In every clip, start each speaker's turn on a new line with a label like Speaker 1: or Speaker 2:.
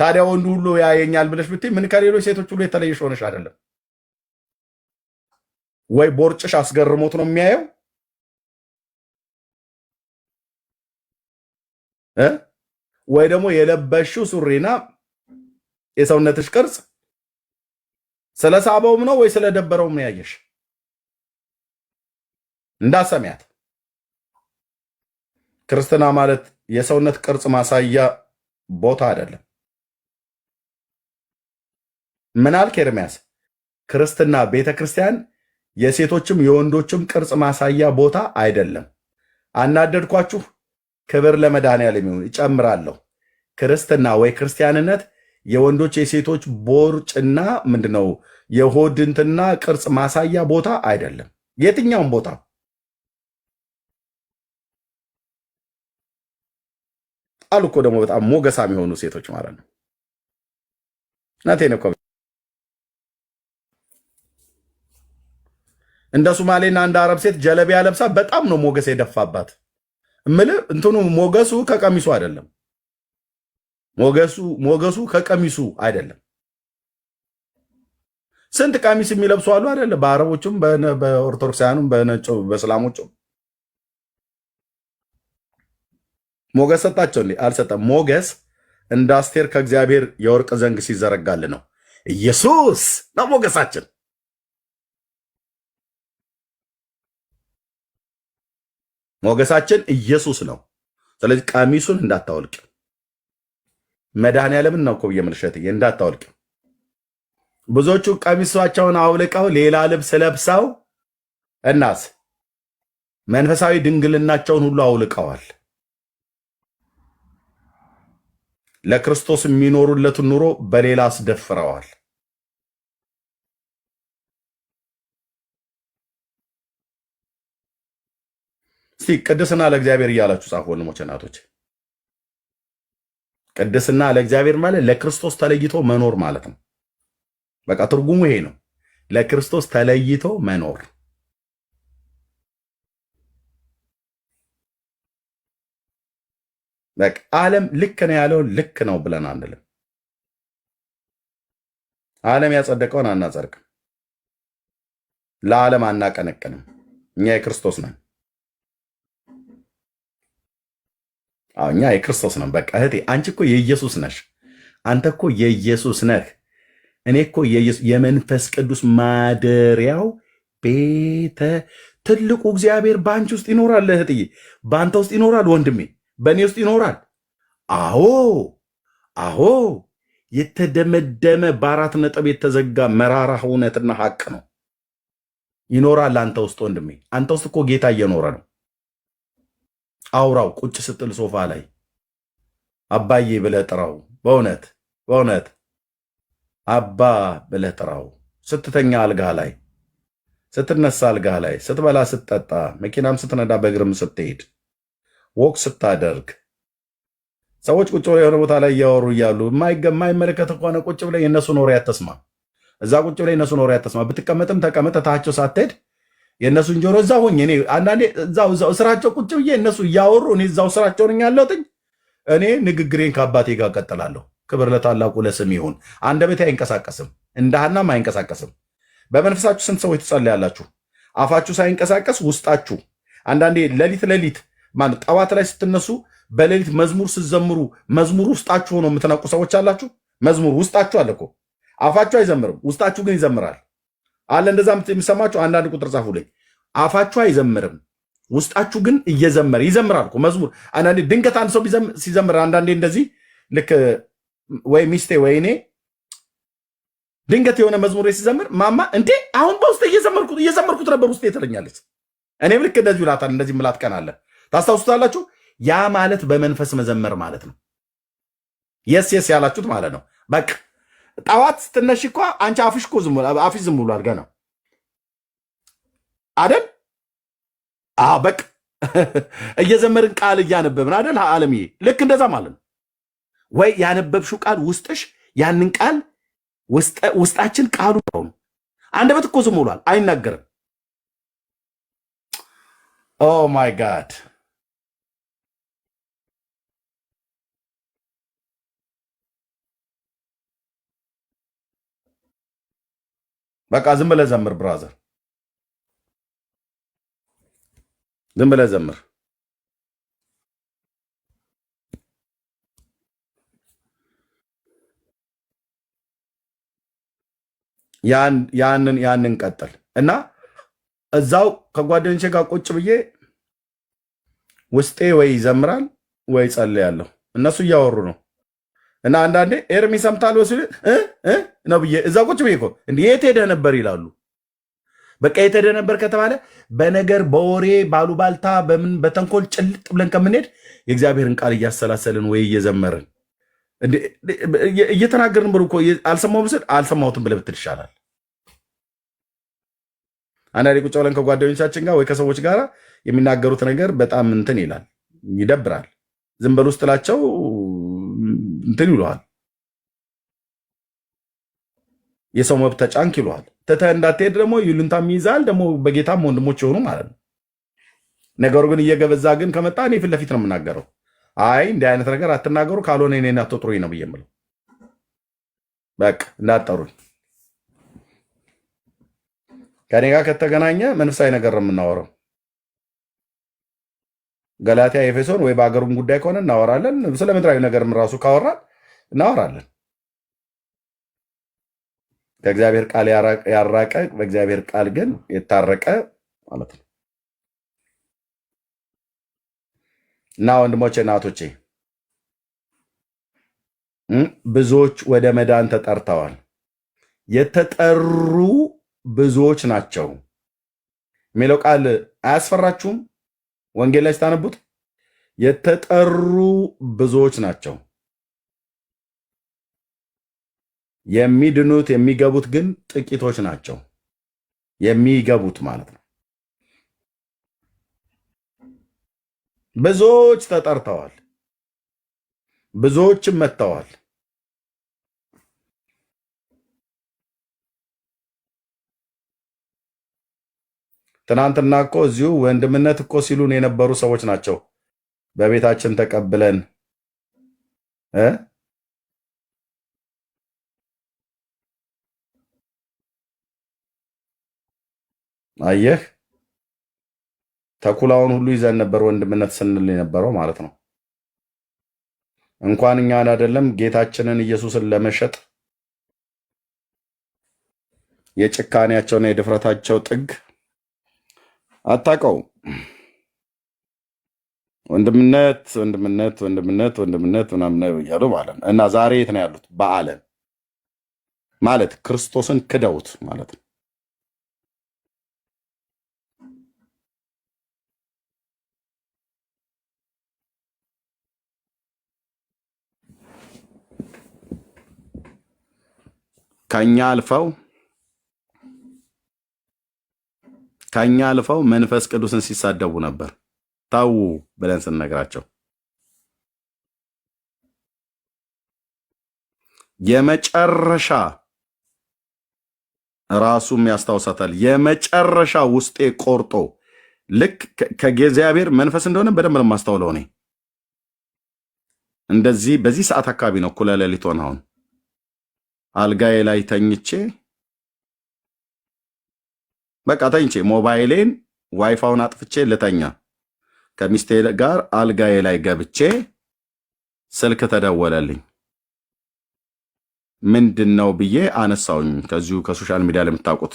Speaker 1: ታዲያ ወንዱ ሁሉ ያየኛል ብለሽ ብትይ ምን ከሌሎች ሴቶች ሁሉ የተለየሽ ሆነሽ አይደለም ወይ? ቦርጭሽ አስገርሞት ነው የሚያየው ወይ ደግሞ የለበሽው ሱሪና የሰውነትሽ ቅርጽ ስለሳበውም ነው ወይ ስለደበረውም ነው ያየሽ? እንዳሰሚያት ክርስትና ማለት የሰውነት ቅርጽ ማሳያ ቦታ አይደለም። ምን አልክ ኤርሚያስ? ክርስትና ቤተክርስቲያን የሴቶችም የወንዶችም ቅርጽ ማሳያ ቦታ አይደለም። አናደድኳችሁ? ክብር ለመድኃኔዓለም ይሁን። እጨምራለሁ። ክርስትና ወይ ክርስቲያንነት የወንዶች የሴቶች ቦርጭና ምንድነው የሆድንትና ቅርጽ ማሳያ ቦታ አይደለም። የትኛውም ቦታ አሉ እኮ ደግሞ በጣም ሞገሳም የሆኑ ሴቶች ማለት ነው። እናቴን እኮ እንደ ሱማሌና እንደ አረብ ሴት ጀለቢያ ለብሳ በጣም ነው ሞገስ የደፋባት። እምልህ እንትኑ ሞገሱ ከቀሚሱ አይደለም። ሞገሱ ከቀሚሱ አይደለም። ስንት ቀሚስ የሚለብሱ አሉ አይደለ? በአረቦቹም በኦርቶዶክሳውያኑም በእስላሞቹም ሞገስ ሰጣቸው እንዴ? አልሰጠም። ሞገስ እንደ አስቴር ከእግዚአብሔር የወርቅ ዘንግ ሲዘረጋል ነው። ኢየሱስ ነው ሞገሳችን። ሞገሳችን ኢየሱስ ነው። ስለዚህ ቀሚሱን እንዳታወልቅ። መድኃኔዓለምን ነው እኮ የምልሸትዬ እንዳታወልቅ። ብዙዎቹ ቀሚሳቸውን አውልቀው ሌላ ልብስ ለብሰው እናስ መንፈሳዊ ድንግልናቸውን ሁሉ አውልቀዋል። ለክርስቶስ የሚኖሩለትን ኑሮ በሌላ አስደፍረዋል። እስቲ ቅድስና ለእግዚአብሔር እያላችሁ ጻፉ ወንድሞች እናቶች። ቅድስና ለእግዚአብሔር ማለት ለክርስቶስ ተለይቶ መኖር ማለት ነው። በቃ ትርጉሙ ይሄ ነው። ለክርስቶስ ተለይቶ መኖር። በቃ ዓለም ልክ ነው ያለውን ልክ ነው ብለን አንልም። ዓለም ያጸደቀውን አናጸድቅም። ለዓለም አናቀነቅንም። እኛ የክርስቶስ ነን። እኛ የክርስቶስ ነን። በቃ እህቴ አንቺ እኮ የኢየሱስ ነሽ። አንተ እኮ የኢየሱስ ነህ። እኔ እኮ የመንፈስ ቅዱስ ማደሪያው ቤተ ትልቁ እግዚአብሔር በአንቺ ውስጥ ይኖራል። እህትዬ በአንተ ውስጥ ይኖራል። ወንድሜ በእኔ ውስጥ ይኖራል። አዎ የተደመደመ በአራት ነጥብ የተዘጋ መራራ እውነትና ሀቅ ነው። ይኖራል አንተ ውስጥ ወንድሜ። አንተ ውስጥ እኮ ጌታ እየኖረ ነው። አውራው ቁጭ ስትል ሶፋ ላይ አባዬ ብለህ ጥራው። በእውነት አባ ብለህ ጥራው። ስትተኛ አልጋ ላይ፣ ስትነሳ አልጋ ላይ፣ ስትበላ፣ ስትጠጣ፣ መኪናም ስትነዳ፣ በእግርም ስትሄድ፣ ወክ ስታደርግ፣ ሰዎች ቁጭ ብለው የሆነ ቦታ ላይ እያወሩ እያሉ የማይመለከት ከሆነ ቁጭ ብለህ የእነሱን ወሬ አትስማ። እዛ ቁጭ ብለህ የእነሱን ወሬ አትስማ። ብትቀመጥም ተቀመጥ፣ ታቸው ሳትሄድ የእነሱን ጆሮ እዛ ሆኜ እኔ አንዳንዴ እዛው ስራቸው ቁጭ ብዬ እነሱ እያወሩ እኔ እዛው ስራቸው ነኝ ያለሁትኝ። እኔ ንግግሬን ከአባቴ ጋር ቀጥላለሁ። ክብር ለታላቁ ለስም ይሁን። አንደበቴ አይንቀሳቀስም፣ እንደ ሐናም አይንቀሳቀስም። በመንፈሳችሁ ስንት ሰዎች ትጸልያላችሁ? አፋችሁ ሳይንቀሳቀስ ውስጣችሁ። አንዳንዴ ሌሊት ማለት ጠዋት ላይ ስትነሱ በሌሊት መዝሙር ስትዘምሩ መዝሙር ውስጣችሁ ሆኖ የምትነቁ ሰዎች አላችሁ። መዝሙር ውስጣችሁ አለ እኮ አፋችሁ አይዘምርም፣ ውስጣችሁ ግን ይዘምራል አለ። እንደዛ የሚሰማችሁ አንዳንድ ቁጥር ጻፉልኝ። አፋችሁ አይዘምርም፣ ውስጣችሁ ግን ይዘምራል እኮ መዝሙር። አንዳንዴ ድንገት አንድ ሰው ሲዘምር አንዳንዴ እንደዚህ ልክ ወይ ሚስቴ ወይ እኔ ድንገት የሆነ መዝሙር ሲዘምር ማማ እንዴ አሁን በውስጥ እየዘመርኩት ነበር ውስጥ ትለኛለች። እኔም ልክ እንደዚሁ እላታለሁ። እንደዚህ ምላት ቀን አለ። ታስታውሱታላችሁ? ያ ማለት በመንፈስ መዘመር ማለት ነው። የስ ያላችሁት ማለት ነው። በቃ ጠዋት ስትነሺ እኮ አንቺ አፍሽ እኮ አፍሽ ዝም ብሏል ገና አይደል? በቃ እየዘመርን ቃል እያነበብን አይደል? ዓለምዬ ልክ እንደዛ ማለት ነው። ወይ ያነበብሽው ቃል ውስጥሽ ያንን ቃል ውስጣችን ቃሉ ነው። አንደበት እኮ ዝም ብሏል አይናገርም። ኦ ማይ ጋድ በቃ ዝም ብለህ ዘምር ብራዘር፣ ዝም ብለህ ዘምር። ያንን ቀጥል እና እዛው ከጓደኞቼ ጋር ቁጭ ብዬ ውስጤ ወይ ይዘምራል ወይ ጸልያለሁ። እነሱ እያወሩ ነው እና አንዳንዴ ኤርሚ ሰምታል ወስ ነው ብዬ እዛ ቁጭ ብዬ እኮ እንዲህ የት ሄደህ ነበር ይላሉ። በቃ የት ሄደህ ነበር ከተባለ በነገር በወሬ ባሉባልታ በምን በተንኮል ጭልጥ ብለን ከምንሄድ የእግዚአብሔርን ቃል እያሰላሰልን ወይ እየዘመርን እየተናገርን ብሎ እኮ አልሰማሁም ስል አልሰማሁትም ብለህ ብትል ይሻላል። አንዳንዴ ቁጭ ብለን ከጓደኞቻችን ጋር ወይ ከሰዎች ጋር የሚናገሩት ነገር በጣም እንትን ይላል፣ ይደብራል። ዝም በል ውስጥ ላቸው እንትን ይለዋል። የሰው መብት ተጫንክ ይለዋል። ትተህ እንዳትሄድ ደግሞ ይሉንታም ይይዛል። ደግሞ በጌታም ወንድሞች የሆኑ ማለት ነው። ነገሩ ግን እየገበዛ ግን ከመጣ እኔ ፊት ለፊት ነው የምናገረው። አይ እንዲህ አይነት ነገር አትናገሩ፣ ካልሆነ እኔን አትጥሩኝ ነው ብዬ የምለው። በቃ እንዳትጠሩኝ። ከኔ ጋር ከተገናኘ መንፈሳዊ ነገር ነው የምናወራው። ገላትያ፣ ኤፌሶን ወይ በአገሩም ጉዳይ ከሆነ እናወራለን። ስለ ምድራዊ ነገርም ራሱ ካወራን እናወራለን። ከእግዚአብሔር ቃል ያራቀ በእግዚአብሔር ቃል ግን የታረቀ ማለት ነው። እና ወንድሞቼ እናቶቼ ብዙዎች ወደ መዳን ተጠርተዋል። የተጠሩ ብዙዎች ናቸው የሚለው ቃል አያስፈራችሁም? ወንጌል ላይ ስታነቡት የተጠሩ ብዙዎች ናቸው፣ የሚድኑት የሚገቡት ግን ጥቂቶች ናቸው። የሚገቡት ማለት ነው። ብዙዎች ተጠርተዋል፣ ብዙዎችም መጥተዋል። ትናንትና እኮ እዚሁ ወንድምነት እኮ ሲሉን የነበሩ ሰዎች ናቸው በቤታችን ተቀብለን አየህ፣ ተኩላውን ሁሉ ይዘን ነበር ወንድምነት ስንል የነበረው ማለት ነው። እንኳን እኛን አይደለም ጌታችንን ኢየሱስን ለመሸጥ የጭካኔያቸውና የድፍረታቸው ጥግ አታውቀውም። ወንድምነት ወንድምነት ወንድምነት ወንድምነት ምናምን እያሉ ማለት ነው። እና ዛሬ የት ነው ያሉት? በዓለም ማለት ክርስቶስን ክደውት ማለት ነው። ከኛ አልፈው መንፈስ ቅዱስን ሲሳደቡ ነበር። ታው ብለን ስንነግራቸው የመጨረሻ ራሱም ያስታውሳታል። የመጨረሻ ውስጤ ቆርጦ ልክ ከእግዚአብሔር መንፈስ እንደሆነ በደንብ ነው የማስተውለው። እኔ እንደዚህ በዚህ ሰዓት አካባቢ ነው እኩለ ሌሊት ሆነ አሁን አልጋዬ ላይ ተኝቼ በቃ ተኝቼ ሞባይሌን ዋይፋውን አጥፍቼ ልተኛ ከሚስቴ ጋር አልጋዬ ላይ ገብቼ ስልክ ተደወለልኝ። ምንድን ነው ብዬ አነሳውኝ። ከዚሁ ከሶሻል ሚዲያ ላይ የምታውቁት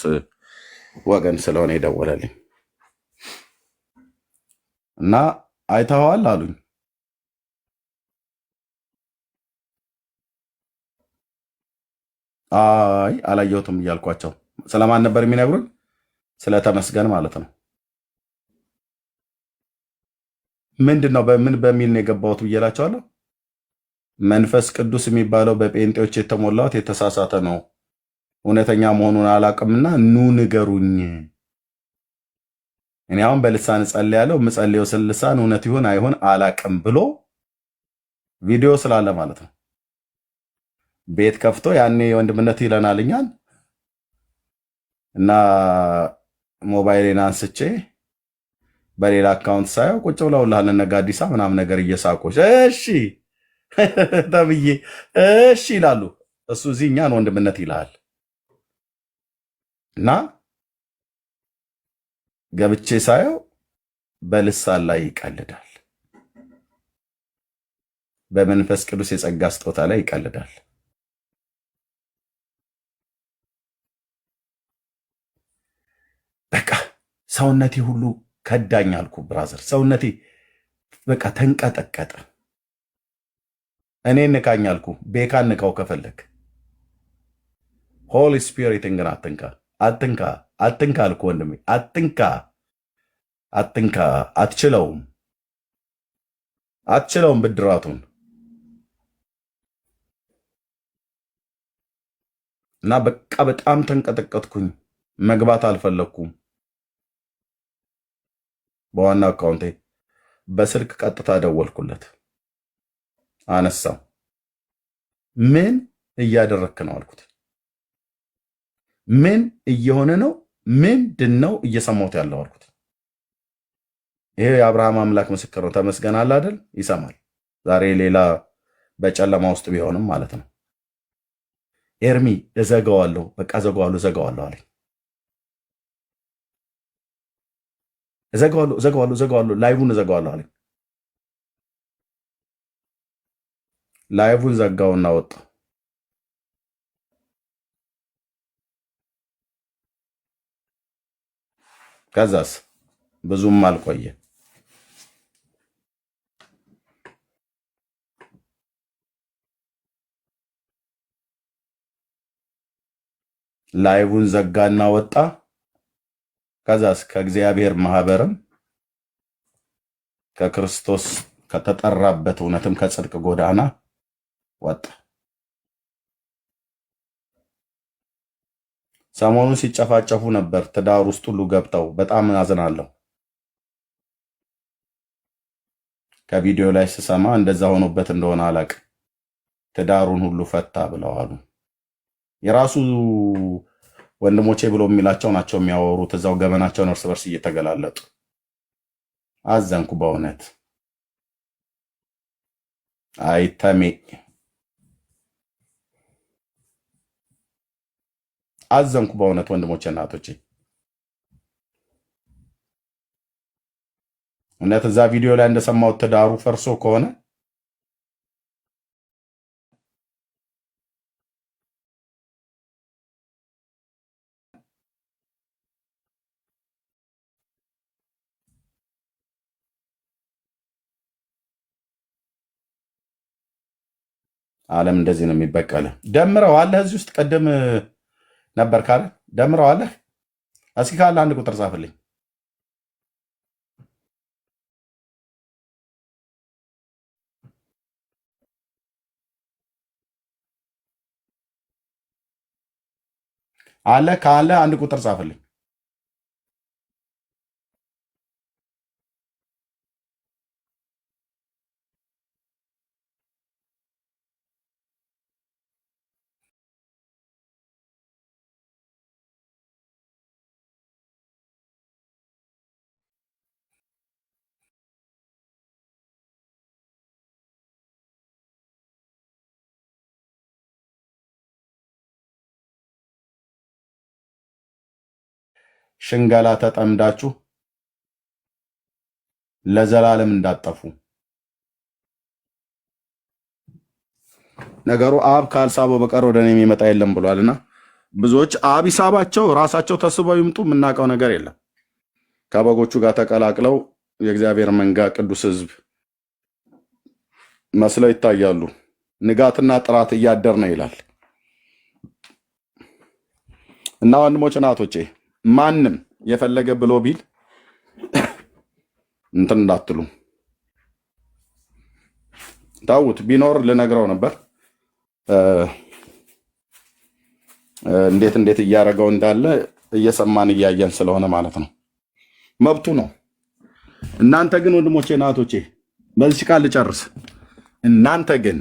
Speaker 1: ወገን ስለሆነ የደወለልኝ እና አይተኸዋል አሉኝ። አይ አላየሁትም እያልኳቸው ስለማን ነበር የሚነግሩኝ? ስለተመስገን ማለት ነው። ምንድን ነው በምን በሚል ነው የገባሁት ብዬላቸዋለሁ። መንፈስ ቅዱስ የሚባለው በጴንጤዎች የተሞላሁት የተሳሳተ ነው፣ እውነተኛ መሆኑን አላቅምና ኑ ንገሩኝ። እኔ አሁን በልሳን እጸልያለሁ፣ የምጸልየው ልሳን እውነት ይሁን አይሁን አላቅም ብሎ ቪዲዮ ስላለ ማለት ነው። ቤት ከፍቶ ያኔ ወንድምነት ይለናል እኛን እና ሞባይሌን አንስቼ በሌላ አካውንት ሳየው ቁጭ ብለውልሃል እነ ጋዲሳ ምናምን ነገር እየሳቆች እሺ ተብዬ እሺ ይላሉ። እሱ እዚህ እኛን ወንድምነት ይልሃል። እና ገብቼ ሳየው በልሳን ላይ ይቀልዳል፣ በመንፈስ ቅዱስ የጸጋ ስጦታ ላይ ይቀልዳል። በቃ ሰውነቴ ሁሉ ከዳኝ አልኩ ብራዘር። ሰውነቴ በቃ ተንቀጠቀጠ። እኔ ንካኝ አልኩ። ቤካን ንካው ከፈለግ። ሆሊ ስፒሪትን ግን አትንካ፣ አትንካ፣ አትንካ አልኩ ወንድሜ። አትንካ፣ አትንካ። አትችለውም፣ አትችለውም ብድራቱን እና በቃ በጣም ተንቀጠቀጥኩኝ። መግባት አልፈለግኩም። በዋና አካውንቴ በስልክ ቀጥታ ደወልኩለት። አነሳው። ምን እያደረክ ነው አልኩት። ምን እየሆነ ነው? ምንድን ነው እየሰማሁት ያለው አልኩት። ይሄ የአብርሃም አምላክ ምስክር ነው። ተመስገን አለ አይደል? ይሰማል። ዛሬ ሌላ በጨለማ ውስጥ ቢሆንም ማለት ነው። ኤርሚ እዘጋዋለሁ፣ በቃ እዘጋዋለሁ፣ እዘጋዋለሁ አለኝ። እዘጋዋለሁ፣ እዘጋዋለሁ፣ እዘጋዋለሁ፣ ላይቡን እዘጋዋለሁ አለኝ። ላይቡን ዘጋውና ወጣ። ከዛስ ብዙም አልቆየ። ላይቡን ዘጋና ወጣ። ከዛስ ከእግዚአብሔር ማህበርም ከክርስቶስ ከተጠራበት እውነትም ከጽድቅ ጎዳና ወጣ። ሰሞኑን ሲጨፋጨፉ ነበር ትዳር ውስጥ ሁሉ ገብተው። በጣም አዝናለሁ። ከቪዲዮ ላይ ስሰማ እንደዛ ሆኖበት እንደሆነ አላቅም። ትዳሩን ሁሉ ፈታ ብለዋሉ። የራሱ ወንድሞቼ ብሎ የሚላቸው ናቸው የሚያወሩት። እዛው ገበናቸውን እርስ በርስ እየተገላለጡ። አዘንኩ በእውነት አይተሜ አዘንኩ በእውነት ወንድሞቼ እናቶቼ። እውነት እዛ ቪዲዮ ላይ እንደሰማሁት ትዳሩ ፈርሶ ከሆነ ዓለም እንደዚህ ነው የሚበቀለ። ደምረው አለህ እዚህ ውስጥ ቅድም ነበር ካለ ደምረው አለህ። እስኪ ካለ አንድ ቁጥር ጻፍልኝ። አለ ካለ አንድ ቁጥር ጻፍልኝ። ሽንገላ ተጠምዳችሁ ለዘላለም እንዳጠፉ ነገሩ አብ ካልሳበው በቀር ወደ እኔ የሚመጣ የለም ብሏልና ብዙዎች አብ ይሳባቸው ራሳቸው ተስበው ይምጡ። የምናውቀው ነገር የለም። ከበጎቹ ጋር ተቀላቅለው የእግዚአብሔር መንጋ ቅዱስ ሕዝብ መስለው ይታያሉ። ንጋትና ጥራት እያደር ነው ይላል እና ወንድሞች እናቶቼ ማንም የፈለገ ብሎ ቢል እንትን እንዳትሉ። ታውት ቢኖር ልነግረው ነበር እንዴት እያደረገው እንዳለ እየሰማን እያየን ስለሆነ ማለት ነው። መብቱ ነው። እናንተ ግን ወንድሞቼ እናቶቼ በዚህ ቃል ልጨርስ። እናንተ ግን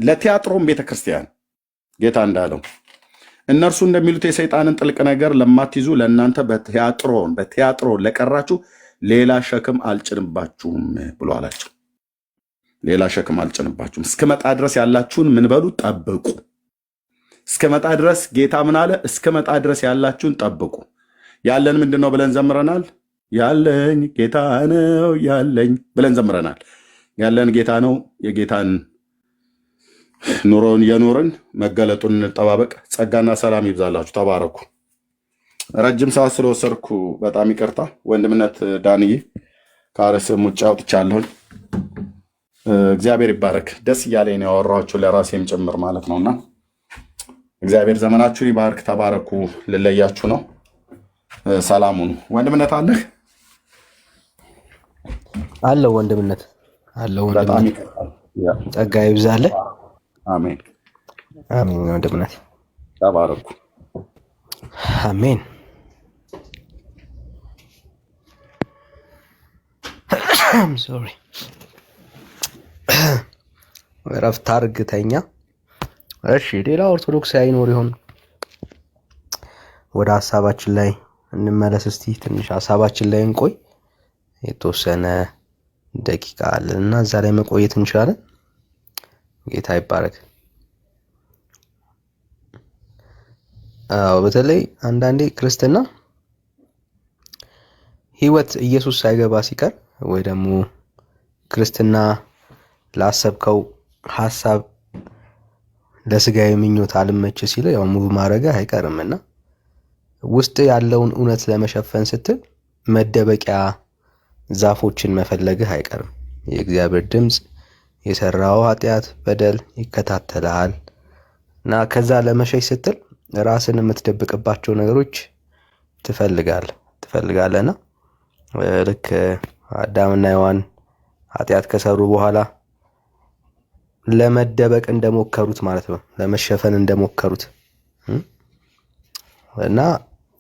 Speaker 1: ለቲያጥሮን ቤተክርስቲያን ጌታ እንዳለው እነርሱ እንደሚሉት የሰይጣንን ጥልቅ ነገር ለማትይዙ ለእናንተ በቲያጥሮን ለቀራችሁ ሌላ ሸክም አልጭንባችሁም ብሎ አላቸው። ሌላ ሸክም አልጭንባችሁም። እስከመጣ ድረስ ያላችሁን ምን በሉ ጠብቁ። እስከመጣ ድረስ ጌታ ምን አለ? እስከመጣ ድረስ ያላችሁን ጠብቁ። ያለን ምንድን ነው ብለን ዘምረናል። ያለኝ ጌታ ነው ያለኝ ብለን ዘምረናል። ያለን ጌታ ነው። የጌታን ኑሮን የኖርን መገለጡን እንጠባበቅ። ጸጋና ሰላም ይብዛላችሁ። ተባረኩ። ረጅም ሰዓት ስለወሰድኩ በጣም ይቅርታ። ወንድምነት ዳንዬ ከአርዕስም ውጭ አውጥቻለሁኝ። እግዚአብሔር ይባረክ። ደስ እያለኝ ነው ያወራኋችሁ ለራሴም ጭምር ማለት ነውና እግዚአብሔር ዘመናችሁን ይባርክ። ተባረኩ። ልለያችሁ ነው። ሰላሙን ወንድምነት አለህ
Speaker 2: አለው ወንድምነት አለው ወንድምነት ጸጋ ይብዛልህ።
Speaker 1: አሜን
Speaker 2: አሜን። ወንድምነት
Speaker 1: ተባረኩ።
Speaker 2: አሜን። ሶሪ እረፍት አድርግተኛ። እሺ ሌላ ኦርቶዶክስ አይኖር ይሆን? ወደ ሀሳባችን ላይ እንመለስ እስቲ። ትንሽ ሀሳባችን ላይ እንቆይ። የተወሰነ ደቂቃ አለን እና እዛ ላይ መቆየት እንችላለን። ጌታ ይባረክ። በተለይ አንዳንዴ ክርስትና ህይወት ኢየሱስ ሳይገባ ሲቀር ወይ ደግሞ ክርስትና ላሰብከው ሐሳብ ለስጋዊ ምኞት አልመች ሲል ያው ሙቭ ማድረግ አይቀርምና ውስጥ ያለውን እውነት ለመሸፈን ስትል መደበቂያ ዛፎችን መፈለግህ አይቀርም። የእግዚአብሔር ድምጽ የሰራው ኃጢአት በደል ይከታተላል እና ከዛ ለመሸሽ ስትል ራስን የምትደብቅባቸው ነገሮች ትፈልጋለና ልክ አዳምና ሔዋን ኃጢአት ከሰሩ በኋላ ለመደበቅ እንደሞከሩት ማለት ነው፣ ለመሸፈን እንደሞከሩት እና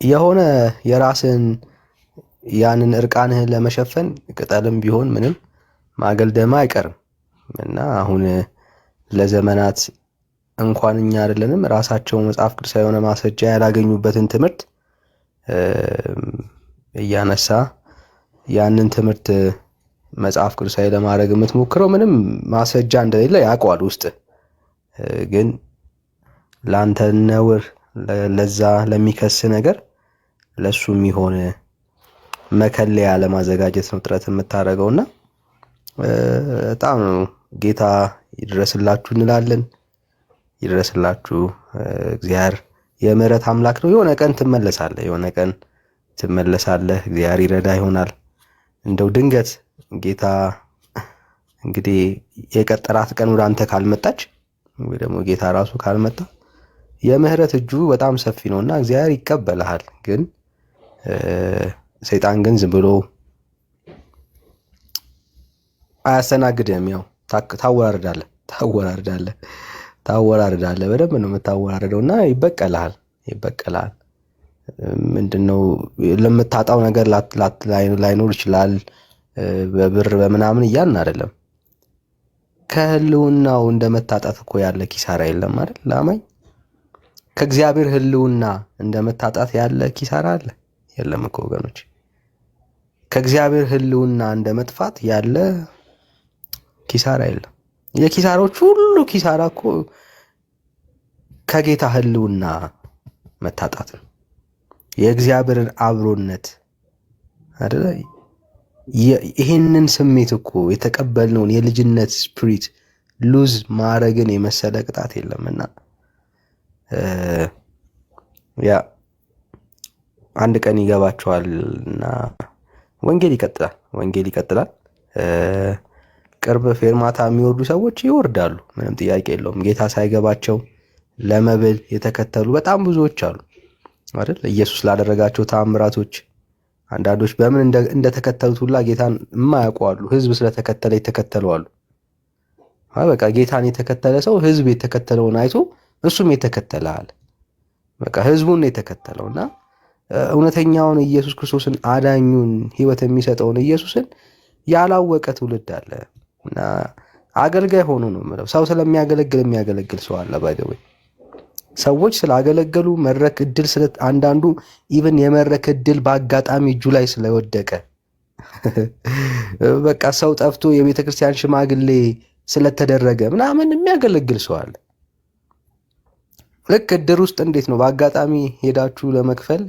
Speaker 2: የሆነ የራስን ያንን እርቃንህን ለመሸፈን ቅጠልም ቢሆን ምንም ማገልደማ አይቀርም እና አሁን ለዘመናት እንኳን እኛ አይደለንም ራሳቸው መጽሐፍ ቅዱሳዊ የሆነ ማስረጃ ያላገኙበትን ትምህርት እያነሳ ያንን ትምህርት መጽሐፍ ቅዱሳዊ ለማድረግ የምትሞክረው ምንም ማስረጃ እንደሌለ ያውቀዋል ውስጥ። ግን ላንተ ነውር ለዛ ለሚከስ ነገር ለሱ የሚሆን መከለያ ለማዘጋጀት ነው ጥረት የምታደርገውና በጣም ጌታ ይድረስላችሁ እንላለን። ይድረስላችሁ። እግዚአብሔር የምህረት አምላክ ነው። የሆነ ቀን ትመለሳለህ። እግዚአብሔር ይረዳ ይሆናል። እንደው ድንገት ጌታ እንግዲህ የቀጠራት ቀን ወደ አንተ ካልመጣች ወይ ደግሞ ጌታ ራሱ ካልመጣ የምህረት እጁ በጣም ሰፊ ነውና እግዚአብሔር ይቀበልሃል። ግን ሰይጣን ግን ዝም ብሎ አያስተናግድህም። ያው ታወራርዳለህ። በደንብ ነው የምታወራርደውና ይበቀልሃል። ምንድነው ለምታጣው ነገር ላይኖር ይችላል። በብር በምናምን እያልን አይደለም። ከህልውናው እንደመታጣት እኮ ያለ ኪሳራ የለም አይደል? ላማኝ ከእግዚአብሔር ህልውና እንደመታጣት ያለ ኪሳራ አለ? የለም እኮ ወገኖች። ከእግዚአብሔር ህልውና እንደመጥፋት ያለ ኪሳራ የለም። የኪሳሮች ሁሉ ኪሳራ እኮ ከጌታ ህልውና መታጣት ነው። የእግዚአብሔርን አብሮነት አይደለ? ይሄንን ስሜት እኮ የተቀበልነውን የልጅነት ስፒሪት ሉዝ ማድረግን የመሰለ ቅጣት የለምና ያ አንድ ቀን ይገባቸዋልና ወንጌል ይቀጥላል። ቅርብ ፌርማታ የሚወርዱ ሰዎች ይወርዳሉ፣ ምንም ጥያቄ የለውም። ጌታ ሳይገባቸው ለመብል የተከተሉ በጣም ብዙዎች አሉ አይደል? ኢየሱስ ላደረጋቸው ተአምራቶች አንዳንዶች በምን እንደተከተሉት ሁላ ጌታን የማያውቁ አሉ። ህዝብ ስለተከተለ የተከተሉ አሉ። በቃ ጌታን የተከተለ ሰው ህዝብ የተከተለውን አይቶ እሱም የተከተለ አለ። በቃ ህዝቡን የተከተለውና እውነተኛውን ኢየሱስ ክርስቶስን አዳኙን ህይወት የሚሰጠውን ኢየሱስን ያላወቀ ትውልድ አለ እና አገልጋይ ሆኖ ነው የምለው። ሰው ስለሚያገለግል የሚያገለግል ሰው አለ። ባይደው ሰዎች ስላገለገሉ መድረክ እድል አንዳንዱ ኢቭን የመድረክ እድል በአጋጣሚ እጁ ላይ ስለወደቀ በቃ ሰው ጠፍቶ የቤተ ክርስቲያን ሽማግሌ ስለተደረገ ምናምን የሚያገለግል ሰው አለ። ልክ እድር ውስጥ እንዴት ነው በአጋጣሚ ሄዳችሁ ለመክፈል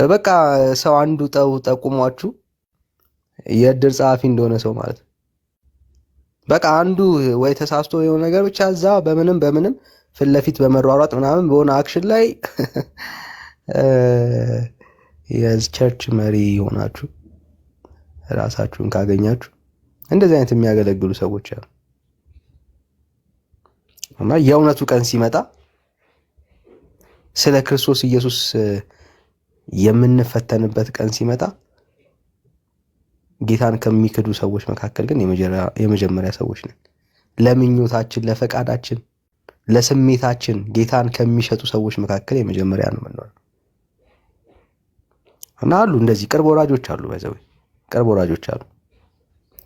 Speaker 2: በቃ ሰው አንዱ ጠቁሟችሁ የእድር ጸሐፊ እንደሆነ ሰው ማለት ነው። በቃ አንዱ ወይ ተሳስቶ የሆነ ነገር ብቻ እዛ በምንም ፊት ለፊት በመሯሯጥ ምናምን በሆነ አክሽን ላይ የቸርች መሪ ሆናችሁ ራሳችሁን ካገኛችሁ እንደዚህ አይነት የሚያገለግሉ ሰዎች አሉ። እና የእውነቱ ቀን ሲመጣ ስለ ክርስቶስ ኢየሱስ የምንፈተንበት ቀን ሲመጣ ጌታን ከሚክዱ ሰዎች መካከል ግን የመጀመሪያ ሰዎች ነን። ለምኞታችን፣ ለፈቃዳችን፣ ለስሜታችን ጌታን ከሚሸጡ ሰዎች መካከል የመጀመሪያ ነው የምንሆነው። እና አሉ እንደዚህ ቅርብ ወራጆች አሉ። በዛው ቅርብ ወራጆች አሉ።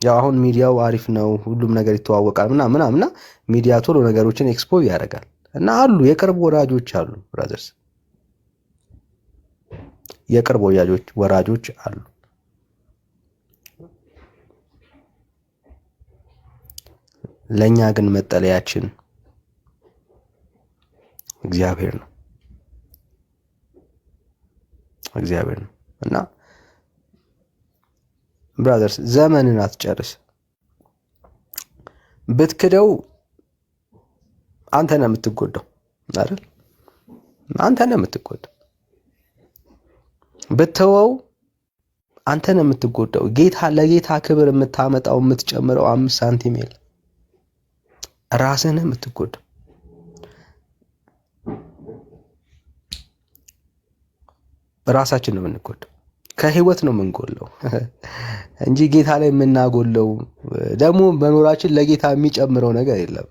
Speaker 2: ያው አሁን ሚዲያው አሪፍ ነው፣ ሁሉም ነገር ይተዋወቃል ምናምና ሚዲያ ቶሎ ነገሮችን ኤክስፖዝ ያደርጋል። እና አሉ የቅርብ ወራጆች አሉ ብራዘርስ፣ የቅርብ ወራጆች አሉ። ለኛ ግን መጠለያችን እግዚአብሔር ነው። እና ብራዘርስ ዘመንን አትጨርስ። ብትክደው አንተ ነህ የምትጎዳው አይደል? አንተ ነህ የምትጎዳው። ብትተወው አንተ ነህ የምትጎዳው። ለጌታ ክብር የምታመጣው የምትጨምረው 5 ሳንቲም የለም። ራስህን የምትጎዳው። ራሳችን ነው የምንጎዳው። ከህይወት ነው የምንጎለው እንጂ ጌታ ላይ የምናጎለው ደግሞ መኖራችን ለጌታ የሚጨምረው ነገር የለም።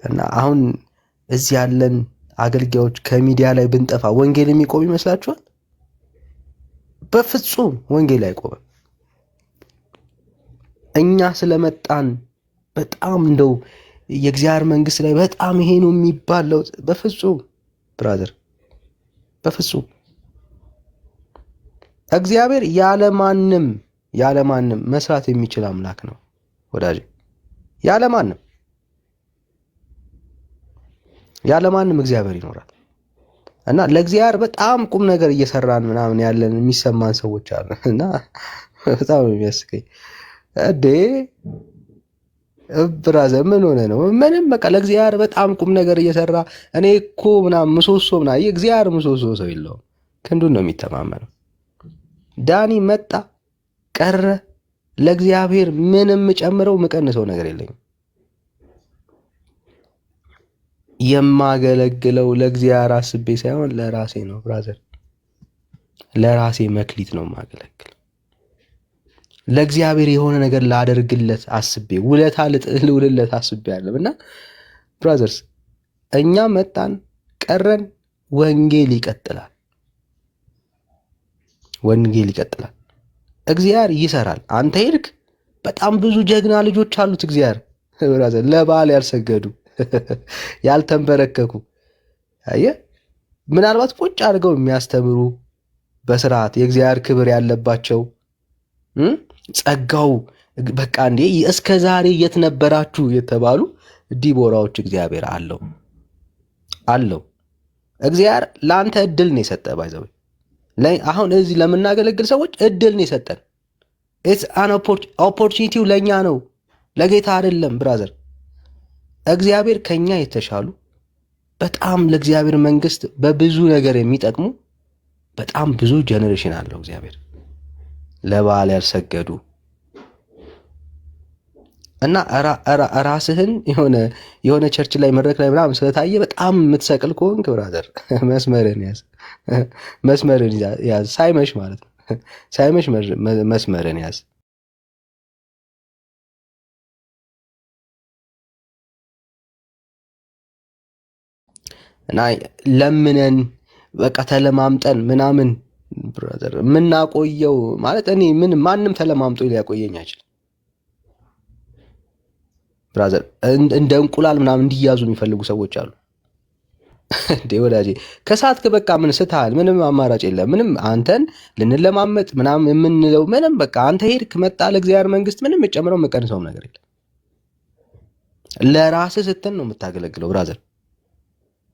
Speaker 2: እና አሁን እዚህ ያለን አገልጋዮች ከሚዲያ ላይ ብንጠፋ ወንጌል የሚቆም ይመስላችኋል? በፍጹም ወንጌል አይቆምም። እኛ ስለመጣን በጣም እንደው የእግዚአብሔር መንግስት ላይ በጣም ይሄ ነው የሚባለው በፍጹም ብራዘር፣ በፍጹም እግዚአብሔር ያለማንም መስራት የሚችል አምላክ ነው ወዳጅ። ያለማንም እግዚአብሔር ይኖራል። እና ለእግዚአብሔር በጣም ቁም ነገር እየሰራን ምናምን ያለን የሚሰማን ሰዎች አሉ። እና በጣም የሚያስቀኝ ብራዘር ምን ሆነ ነው? ምንም በቃ ለእግዚአብሔር በጣም ቁም ነገር እየሰራ እኔ እኮ ምናምን ምሰሶ ምናምን የእግዚአብሔር ምሰሶ ሰው የለውም። ክንዱን ነው የሚተማመነው። ዳኒ መጣ ቀረ፣ ለእግዚአብሔር ምንም ጨምረው ምቀንሰው ነገር የለኝም። የማገለግለው ለእግዚአብሔር አስቤ ሳይሆን ለራሴ ነው ብራዘር። ለራሴ መክሊት ነው የማገለግለው። ለእግዚአብሔር የሆነ ነገር ላደርግለት አስቤ ውለታ ልውልለት አስቤ ያለም እና ብራዘርስ እኛ መጣን ቀረን፣ ወንጌል ይቀጥላል። እግዚአብሔር ይሰራል። አንተ ሄድክ፣ በጣም ብዙ ጀግና ልጆች አሉት እግዚአብሔር ብራዘር፣ ለበዓል ያልሰገዱ ያልተንበረከኩ፣ አየህ ምናልባት ቁጭ አድርገው የሚያስተምሩ በስርዓት የእግዚአብሔር ክብር ያለባቸው ጸጋው በቃ እንዴ እስከ ዛሬ የት ነበራችሁ የተባሉ ዲቦራዎች እግዚአብሔር አለው። እግዚአብሔር ለአንተ እድል ነው የሰጠ። ባይዘው አሁን እዚህ ለምናገለግል ሰዎች እድል ነው የሰጠን። ኢትስ አን ኦፖርቹኒቲው ለኛ ነው፣ ለጌታ አይደለም ብራዘር። እግዚአብሔር ከኛ የተሻሉ በጣም ለእግዚአብሔር መንግስት በብዙ ነገር የሚጠቅሙ በጣም ብዙ ጀነሬሽን አለው እግዚአብሔር። ለበዓል ያልሰገዱ እና ራስህን የሆነ ቸርች ላይ መድረክ ላይ ምናምን ስለታየ በጣም የምትሰቅል ከሆንክ ብራዘር መስመርን ያዝ። ሳይመሽ ማለት ነው። ሳይመሽ መስመርን ያዝ። እና ለምነን በቃ ተለማምጠን ምናምን ብራዘር የምናቆየው ማለት እኔ ማንም ተለማምጦ ሊያቆየኝ አይችልም ብራዘር። እንደ እንቁላል ምናምን እንዲያዙ የሚፈልጉ ሰዎች አሉ። እንዴ ወዳጄ ከሳትክ በቃ ምን ስትሃል? ምንም አማራጭ የለም። ምንም አንተን ልንለማመጥ ምናምን የምንለው ምንም በቃ አንተ ሄድክ መጣ ለእግዚአብሔር መንግስት ምንም የጨምረው የምቀንሰውም ነገር የለም። ለራስህ ስትል ነው የምታገለግለው ብራዘር።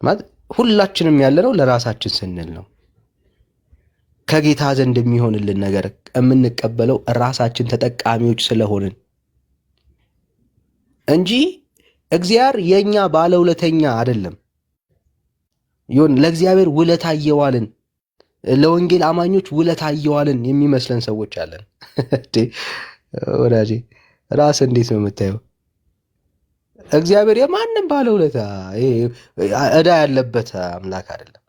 Speaker 2: ማለት ሁላችንም ያለነው ለራሳችን ስንል ነው። ከጌታ ዘንድ የሚሆንልን ነገር የምንቀበለው ራሳችን ተጠቃሚዎች ስለሆንን እንጂ እግዚአብሔር የኛ ባለውለተኛ አይደለም። ይሁን ለእግዚአብሔር ውለታ እየዋልን ለወንጌል አማኞች ውለታ እየዋልን የሚመስለን ሰዎች አለን። ወዳጄ ራስ እንዴት ነው የምታየው? እግዚአብሔር የማንም ባለውለታ ዕዳ ያለበት አምላክ አይደለም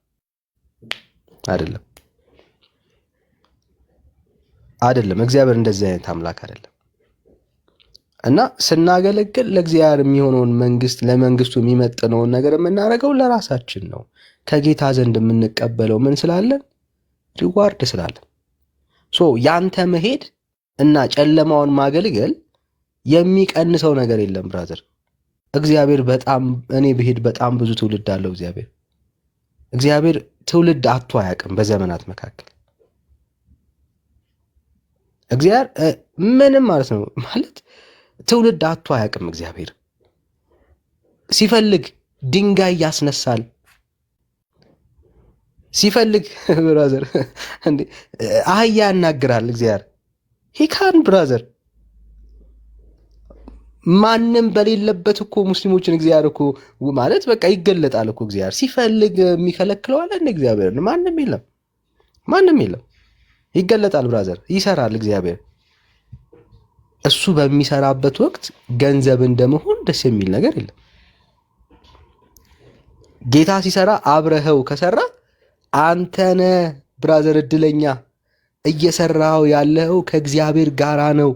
Speaker 2: አይደለም። እግዚአብሔር እንደዚህ አይነት አምላክ አይደለም። እና ስናገለግል ለእግዚአብሔር የሚሆነውን መንግስት ለመንግስቱ የሚመጥነውን ነገር የምናደርገው ለራሳችን ነው። ከጌታ ዘንድ የምንቀበለው ምን ስላለን? ሪዋርድ ስላለን። ያንተ መሄድ እና ጨለማውን ማገልገል የሚቀንሰው ነገር የለም ብራዘር። እግዚአብሔር በጣም እኔ ብሄድ በጣም ብዙ ትውልድ አለው። እግዚአብሔር ትውልድ አጥቶ አያውቅም በዘመናት መካከል። እግዚአብሔር ምንም ማለት ነው ማለት ትውልድ አጥቶ አያውቅም። እግዚአብሔር ሲፈልግ ድንጋይ ያስነሳል። ሲፈልግ ብራዘር እንዴ አህያ ያናግራል። እግዚአብሔር ሂካን ብራዘር ማንም በሌለበት እኮ ሙስሊሞችን እግዚአብሔር እኮ ማለት በቃ ይገለጣል እኮ እግዚአብሔር ሲፈልግ የሚከለክለው አለ እንደ እግዚአብሔር ማንም የለም። ይገለጣል ብራዘር፣ ይሰራል እግዚአብሔር። እሱ በሚሰራበት ወቅት ገንዘብ እንደመሆን ደስ የሚል ነገር የለም። ጌታ ሲሰራ አብረኸው ከሰራ አንተነ ብራዘር እድለኛ፣ እየሰራው ያለው ከእግዚአብሔር ጋራ ነው።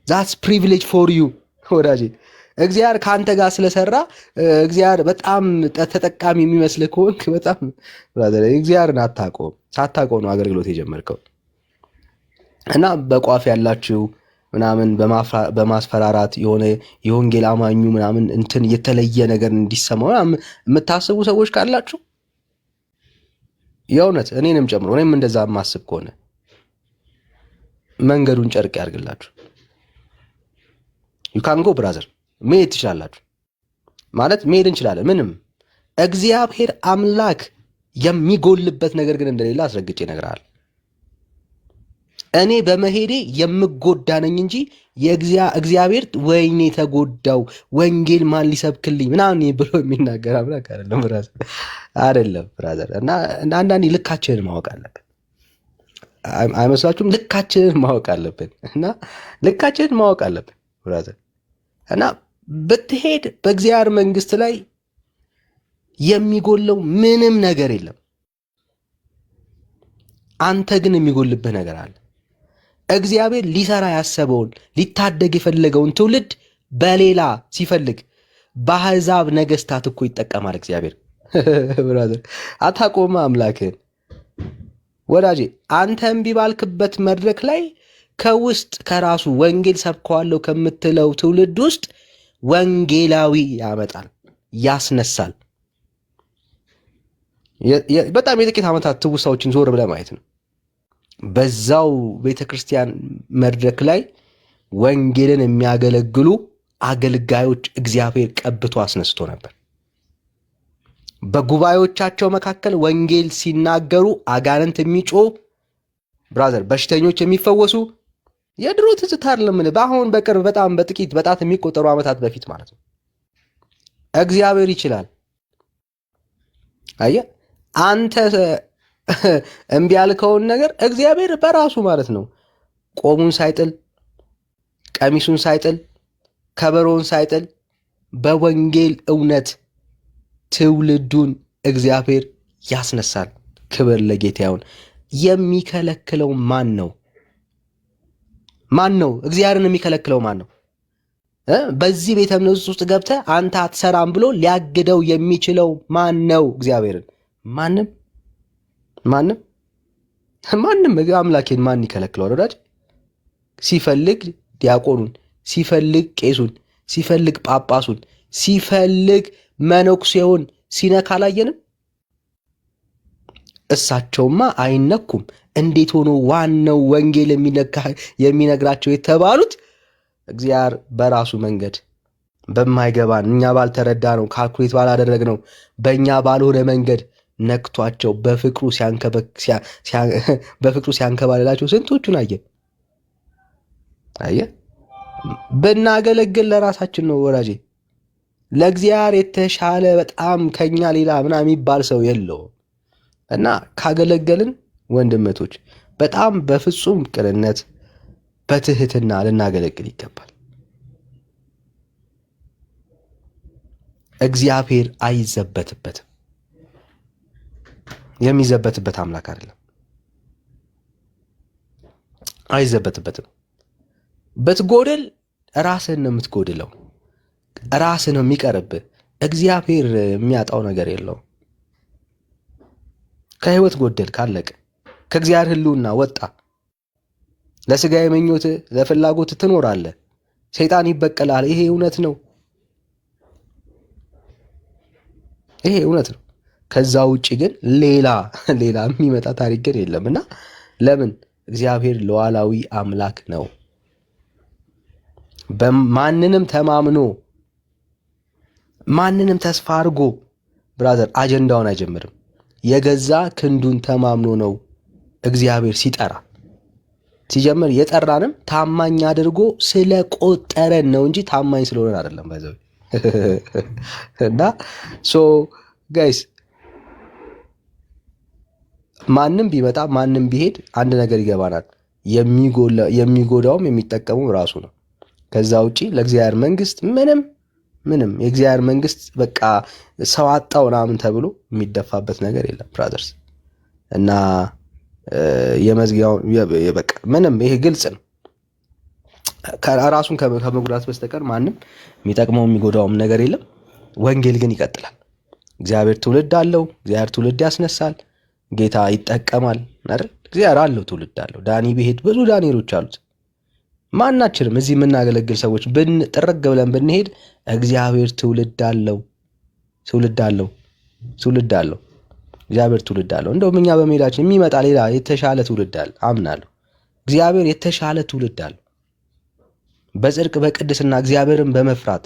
Speaker 2: ዛትስ ፕሪቪሌጅ ፎር ዩ ወዳጄ። እግዚአብሔር ከአንተ ጋር ስለሰራ እግዚአብሔር በጣም ተጠቃሚ የሚመስልህ ከሆንክ በጣም ብራዘር እግዚአብሔርን አታውቀውም። ሳታውቀው ነው አገልግሎት የጀመርከው። እና በቋፍ ያላችሁ ምናምን በማስፈራራት የሆነ የወንጌል አማኙ ምናምን እንትን የተለየ ነገር እንዲሰማው የምታስቡ ሰዎች ካላችሁ የእውነት እኔንም ጨምሮ እኔም እንደዛ የማስብ ከሆነ መንገዱን ጨርቅ ያርግላችሁ። ዩካንጎ ብራዘር መሄድ ትችላላችሁ። ማለት መሄድ እንችላለን። ምንም እግዚአብሔር አምላክ የሚጎልበት ነገር ግን እንደሌለ አስረግጬ እነግርሃለሁ። እኔ በመሄዴ የምጎዳ ነኝ እንጂ እግዚአብሔር ወይኔ ተጎዳው ወንጌል ማን ሊሰብክልኝ ምናምን ብሎ የሚናገር አምላክ አይደለም ብራዘር። እና አንዳንዴ ልካችንን ማወቅ አለብን። አይመስላችሁም? ልካችንን ማወቅ አለብን። እና ልካችንን ማወቅ አለብን ብራዘር። እና ብትሄድ በእግዚአብሔር መንግስት ላይ የሚጎለው ምንም ነገር የለም። አንተ ግን የሚጎልብህ ነገር አለ። እግዚአብሔር ሊሰራ ያሰበውን ሊታደግ የፈለገውን ትውልድ በሌላ ሲፈልግ በአሕዛብ ነገስታት እኮ ይጠቀማል እግዚአብሔር። ብራዘር አታቆማ አምላክህን ወዳጄ። አንተ እምቢ ባልክበት መድረክ ላይ ከውስጥ ከራሱ ወንጌል ሰብከዋለሁ ከምትለው ትውልድ ውስጥ ወንጌላዊ ያመጣል፣ ያስነሳል። በጣም የጥቂት ዓመታት ትውስታዎችን ዞር ብለህ ማየት ነው። በዛው ቤተክርስቲያን መድረክ ላይ ወንጌልን የሚያገለግሉ አገልጋዮች እግዚአብሔር ቀብቶ አስነስቶ ነበር። በጉባኤዎቻቸው መካከል ወንጌል ሲናገሩ አጋንንት የሚጮህ ብራዘር፣ በሽተኞች የሚፈወሱ የድሮ ትዝታ አይደለም። በአሁን በቅርብ በጣም በጥቂት በጣት የሚቆጠሩ ዓመታት በፊት ማለት ነው። እግዚአብሔር ይችላል። አየህ አንተ እምቢ ያልከውን ነገር እግዚአብሔር በራሱ ማለት ነው ቆሙን ሳይጥል ቀሚሱን ሳይጥል ከበሮውን ሳይጥል በወንጌል እውነት ትውልዱን እግዚአብሔር ያስነሳል። ክብር ለጌታ ይሁን። የሚከለክለው ማን ነው? እግዚአብሔርን የሚከለክለው ማን ነው? በዚህ ቤተ እምነት ውስጥ ገብተህ አንተ አትሰራም ብሎ ሊያግደው የሚችለው ማን ነው? እግዚአብሔርን ማንም አምላኬን ማን ይከለክለዋል? ወዳጅ ሲፈልግ ዲያቆኑን፣ ሲፈልግ ቄሱን፣ ሲፈልግ ጳጳሱን፣ ሲፈልግ መነኩሴውን ሲነካ አላየንም? እሳቸውማ አይነኩም። እንዴት ሆኖ ዋናው ወንጌል የሚነግራቸው የተባሉት እግዚአብሔር በራሱ መንገድ በማይገባን እኛ ባልተረዳ ነው ካልኩሌት ባላደረግ ነው በእኛ ባልሆነ መንገድ ነክቷቸው በፍቅሩ ሲያንከባልላቸው ስንቶቹን አየ። ብናገለግል ለራሳችን ነው ወዳጄ። ለእግዚአብሔር የተሻለ በጣም ከኛ ሌላ ምናምን የሚባል ሰው የለውም። እና ካገለገልን ወንድመቶች በጣም በፍጹም ቅንነት በትህትና ልናገለግል ይገባል። እግዚአብሔር አይዘበትበትም። የሚዘበትበት አምላክ አይደለም። አይዘበትበትም። ብትጎድል ራስህን ነው የምትጎድለው። ራስህ ነው የሚቀርብህ። እግዚአብሔር የሚያጣው ነገር የለውም። ከህይወት ጎደል ካለቀ ከእግዚአብሔር ህልውና ወጣ። ለስጋ የመኞት ለፍላጎት ትኖራለህ። ሰይጣን ይበቀላል። ይሄ እውነት ነው። ይሄ እውነት ነው። ከዛ ውጭ ግን ሌላ የሚመጣ ታሪክ ግን የለም። እና ለምን? እግዚአብሔር ሉዓላዊ አምላክ ነው። በማንንም ተማምኖ ማንንም ተስፋ አድርጎ ብራዘር አጀንዳውን አይጀምርም። የገዛ ክንዱን ተማምኖ ነው እግዚአብሔር ሲጠራ ሲጀምር የጠራንም ታማኝ አድርጎ ስለቆጠረን ነው እንጂ ታማኝ ስለሆነን አይደለም። ባይዘው እና ሶ ጋይስ ማንም ቢመጣ ማንም ቢሄድ አንድ ነገር ይገባናል። የሚጎዳውም የሚጠቀመው ራሱ ነው። ከዛ ውጪ ለእግዚአብሔር መንግስት ምንም የእግዚአብሔር መንግስት በቃ ሰው አጣው ምናምን ተብሎ የሚደፋበት ነገር የለም ብራዘርስ። እና የመዝጊያው በቃ ምንም ይሄ ግልጽ ነው። ራሱን ከመጉዳት በስተቀር ማንም የሚጠቅመው የሚጎዳውም ነገር የለም። ወንጌል ግን ይቀጥላል። እግዚአብሔር ትውልድ አለው። እግዚአብሔር ትውልድ ያስነሳል። ጌታ ይጠቀማል አይደል? እግዚአብሔር አለው፣ ትውልድ አለው። ዳኒ ቢሄድ ብዙ ዳንኤሎች አሉት። ማናችንም እዚህ የምናገለግል ሰዎች ጥረግ ብለን ብንሄድ እግዚአብሔር ትውልድ አለው። እግዚአብሔር ትውልድ አለው። እንደውም እኛ በመሄዳችን የሚመጣ ሌላ የተሻለ ትውልድ አለ አምናለሁ። እግዚአብሔር የተሻለ ትውልድ አለው። በጽድቅ በቅድስና እግዚአብሔርን በመፍራት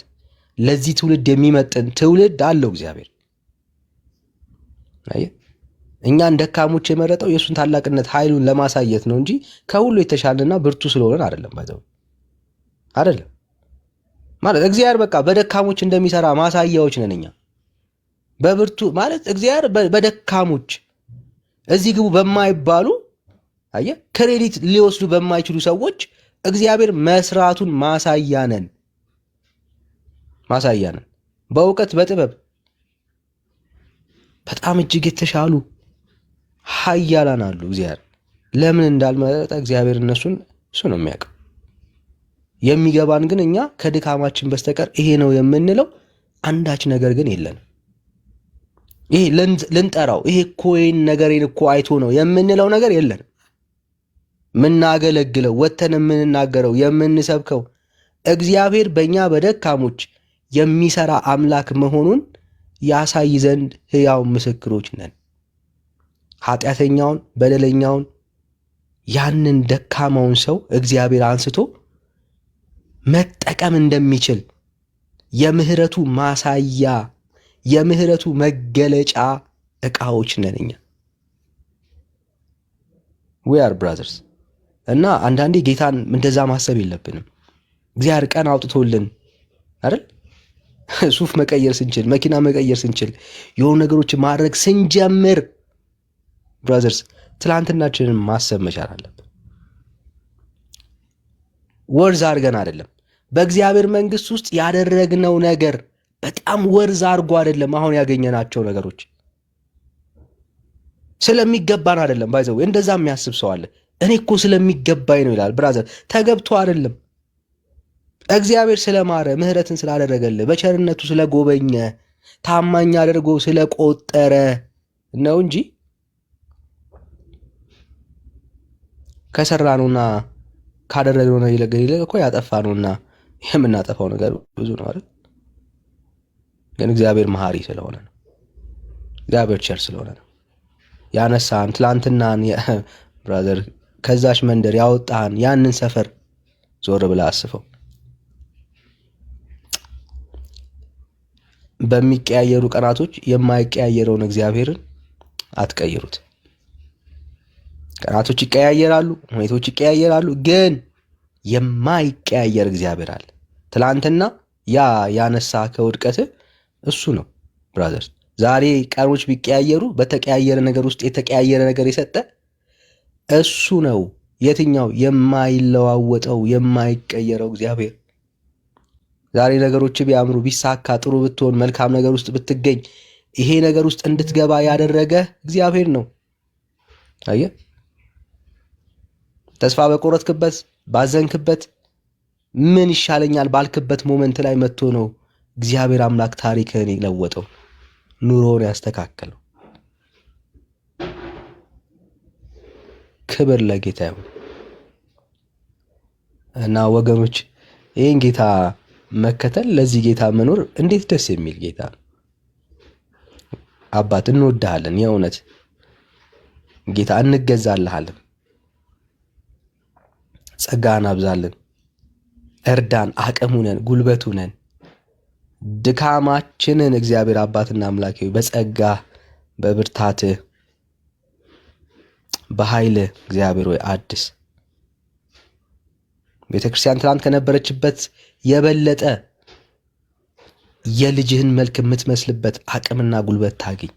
Speaker 2: ለዚህ ትውልድ የሚመጥን ትውልድ አለው እግዚአብሔር። እኛን ደካሞች የመረጠው የእሱን ታላቅነት ኃይሉን ለማሳየት ነው እንጂ ከሁሉ የተሻለና ብርቱ ስለሆነን አይደለም። ባይዘው አይደለም ማለት እግዚአብሔር በቃ በደካሞች እንደሚሰራ ማሳያዎች ነን እኛ። በብርቱ ማለት እግዚአብሔር በደካሞች እዚህ ግቡ በማይባሉ ክሬዲት ሊወስዱ በማይችሉ ሰዎች እግዚአብሔር መስራቱን ማሳያ ነን። በእውቀት በጥበብ በጣም እጅግ የተሻሉ ኃያላን አሉ። እግዚአብሔር ለምን እንዳልመረጠ እግዚአብሔር እሱ ነው የሚያውቀው። የሚገባን ግን እኛ ከድካማችን በስተቀር ይሄ ነው የምንለው አንዳች ነገር ግን የለንም። ይሄ ልንጠራው ይሄ እኮ ይሄን ነገሬን እኮ አይቶ ነው የምንለው ነገር የለንም። ምናገለግለው ወተን የምንናገረው የምንሰብከው እግዚአብሔር በእኛ በደካሞች የሚሰራ አምላክ መሆኑን ያሳይ ዘንድ ሕያው ምስክሮች ነን። ኃጢአተኛውን በደለኛውን ያንን ደካማውን ሰው እግዚአብሔር አንስቶ መጠቀም እንደሚችል የምህረቱ ማሳያ የምህረቱ መገለጫ ዕቃዎች ነን እኛ። we are brothers። እና አንዳንዴ ጌታን እንደዛ ማሰብ የለብንም። እግዚአብሔር ቀን አውጥቶልን አይደል ሱፍ መቀየር ስንችል፣ መኪና መቀየር ስንችል፣ የሆኑ ነገሮች ማድረግ ስንጀምር ብራዘርስ ትላንትናችንን ማሰብ መቻል አለብን። ወርዝ አድርገን አይደለም። በእግዚአብሔር መንግስት ውስጥ ያደረግነው ነገር በጣም ወርዝ አድርጎ አይደለም። አሁን ያገኘናቸው ነገሮች ስለሚገባን አይደለም። ባይዘው እንደዛ የሚያስብ ሰው አለ። እኔ እኮ ስለሚገባኝ ነው ይላል። ብራዘር ተገብቶ አይደለም። እግዚአብሔር ስለማረ ምህረትን ስላደረገልህ በቸርነቱ ስለጎበኘ ታማኝ አድርጎ ስለቆጠረ ነው እንጂ ከሰራነውና ካደረግነው ነው ይልቅ እኮ ያጠፋነውና የምናጠፋው ነገር ብዙ ነው አይደል? ግን እግዚአብሔር መሐሪ ስለሆነ ነው። እግዚአብሔር ቸር ስለሆነ ነው። ያነሳን ትላንትናን ብራዘር ከዛች መንደር ያወጣን ያንን ሰፈር ዞር ብለህ አስበው። በሚቀያየሩ ቀናቶች የማይቀያየረውን እግዚአብሔርን አትቀይሩት። ቀናቶች ይቀያየራሉ፣ ሁኔታዎች ይቀያየራሉ፣ ግን የማይቀያየር እግዚአብሔር አለ። ትላንትና ያነሳ ከውድቀት እሱ ነው ብራዘር። ዛሬ ቀኖች ቢቀያየሩ በተቀያየረ ነገር ውስጥ የተቀያየረ ነገር የሰጠ እሱ ነው። የትኛው? የማይለዋወጠው የማይቀየረው እግዚአብሔር። ዛሬ ነገሮች ቢያምሩ፣ ቢሳካ፣ ጥሩ ብትሆን፣ መልካም ነገር ውስጥ ብትገኝ ይሄ ነገር ውስጥ እንድትገባ ያደረገ እግዚአብሔር ነው። አየህ፣ ተስፋ በቆረጥክበት ባዘንክበት ምን ይሻለኛል ባልክበት ሞመንት ላይ መጥቶ ነው እግዚአብሔር አምላክ ታሪክህን የለወጠው፣ ኑሮውን ያስተካከለው። ክብር ለጌታ ይሁን እና ወገኖች ይህን ጌታ መከተል፣ ለዚህ ጌታ መኖር እንዴት ደስ የሚል ጌታ ነው። አባት እንወድሃለን፣ የእውነት ጌታ እንገዛልሃለን። ጸጋን አብዛልን፣ እርዳን፣ አቅሙ ነን፣ ጉልበቱ ነን። ድካማችንን እግዚአብሔር አባትና አምላኬ በጸጋ በብርታት በኃይል እግዚአብሔር ሆይ አድስ። ቤተክርስቲያን ትናንት ከነበረችበት የበለጠ የልጅህን መልክ የምትመስልበት አቅምና ጉልበት ታግኝ።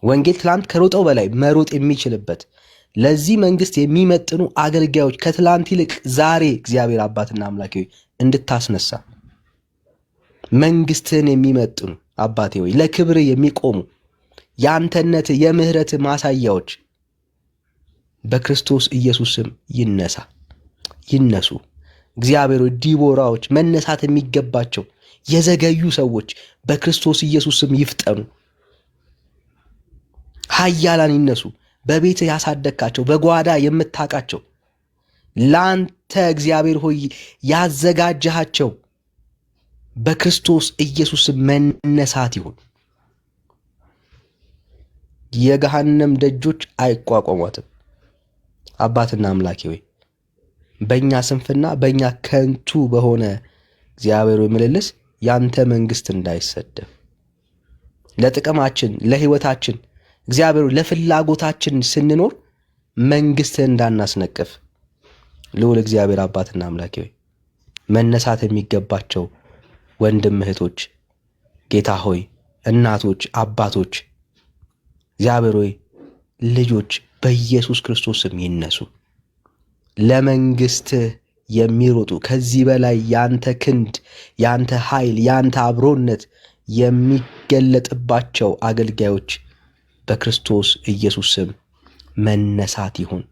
Speaker 2: ወንጌል ትላንት ከሮጠው በላይ መሮጥ የሚችልበት ለዚህ መንግስት የሚመጥኑ አገልጋዮች ከትላንት ይልቅ ዛሬ እግዚአብሔር አባትና አምላኬ እንድታስነሳ መንግስትህን የሚመጥኑ አባቴ ሆይ ለክብር የሚቆሙ የአንተነት የምህረት ማሳያዎች በክርስቶስ ኢየሱስ ስም ይነሱ። እግዚአብሔር ሆይ ዲቦራዎች፣ መነሳት የሚገባቸው የዘገዩ ሰዎች በክርስቶስ ኢየሱስ ስም ይፍጠኑ። ኃያላን ይነሱ። በቤት ያሳደግካቸው በጓዳ የምታውቃቸው ላንተ እግዚአብሔር ሆይ ያዘጋጀሃቸው በክርስቶስ ኢየሱስ መነሳት ይሁን። የገሃነም ደጆች አይቋቋሟትም። አባትና አምላኬ ሆይ በእኛ ስንፍና በእኛ ከንቱ በሆነ እግዚአብሔር ሆይ ምልልስ ያንተ መንግስት እንዳይሰደብ ለጥቅማችን ለህይወታችን እግዚአብሔር ለፍላጎታችን ስንኖር መንግስትህን እንዳናስነቅፍ ልዑል እግዚአብሔር አባትና አምላኬ ሆይ መነሳት የሚገባቸው ወንድም እህቶች፣ ጌታ ሆይ እናቶች፣ አባቶች፣ እግዚአብሔር ሆይ ልጆች በኢየሱስ ክርስቶስ ስም ይነሱ። ለመንግስትህ የሚሮጡ ከዚህ በላይ ያንተ ክንድ፣ ያንተ ኃይል፣ ያንተ አብሮነት የሚገለጥባቸው አገልጋዮች በክርስቶስ ኢየሱስ ስም መነሳት ይሁን፣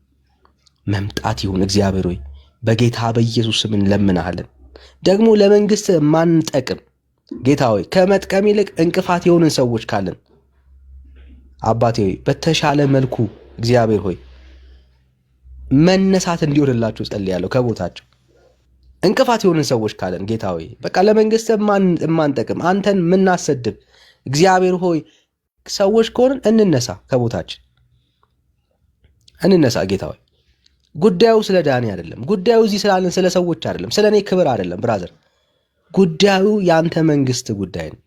Speaker 2: መምጣት ይሁን። እግዚአብሔር ሆይ በጌታ በኢየሱስ ስም እንለምናለን። ደግሞ ለመንግስት ማንጠቅም ጌታ ሆይ ከመጥቀም ይልቅ እንቅፋት የሆንን ሰዎች ካለን አባቴ ሆይ በተሻለ መልኩ እግዚአብሔር ሆይ መነሳት እንዲሆንላቸው ጸልያለሁ። ከቦታቸው እንቅፋት የሆንን ሰዎች ካለን ጌታ ሆይ በቃ ለመንግስት ማንጠቅም አንተን ምናሰድብ እግዚአብሔር ሆይ ሰዎች ከሆንን እንነሳ፣ ከቦታችን እንነሳ። ጌታ ሆይ ጉዳዩ ስለ ዳኒ አይደለም። ጉዳዩ እዚህ ስላለን ስለ ሰዎች አይደለም። ስለ እኔ ክብር አይደለም ብራዘር። ጉዳዩ የአንተ መንግስት ጉዳይ ነው።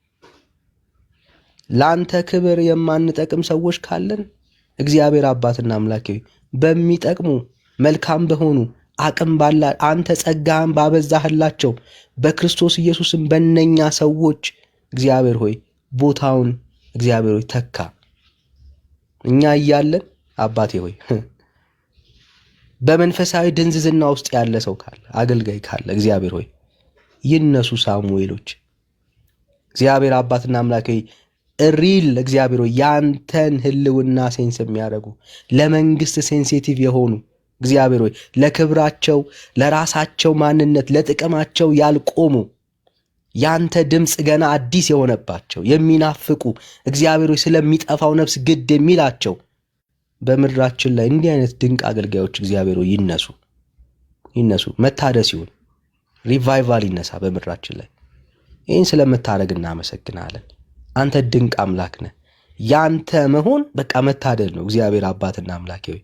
Speaker 2: ለአንተ ክብር የማንጠቅም ሰዎች ካለን እግዚአብሔር አባትና አምላኬ በሚጠቅሙ መልካም በሆኑ አቅም ባላ አንተ ጸጋህን ባበዛህላቸው በክርስቶስ ኢየሱስም በእነኛ ሰዎች እግዚአብሔር ሆይ ቦታውን እግዚአብሔር ሆይ ተካ። እኛ እያለን አባቴ ሆይ በመንፈሳዊ ድንዝዝና ውስጥ ያለ ሰው ካለ አገልጋይ ካለ እግዚአብሔር ሆይ ይነሱ ሳሙኤሎች እግዚአብሔር አባትና አምላኬ ሪል እግዚአብሔር ሆይ ያንተን ህልውና ሴንስ የሚያደርጉ ለመንግስት ሴንሲቲቭ የሆኑ እግዚአብሔር ሆይ ለክብራቸው ለራሳቸው ማንነት ለጥቅማቸው ያልቆሙ ያንተ ድምፅ ገና አዲስ የሆነባቸው የሚናፍቁ እግዚአብሔር ሆይ ስለሚጠፋው ነፍስ ግድ የሚላቸው በምድራችን ላይ እንዲህ አይነት ድንቅ አገልጋዮች እግዚአብሔር ሆይ ይነሱ። መታደስ ይሁን፣ ሪቫይቫል ይነሳ በምድራችን ላይ። ይህን ስለምታደርግ እናመሰግናለን። አንተ ድንቅ አምላክ ነህ። ያንተ መሆን በቃ መታደል ነው። እግዚአብሔር አባትና አምላኬ ሆይ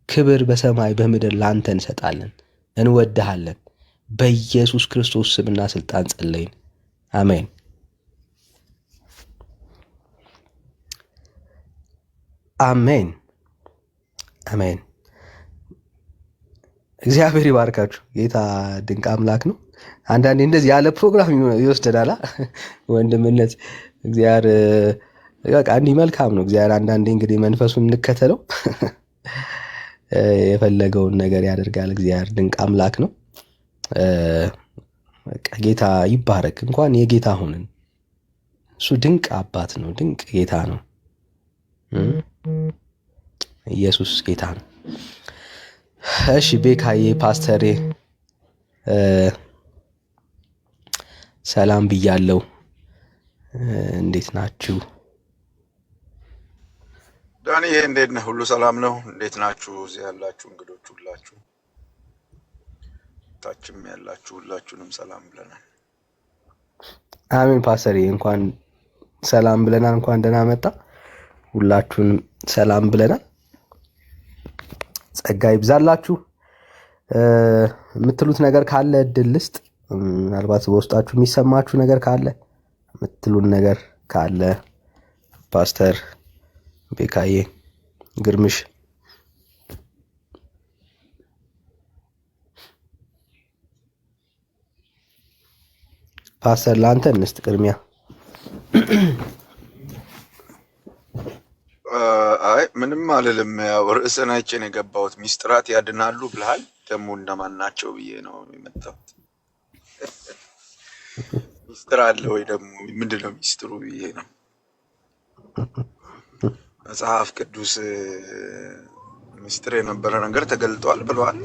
Speaker 2: ክብር በሰማይ በምድር ላንተ እንሰጣለን፣ እንወድሃለን። በኢየሱስ ክርስቶስ ስምና ስልጣን ጸለይን፣ አሜን። አሜን አሜን። እግዚአብሔር ይባርካችሁ። ጌታ ድንቅ አምላክ ነው። አንዳንዴ እንደዚህ ያለ ፕሮግራም ይወስደናል ወንድምነት። እግዚአብሔር በቃ እንዲህ መልካም ነው። እግዚአብሔር አንዳንዴ እንግዲህ መንፈሱን እንከተለው የፈለገውን ነገር ያደርጋል። እግዚአብሔር ድንቅ አምላክ ነው። በቃ ጌታ ይባረክ። እንኳን የጌታ ሆንን። እሱ ድንቅ አባት ነው፣ ድንቅ ጌታ ነው። ኢየሱስ ጌታ ነው። እሺ ቤካዬ ፓስተሬ ሰላም ብያለሁ። እንዴት ናችሁ?
Speaker 3: ዳንኤ እንዴት ነህ? ሁሉ ሰላም ነው? እንዴት ናችሁ? እዚህ ያላችሁ እንግዶች ሁላችሁ፣ ታችም ያላችሁ ሁላችሁንም ሰላም ብለናል።
Speaker 2: አሜን ፓስተሬ፣ እንኳን ሰላም ብለናል። እንኳን ደህና መጣ። ሁላችሁንም ሰላም ብለናል። ጸጋ ይብዛላችሁ። የምትሉት ነገር ካለ እድል ልስጥ። ምናልባት በውስጣችሁ የሚሰማችሁ ነገር ካለ የምትሉን ነገር ካለ ፓስተር ቤካዬ፣ ግርምሽ ፓስተር ለአንተ እንስጥ ቅድሚያ።
Speaker 3: አይ ምንም አልልም። ያው ርዕስን አይቼ ነው የገባሁት። ሚስጥራት ያድናሉ ብለሃል። ደግሞ እነማን ናቸው ብዬ ነው የመጣሁት። ሚስጥር አለ ወይ ደግሞ ምንድን ነው ሚስጥሩ ብዬ ነው። መጽሐፍ ቅዱስ ሚስጥር የነበረ ነገር ተገልጧል ብለዋል።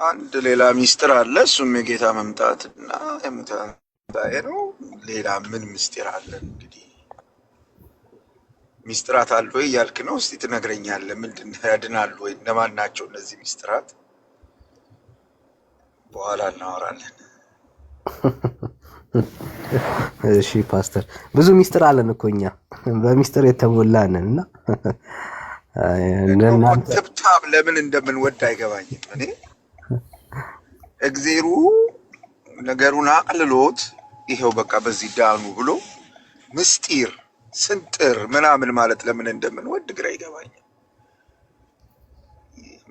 Speaker 3: አንድ ሌላ ሚስጥር አለ፣ እሱም የጌታ መምጣት እና የሙታን ትንሣኤ ነው። ሌላ ምን ምስጢር አለ? እንግዲህ ሚስጥራት አለ ወይ እያልክ ነው። እስቲ ትነግረኛለህ። ምንድን ነው ያድናሉ ወይ? እነማን ናቸው እነዚህ ሚስጥራት? በኋላ እናወራለን።
Speaker 2: እሺ ፓስተር፣ ብዙ ሚስጥር አለን እኮ እኛ በሚስጥር የተሞላንን እና
Speaker 3: ትብታብ ለምን እንደምንወድ አይገባኝም። እኔ እግዜሩ ነገሩን አቅልሎት ይሄው በቃ በዚህ ዳኑ ብሎ ምስጢር ስንጥር ምናምን ማለት ለምን እንደምንወድ ግራ ይገባኛል።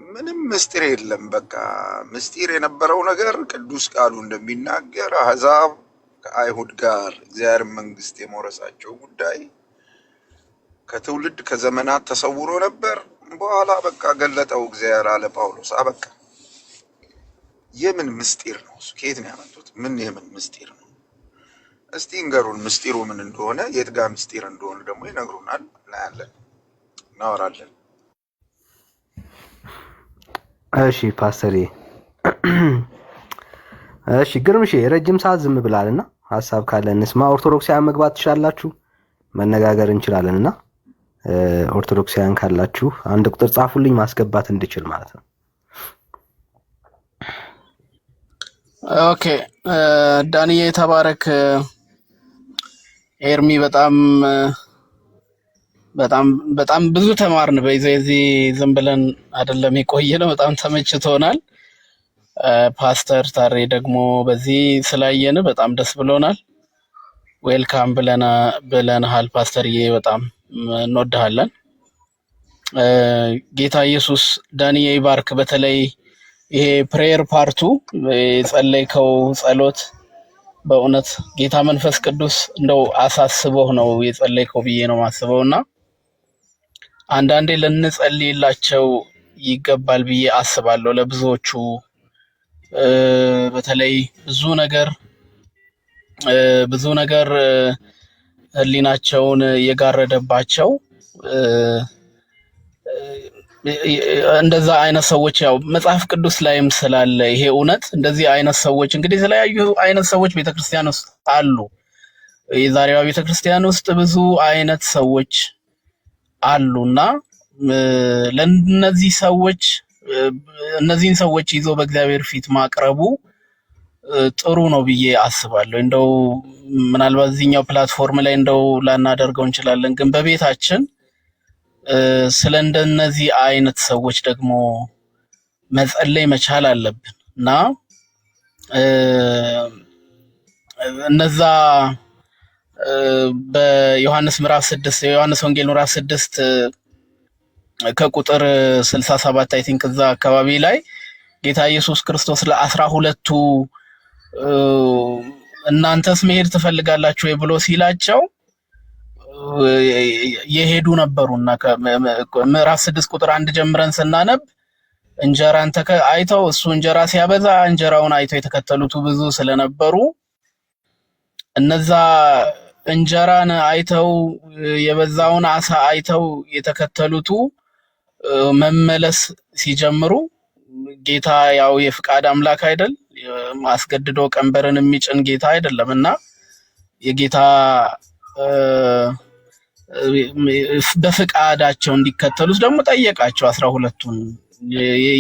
Speaker 3: ምንም ምስጢር የለም። በቃ ምስጢር የነበረው ነገር ቅዱስ ቃሉ እንደሚናገር አሕዛብ ከአይሁድ ጋር እግዚአብሔር መንግስት የመውረሳቸው ጉዳይ ከትውልድ ከዘመናት ተሰውሮ ነበር። በኋላ በቃ ገለጠው እግዚአብሔር አለ ጳውሎስ። አበቃ። የምን ምስጢር ነው? ከየት ነው ያመጡት? ምን የምን ምስጢር ነው? እስቲ እንገሩን ምስጢሩ ምን እንደሆነ፣ የት ጋር ምስጢር እንደሆነ ደግሞ ይነግሩናል። እናያለን፣ እናወራለን።
Speaker 2: እሺ ፓስተሬ። እሺ ግርምሼ፣ ረጅም ሰዓት ዝም ብላልና ሀሳብ ካለ እንስማ። ኦርቶዶክሳውያን መግባት ትችላላችሁ፣ መነጋገር እንችላለንና ኦርቶዶክሳውያን ካላችሁ አንድ ቁጥር ጻፉልኝ ማስገባት እንድችል ማለት ነው።
Speaker 4: ኦኬ ዳንኤ ተባረክ። ኤርሚ በጣም ብዙ ተማርን። በዚህ ዝም ብለን አይደለም የቆየነው፣ በጣም ተመችቶናል። ፓስተር ታሬ ደግሞ በዚህ ስላየን በጣም ደስ ብሎናል። ዌልካም ብለናል ፓስተርዬ፣ በጣም እንወድሃለን። ጌታ ኢየሱስ ዳንኤ ይባርክ። በተለይ ይሄ ፕሬየር ፓርቱ የጸለይከው ጸሎት በእውነት ጌታ መንፈስ ቅዱስ እንደው አሳስቦህ ነው የጸለይከው ብዬ ነው ማስበውና አንዳንዴ ልንጸልይላቸው ይገባል ብዬ አስባለሁ። ለብዙዎቹ በተለይ ብዙ ነገር ህሊናቸውን የጋረደባቸው እንደዛ አይነት ሰዎች ያው መጽሐፍ ቅዱስ ላይም ስላለ ይሄ እውነት እንደዚህ አይነት ሰዎች እንግዲህ የተለያዩ አይነት ሰዎች ቤተክርስቲያን ውስጥ አሉ። የዛሬዋ ቤተክርስቲያን ውስጥ ብዙ አይነት ሰዎች አሉና ለነዚህ ሰዎች እነዚህን ሰዎች ይዞ በእግዚአብሔር ፊት ማቅረቡ ጥሩ ነው ብዬ አስባለሁ። እንደው ምናልባት እዚህኛው ፕላትፎርም ላይ እንደው ላናደርገው እንችላለን፣ ግን በቤታችን ስለ እንደነዚህ አይነት ሰዎች ደግሞ መጸለይ መቻል አለብን እና እነዛ በዮሐንስ ምዕራፍ 6 የዮሐንስ ወንጌል ምዕራፍ 6 ከቁጥር 67 አይ ቲንክ እዛ አካባቢ ላይ ጌታ ኢየሱስ ክርስቶስ ለ12ቱ እናንተስ መሄድ ትፈልጋላችሁ ወይ ብሎ ሲላቸው የሄዱ ነበሩና ምዕራፍ 6 ቁጥር 1 ጀምረን ስናነብ እንጀራን አይተው እሱ እንጀራ ሲያበዛ እንጀራውን አይተው የተከተሉት ብዙ ስለነበሩ እነዛ እንጀራን አይተው የበዛውን አሳ አይተው የተከተሉቱ መመለስ ሲጀምሩ ጌታ ያው የፍቃድ አምላክ አይደል፣ ማስገድዶ ቀንበርን የሚጭን ጌታ አይደለምና የጌታ በፍቃዳቸው እንዲከተሉት ደግሞ ጠየቃቸው 12ቱን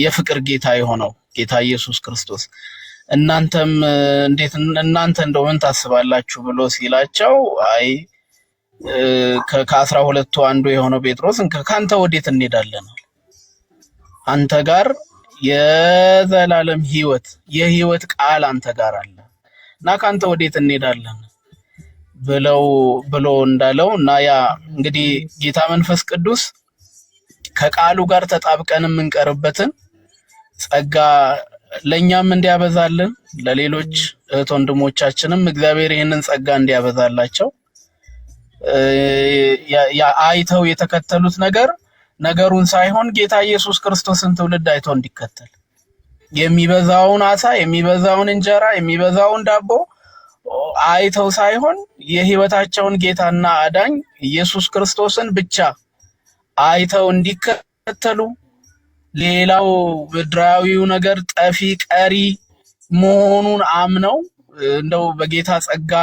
Speaker 4: የፍቅር ጌታ የሆነው ጌታ ኢየሱስ ክርስቶስ እናንተም እንዴት እናንተ እንደው ምን ታስባላችሁ ብሎ ሲላቸው አይ ከ12ቱ አንዱ የሆነው ጴጥሮስ ካንተ ወዴት እንሄዳለን? አንተ ጋር የዘላለም የህይወት ቃል አንተ ጋር አለ እና ካንተ ወዴት እንሄዳለን ብሎ እንዳለው እና ያ እንግዲህ ጌታ መንፈስ ቅዱስ ከቃሉ ጋር ተጣብቀን የምንቀርበትን ጸጋ ለኛም እንዲያበዛልን ለሌሎች እህት ወንድሞቻችንም እግዚአብሔር ይህንን ጸጋ እንዲያበዛላቸው አይተው የተከተሉት ነገሩን ሳይሆን ጌታ ኢየሱስ ክርስቶስን ትውልድ አይተው እንዲከተል የሚበዛውን አሳ የሚበዛውን እንጀራ የሚበዛውን ዳቦ አይተው ሳይሆን የህይወታቸውን ጌታና አዳኝ ኢየሱስ ክርስቶስን ብቻ አይተው እንዲከተሉ ሌላው ምድራዊው ነገር ጠፊ ቀሪ መሆኑን አምነው እንደው በጌታ ጸጋ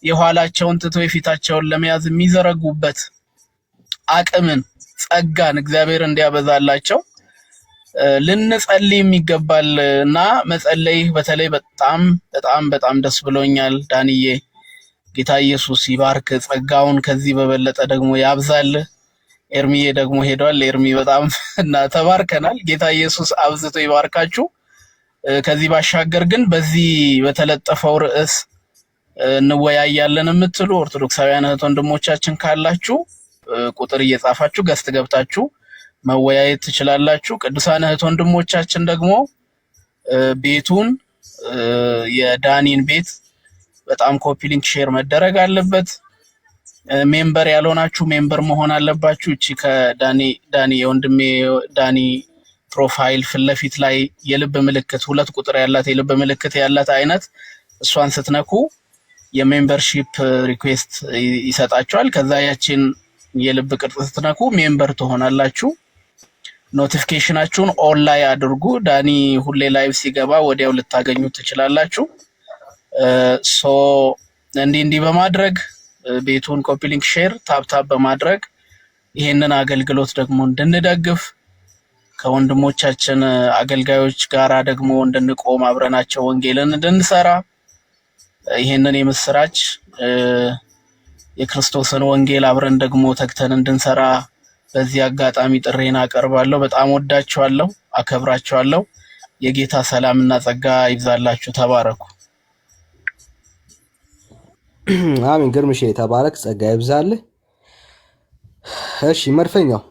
Speaker 4: የኋላቸውን ትተው የፊታቸውን ለመያዝ የሚዘረጉበት አቅምን ጸጋን እግዚአብሔር እንዲያበዛላቸው ልንጸልይ የሚገባል እና መጸለይ በተለይ በጣም በጣም በጣም ደስ ብሎኛል ዳንዬ። ጌታ ኢየሱስ ይባርክ፣ ጸጋውን ከዚህ በበለጠ ደግሞ ያብዛል። ኤርሚዬ ደግሞ ሄዷል። ኤርሚ በጣም እና ተባርከናል። ጌታ ኢየሱስ አብዝቶ ይባርካችሁ። ከዚህ ባሻገር ግን በዚህ በተለጠፈው ርዕስ እንወያያለን የምትሉ ኦርቶዶክሳውያን እህት ወንድሞቻችን ካላችሁ ቁጥር እየጻፋችሁ ገስት ገብታችሁ መወያየት ትችላላችሁ። ቅዱሳን እህት ወንድሞቻችን ደግሞ ቤቱን የዳኒን ቤት በጣም ኮፒ ሊንክ ሼር መደረግ አለበት። ሜምበር ያልሆናችሁ ሜምበር መሆን አለባችሁ። እቺ ከዳኒ የወንድሜ ዳኒ ፕሮፋይል ፊት ለፊት ላይ የልብ ምልክት 2 ቁጥር ያላት የልብ ምልክት ያላት አይነት እሷን ስትነኩ የሜምበርሺፕ ሪኩዌስት ይሰጣችኋል። ከዛ ያቺን የልብ ቅርጽ ስትነኩ ሜምበር ትሆናላችሁ። ኖቲፊኬሽናችሁን ኦን ላይ አድርጉ። ዳኒ ሁሌ ላይቭ ሲገባ ወዲያው ልታገኙ ትችላላችሁ። ሶ እንዲህ በማድረግ ቤቱን ኮፒ ሊንክ ሼር ታፕ በማድረግ ይሄንን አገልግሎት ደግሞ እንድንደግፍ ከወንድሞቻችን አገልጋዮች ጋራ ደግሞ እንድንቆም አብረናቸው ወንጌልን እንድንሰራ ይሄንን የምስራች የክርስቶስን ወንጌል አብረን ደግሞ ተግተን እንድንሰራ በዚህ አጋጣሚ ጥሬን አቀርባለሁ። በጣም ወዳችኋለሁ፣ አከብራችኋለሁ። የጌታ ሰላምና ጸጋ ይብዛላችሁ። ተባረኩ።
Speaker 2: አሜን። ግርምሼ ተባረክ፣ ጸጋ ይብዛልህ። እሺ መድፈኛው።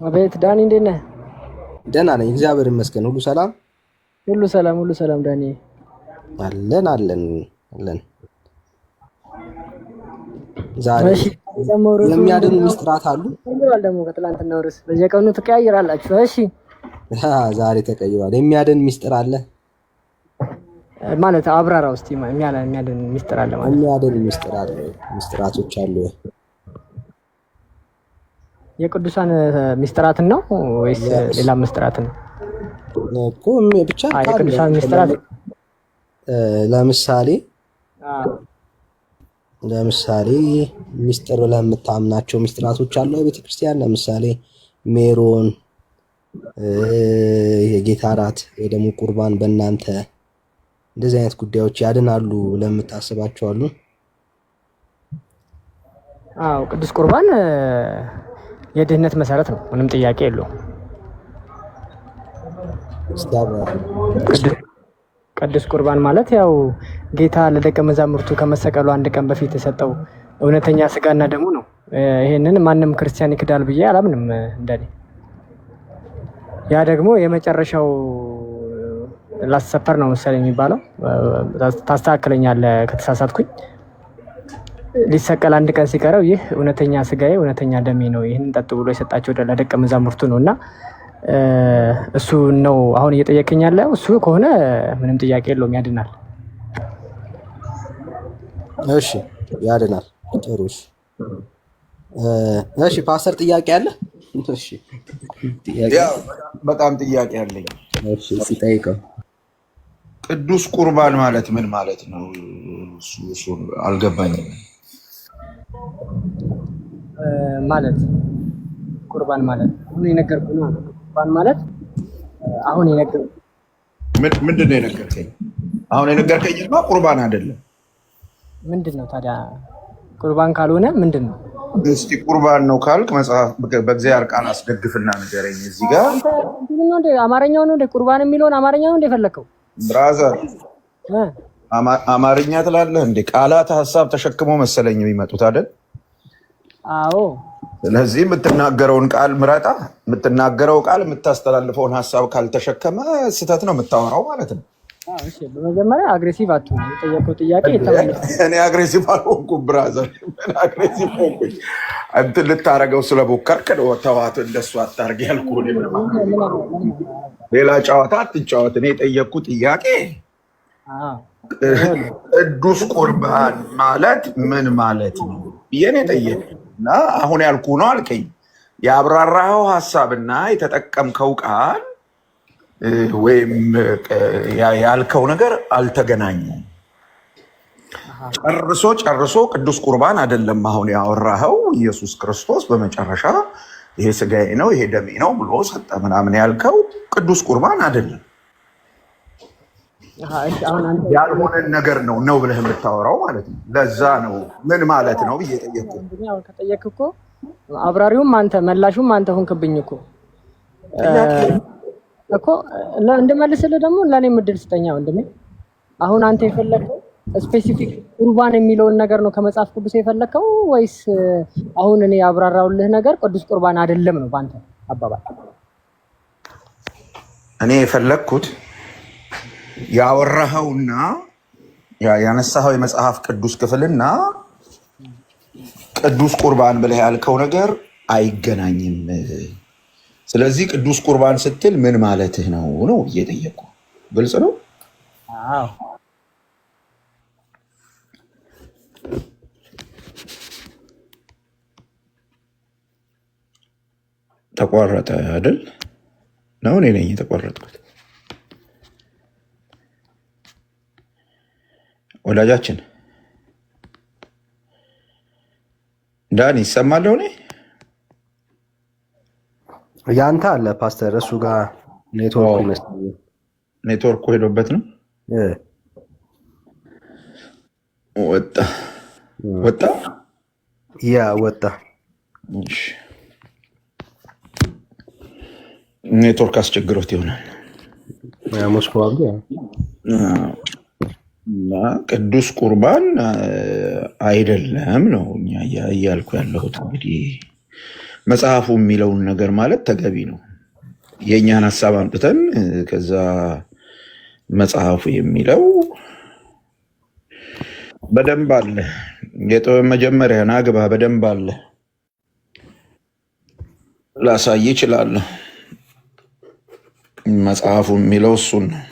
Speaker 5: አቤት ዳኒ፣ እንዴት ነህ?
Speaker 2: ደህና ነኝ እግዚአብሔር ይመስገን። ሁሉ ሰላም፣
Speaker 5: ሁሉ ሰላም፣ ሁሉ ሰላም ዳኒ።
Speaker 2: አለን። ዛሬ የሚያድኑ ሚስጥራት አሉ።
Speaker 5: ደግሞ ከትላንትናው ርዕስ በየቀኑ ትቀያይራላችሁ። እሺ
Speaker 2: ዛሬ ተቀይሯል። የሚያድን ሚስጥር አለ
Speaker 5: ማለት አብራራ ውስጥ የሚያድን ሚስጥር አለ ማለት
Speaker 2: የሚያድን ሚስጥር አለ። ሚስጥራቶች አሉ።
Speaker 5: የቅዱሳን ሚስጥራትን ነው ወይስ ሌላ ሚስጥራትን ነው?
Speaker 2: እኮ ብቻ
Speaker 5: የቅዱሳን ሚስጥራት
Speaker 2: ለምሳሌ ሚስጥር ብለህ የምታምናቸው ሚስጥራቶች አሉ በቤተክርስቲያን። ለምሳሌ ሜሮን፣ የጌታ እራት ወይ ደግሞ ቁርባን በእናንተ እንደዚህ አይነት ጉዳዮች ያድናሉ ለምታስባቸው አሉ?
Speaker 5: አዎ ቅዱስ ቁርባን የድህነት መሰረት ነው፣ ምንም ጥያቄ የለውም። ቅዱስ ቁርባን ማለት ያው ጌታ ለደቀ መዛሙርቱ ከመሰቀሉ አንድ ቀን በፊት የሰጠው እውነተኛ ስጋና ደሙ ነው። ይሄንን ማንም ክርስቲያን ይክዳል ብዬ አላምንም እንደኔ። ያ ደግሞ የመጨረሻው ላስት ሰፐር ነው መሰለኝ የሚባለው። ታስተካክለኛለህ ከተሳሳትኩኝ። ሊሰቀል አንድ ቀን ሲቀረው ይህ እውነተኛ ስጋዬ እውነተኛ ደሜ ነው፣ ይህንን ጠጡ ብሎ የሰጣቸው ለደቀ መዛሙርቱ ነው እና እሱ ነው አሁን እየጠየቀኝ ያለው። እሱ ከሆነ ምንም ጥያቄ የለውም፣ ያድናል።
Speaker 2: እሺ ያድናል። ጥሩ። እሺ ፓስተር ጥያቄ አለ? እሺ ጥያቄ
Speaker 3: በጣም ጥያቄ አለኝ።
Speaker 2: እሺ ሲጠይቀው
Speaker 3: ቅዱስ ቁርባን ማለት ምን ማለት ነው? እሱ አልገባኝም።
Speaker 5: ማለት ቁርባን ማለት አሁን የነገርኩህ ነው። ቁርባን ማለት አሁን የነገርኩህ
Speaker 3: ምንድን ነው የነገርከኝ? አሁን የነገርከኝማ ቁርባን አይደለም። ምንድን
Speaker 5: ነው ታዲያ? ቁርባን ካልሆነ ምንድን ነው?
Speaker 3: እስቲ ቁርባን ነው ካልክ መጽሐፍ በእግዚአብሔር ቃል አስደግፍና ንገረኝ። እዚህ ጋር
Speaker 5: አማርኛው ነው እንደ ቁርባን የሚለውን አማርኛው ነው የፈለከው?
Speaker 3: ብራዘር አማርኛ ትላለህ እንዴ? ቃላት ሀሳብ ተሸክሞ መሰለኝ የሚመጡት አይደል?
Speaker 5: አዎ።
Speaker 3: ስለዚህ የምትናገረውን ቃል ምረጣ። የምትናገረው ቃል የምታስተላልፈውን ሀሳብ ካልተሸከመ ስህተት ነው የምታወራው ማለት ነው።
Speaker 5: እሺ በመጀመሪያ አግሬሲቭ አትሁን። የጠየቀው ጥያቄ
Speaker 3: እኔ አግሬሲቭ አልሆንኩም ብራዘር። አግሬሲቭ ሆንኩኝ እንትን ልታረገው ስለሞከርክ ነው። ተዋት፣ እንደሱ አታርግ ያልኩህ። ሌላ ጨዋታ አትጫወት። እኔ የጠየቅኩት ጥያቄ ቅዱስ ቁርባን ማለት ምን ማለት ነው ብዬ ነው የጠየቅኩት እና አሁን ያልኩህ ነው አልከኝ። ያብራራኸው ሀሳብና የተጠቀምከው ቃል ወይም ያልከው ነገር አልተገናኙም። ጨርሶ ቅዱስ ቁርባን አይደለም አሁን ያወራኸው። ኢየሱስ ክርስቶስ በመጨረሻ ይሄ ስጋዬ ነው ይሄ ደሜ ነው ብሎ ሰጠ ምናምን ያልከው ቅዱስ ቁርባን አይደለም። ያልሆነን ነገር ነው ብለህ የምታወራው ማለት ነው። ለዛ ነው ምን ማለት ነው ብዬ ጠየቅኩህ።
Speaker 5: ከጠየቅክ እኮ አብራሪውም አንተ መላሹም አንተ ሆንክብኝ እኮ እንድመልስልህ ደግሞ ለእኔም እድል ስጠኛ ወንድሜ። አሁን አንተ የፈለግከው ስፔሲፊክ ቁርባን የሚለውን ነገር ነው ከመጽሐፍ ቅዱስ የፈለግከው ወይስ አሁን እኔ ያብራራውልህ ነገር ቅዱስ ቁርባን አይደለም ነው በአንተ አባባል?
Speaker 3: እኔ የፈለግኩት ያወራኸውና ያነሳኸው የመጽሐፍ ቅዱስ ክፍልና ቅዱስ ቁርባን ብለህ ያልከው ነገር አይገናኝም። ስለዚህ ቅዱስ ቁርባን ስትል ምን ማለትህ ነው እየጠየቁ። ግልጽ ነው?
Speaker 5: አዎ።
Speaker 3: ተቋረጠ አይደል? ነው እኔ ነኝ የተቋረጥኩት። ወዳጃችን ዳኒ ይሰማለሁ። እኔ
Speaker 2: ያንተ አለ ፓስተር፣ እሱ ጋር ኔትወርክ ይመስላል።
Speaker 3: ኔትወርኩ ሄዶበት ነው። ወጣ
Speaker 2: ወጣ።
Speaker 3: ኔትወርክ አስቸግሮት ይሆናል። እና ቅዱስ ቁርባን አይደለም ነው እኛ እያልኩ ያለሁት። እንግዲህ መጽሐፉ የሚለውን ነገር ማለት ተገቢ ነው። የእኛን ሀሳብ አምጥተን ከዛ መጽሐፉ የሚለው በደንብ አለ። የጥበብ መጀመሪያ ናግባ በደንብ አለ። ላሳይ ይችላለሁ። መጽሐፉ የሚለው እሱን ነው።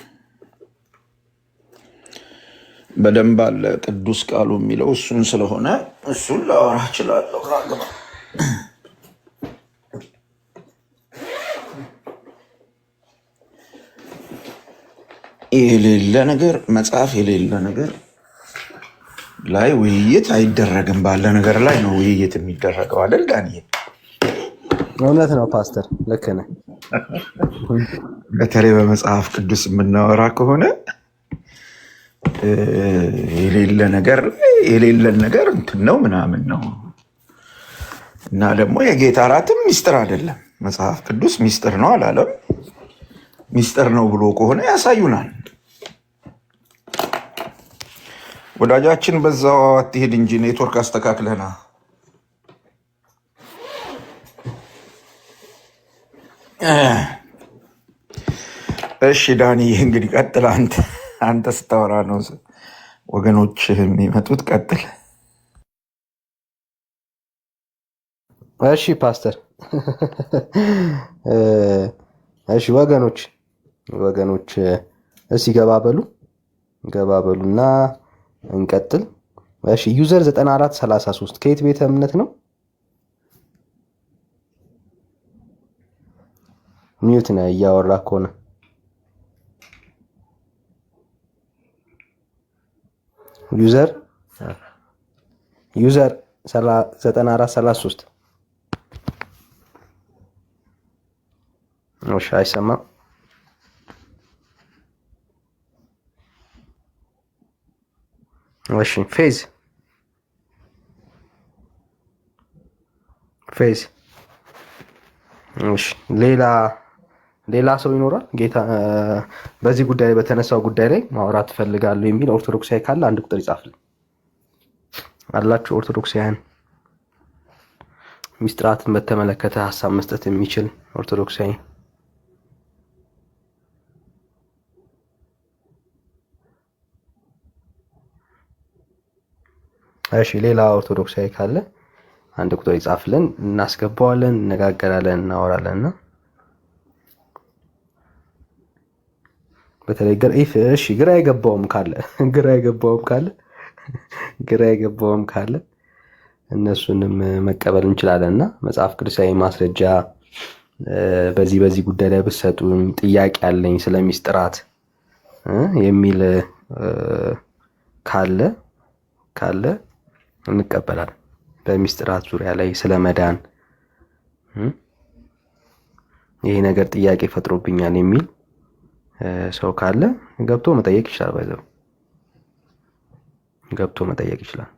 Speaker 3: በደንብ አለ። ቅዱስ ቃሉ የሚለው እሱን ስለሆነ እሱን ላወራ እችላለሁ። ናግባ የሌለ ነገር መጽሐፍ የሌለ ነገር ላይ ውይይት አይደረግም። ባለ ነገር ላይ ነው ውይይት የሚደረገው አይደል ዳንኤል?
Speaker 2: እውነት ነው ፓስተር፣ ልክ ነህ።
Speaker 3: በተለይ በመጽሐፍ ቅዱስ የምናወራ ከሆነ የሌለን ነገር እንትን ነው ምናምን ነው እና ደግሞ የጌታ እራትም ሚስጥር አይደለም። መጽሐፍ ቅዱስ ሚስጥር ነው አላለም። ሚስጥር ነው ብሎ ከሆነ ያሳዩናል። ወዳጃችን በዛው አትሄድ እንጂ ኔትወርክ አስተካክለና። እሺ ዳኒ እንግዲህ ቀጥል። አንተ ስታወራ ነው ወገኖች የሚመጡት። ቀጥል።
Speaker 2: እሺ ፓስተር። እሺ ወገኖች እስኪ ገባ በሉና እንቀጥል። እሺ ዩዘር 9433 ከየት ቤተ እምነት ነው? ሚዩት ነው እያወራ ከሆነ ዩዘር 9433 እሺ አይሰማም። እሺ ፌዝ እሺ ሌላ ሰው ይኖራል? ጌታ በዚህ ጉዳይ በተነሳው ጉዳይ ላይ ማውራት ፈልጋለሁ የሚል ኦርቶዶክሳዊ ካለ አንድ ቁጥር ይጻፍልኝ። አላችሁ ኦርቶዶክሳውያን ሚስጥራትን በተመለከተ ሀሳብ መስጠት የሚችል ኦርቶዶክሳዊ? እሺ ሌላ ኦርቶዶክሳዊ ካለ አንድ ቁጥር ይጻፍልን፣ እናስገባዋለን፣ እነጋገራለን፣ እናወራለንና በተለይ ግራ የገባውም ካለ እነሱንም መቀበል እንችላለንና መጽሐፍ ቅዱሳዊ ማስረጃ በዚህ ጉዳይ ላይ ብትሰጡን ጥያቄ አለኝ ስለሚስጥራት የሚል ካለ እንቀበላለን። በሚስጥራት ዙሪያ ላይ ስለመዳን ይሄ ነገር ጥያቄ ፈጥሮብኛል የሚል ሰው ካለ ገብቶ መጠየቅ ይችላል። ገብቶ መጠየቅ ይችላል።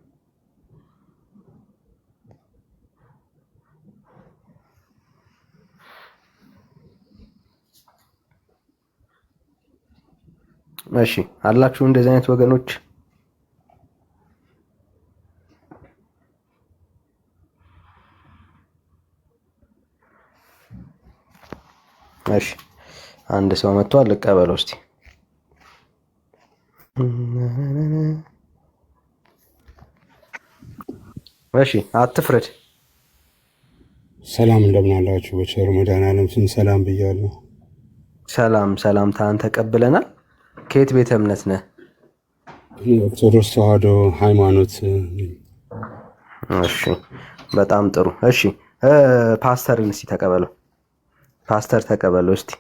Speaker 2: እሺ አላችሁ እንደዚህ አይነት ወገኖች? እሺ አንድ ሰው መጥቷል፣ ልቀበለው እስቲ። እሺ አትፍረድ።
Speaker 6: ሰላም እንደምን አላችሁ? በቸሩ መድኃኔዓለም ስም ሰላም ብያለሁ።
Speaker 2: ሰላምታን ተቀብለናል። ከየት ቤተ እምነት ነህ?
Speaker 6: ኦርቶዶክስ ተዋህዶ ሃይማኖት።
Speaker 2: እሺ በጣም ጥሩ። እሺ ፓስተርን እስቲ ተቀበለው። ፓስተር ተቀበለው እስቲ።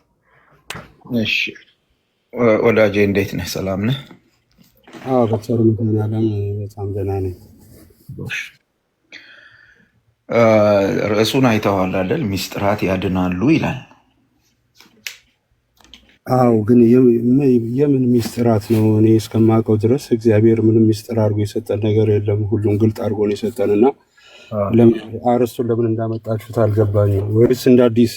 Speaker 3: እሺ ወዳጄ እንዴት ነህ? ሰላም ነህ?
Speaker 6: አዎ በቸሩ መድኃኔዓለም በጣም ደህና ነኝ።
Speaker 3: ርዕሱን አይተዋል አይደል? ሚስጥራት ያድናሉ ይላል።
Speaker 6: አዎ ግን የምን ሚስጥራት ነው? እኔ እስከማውቀው ድረስ እግዚአብሔር ምንም ሚስጥር አድርጎ የሰጠን ነገር የለም። ሁሉም ግልጥ አድርጎ ነው የሰጠን እና አርስቱን ለምን እንዳመጣችሁት አልገባኝም። ወይስ እንደ አዲስ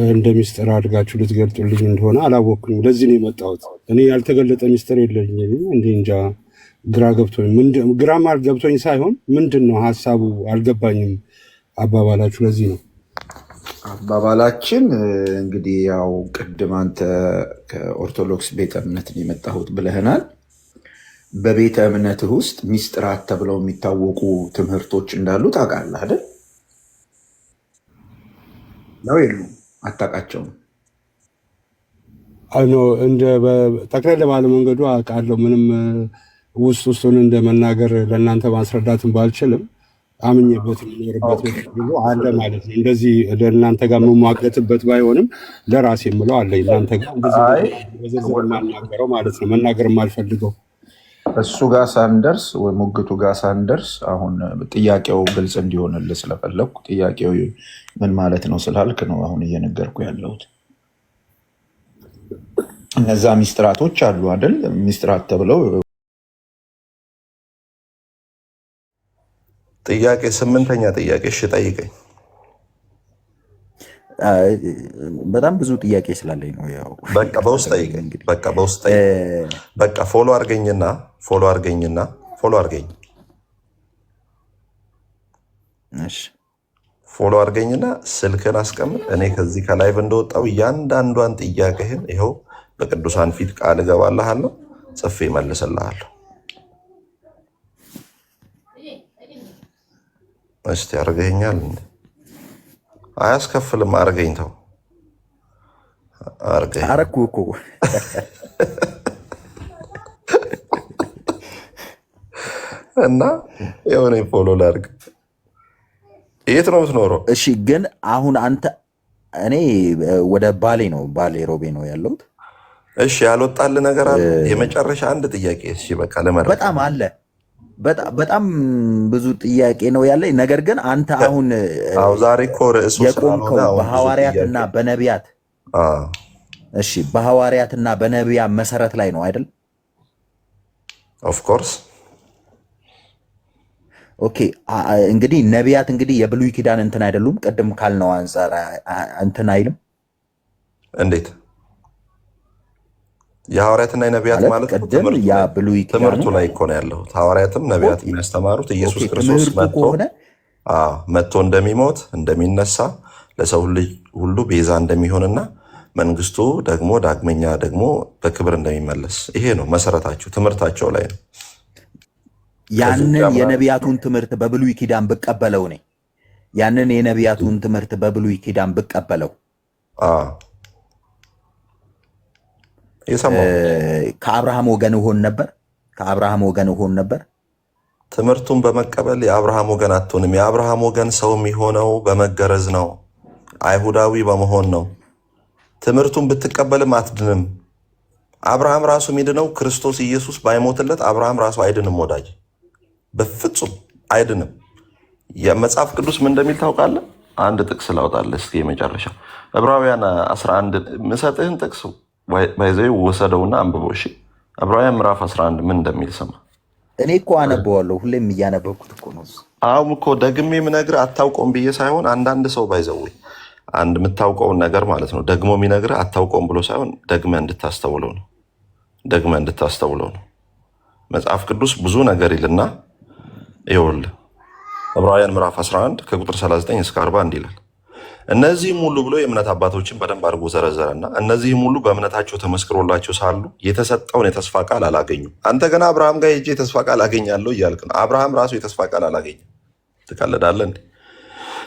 Speaker 6: እንደ ሚስጥር አድርጋችሁ ልትገልጡልኝ እንደሆነ አላወቅኩኝም። ለዚህ ነው የመጣሁት። እኔ ያልተገለጠ ሚስጥር የለኝም። እንዴ እንጃ ግራ ገብቶኝ ግራም አልገብቶኝ ሳይሆን ምንድን ነው ሀሳቡ አልገባኝም አባባላችሁ። ለዚህ ነው
Speaker 3: አባባላችን። እንግዲህ ያው ቅድም አንተ ከኦርቶዶክስ ቤተ እምነት ነው የመጣሁት ብለህናል። በቤተ እምነትህ ውስጥ ሚስጥራት ተብለው የሚታወቁ ትምህርቶች እንዳሉ ታውቃለህ አይደል? ነው የሉም? አታውቃቸውም?
Speaker 6: እንደ ጠቅለል ባለ መንገዱ አውቃለሁ። ምንም ውስጡን እንደ መናገር ለእናንተ ማስረዳትን ባልችልም አምኜበት የምኖርበት ብሎ አለ ማለት ነው። እንደዚህ ለእናንተ ጋር መሟገትበት ባይሆንም ለራሴ የምለው አለኝ። እናንተ ጋር እንደዚህ በዝርዝር የማናገረው ማለት ነው፣ መናገር የማልፈልገው።
Speaker 3: እሱ ጋር ሳንደርስ ወይ ሙግቱ ጋር ሳንደርስ አሁን ጥያቄው ግልጽ እንዲሆንልህ ስለፈለግኩ ጥያቄው ምን ማለት ነው ስላልክ ነው አሁን እየነገርኩ ያለሁት። እነዛ ሚስጥራቶች አሉ አይደል? ሚስጥራት ተብለው
Speaker 7: ጥያቄ 8ኛ ጥያቄ እሺ ጠይቀኝ።
Speaker 8: በጣም ብዙ ጥያቄ ስላለኝ ነው። ያው
Speaker 7: በቃ በውስጥ ጠይቀኝ። በቃ በውስጥ ጠይቀኝ። በቃ ፎሎ አድርገኝና ፎሎ አድርገኝ።
Speaker 8: እሺ
Speaker 7: ፎሎ አድርገኝና ስልክን አስቀምጥ። እኔ ከዚህ ከላይቭ እንደወጣው እያንዳንዷን ጥያቄህን ይኸው በቅዱሳን ፊት ቃል እገባልሃለሁ፣ ጽፌ እመልስልሃለሁ። እስቲ አድርገኛል እንዴ? አያስከፍልም። አድርገኝ፣ ተው አድርገኝ።
Speaker 8: አረኩ እኮ
Speaker 7: እና የሆነ ፎሎ ላድርግ። የት ነው የምትኖረው?
Speaker 8: እሺ ግን አሁን አንተ እኔ ወደ ባሌ ሮቤ ነው ያለሁት።
Speaker 7: እሺ ያልወጣልህ ነገር አለ? የመጨረሻ አንድ ጥያቄ። እሺ በቃ ለመረጥ
Speaker 8: በጣም አለ። በጣም ብዙ ጥያቄ ነው ያለኝ። ነገር ግን አንተ አሁን
Speaker 7: ዛሬ እኮ ርዕሱ
Speaker 8: የቆምከው በሐዋርያትና በነቢያት እሺ፣ በሐዋርያትና በነቢያት መሰረት ላይ ነው አይደል?
Speaker 7: ኦፍኮርስ።
Speaker 8: ኦኬ እንግዲህ ነቢያት እንግዲህ የብሉይ ኪዳን እንትን አይደሉም። ቅድም ካልነው አንጻር እንትን አይልም።
Speaker 7: እንዴት? የሐዋርያትና የነቢያት ማለት ትምህርቱ ላይ እኮ ነው ያለሁት። ሐዋርያትም ነቢያት የሚያስተማሩት ኢየሱስ ክርስቶስ መጥቶ እንደሚሞት እንደሚነሳ፣ ለሰው ልጅ ሁሉ ቤዛ እንደሚሆንና መንግስቱ ደግሞ ዳግመኛ ደግሞ በክብር እንደሚመለስ፣ ይሄ ነው መሰረታቸው፣ ትምህርታቸው ላይ ነው።
Speaker 8: ያንን የነቢያቱን ትምህርት በብሉይ ኪዳን ብቀበለው ነኝ ያንን የነቢያቱን ትምህርት በብሉይ ኪዳን ብቀበለው ከአብርሃም ወገን እሆን ነበር።
Speaker 7: ትምህርቱን በመቀበል የአብርሃም ወገን አትሆንም። የአብርሃም ወገን ሰው የሚሆነው በመገረዝ ነው፣ አይሁዳዊ በመሆን ነው። ትምህርቱን ብትቀበልም አትድንም። አብርሃም ራሱ የሚድነው ክርስቶስ ኢየሱስ ባይሞትለት አብርሃም ራሱ አይድንም። ወዳጅ በፍጹም አይድንም። የመጽሐፍ ቅዱስ ምን እንደሚል ታውቃለህ? አንድ ጥቅስ ላውጣለህ እስኪ። የመጨረሻ ዕብራውያን 11 ምሰጥህን ጥቅስ ባይዘይ ወሰደውና አንብቦ። እሺ ዕብራውያን ምዕራፍ 11 ምን እንደሚል ስማ።
Speaker 8: እኔ እኮ አነበዋለሁ፣ ሁሌም እያነበብኩት እኮ ነው።
Speaker 7: አሁን እኮ ደግሜ የምነግርህ አታውቀውም ብዬ ሳይሆን አንዳንድ ሰው ባይዘው አንድ የምታውቀውን ነገር ማለት ነው ደግሞ የሚነግርህ አታውቀውም ብሎ ሳይሆን ደግመህ እንድታስተውለው ነው። መጽሐፍ ቅዱስ ብዙ ነገር ይልና ይኸውልህ ዕብራውያን ምዕራፍ 11 ከቁጥር 39 እስከ 40 እንዲህ ይላል። እነዚህም ሁሉ ብሎ የእምነት አባቶችን በደንብ አድርጎ ዘረዘረና እነዚህም ሁሉ በእምነታቸው ተመስክሮላቸው ሳሉ የተሰጠውን የተስፋ ቃል አላገኙም። አንተ ገና አብርሃም ጋር ሄጄ የተስፋ ቃል አገኛለሁ እያልክ ነው። አብርሃም ራሱ የተስፋ ቃል አላገኘም። ትቀልዳለህ እንዴ?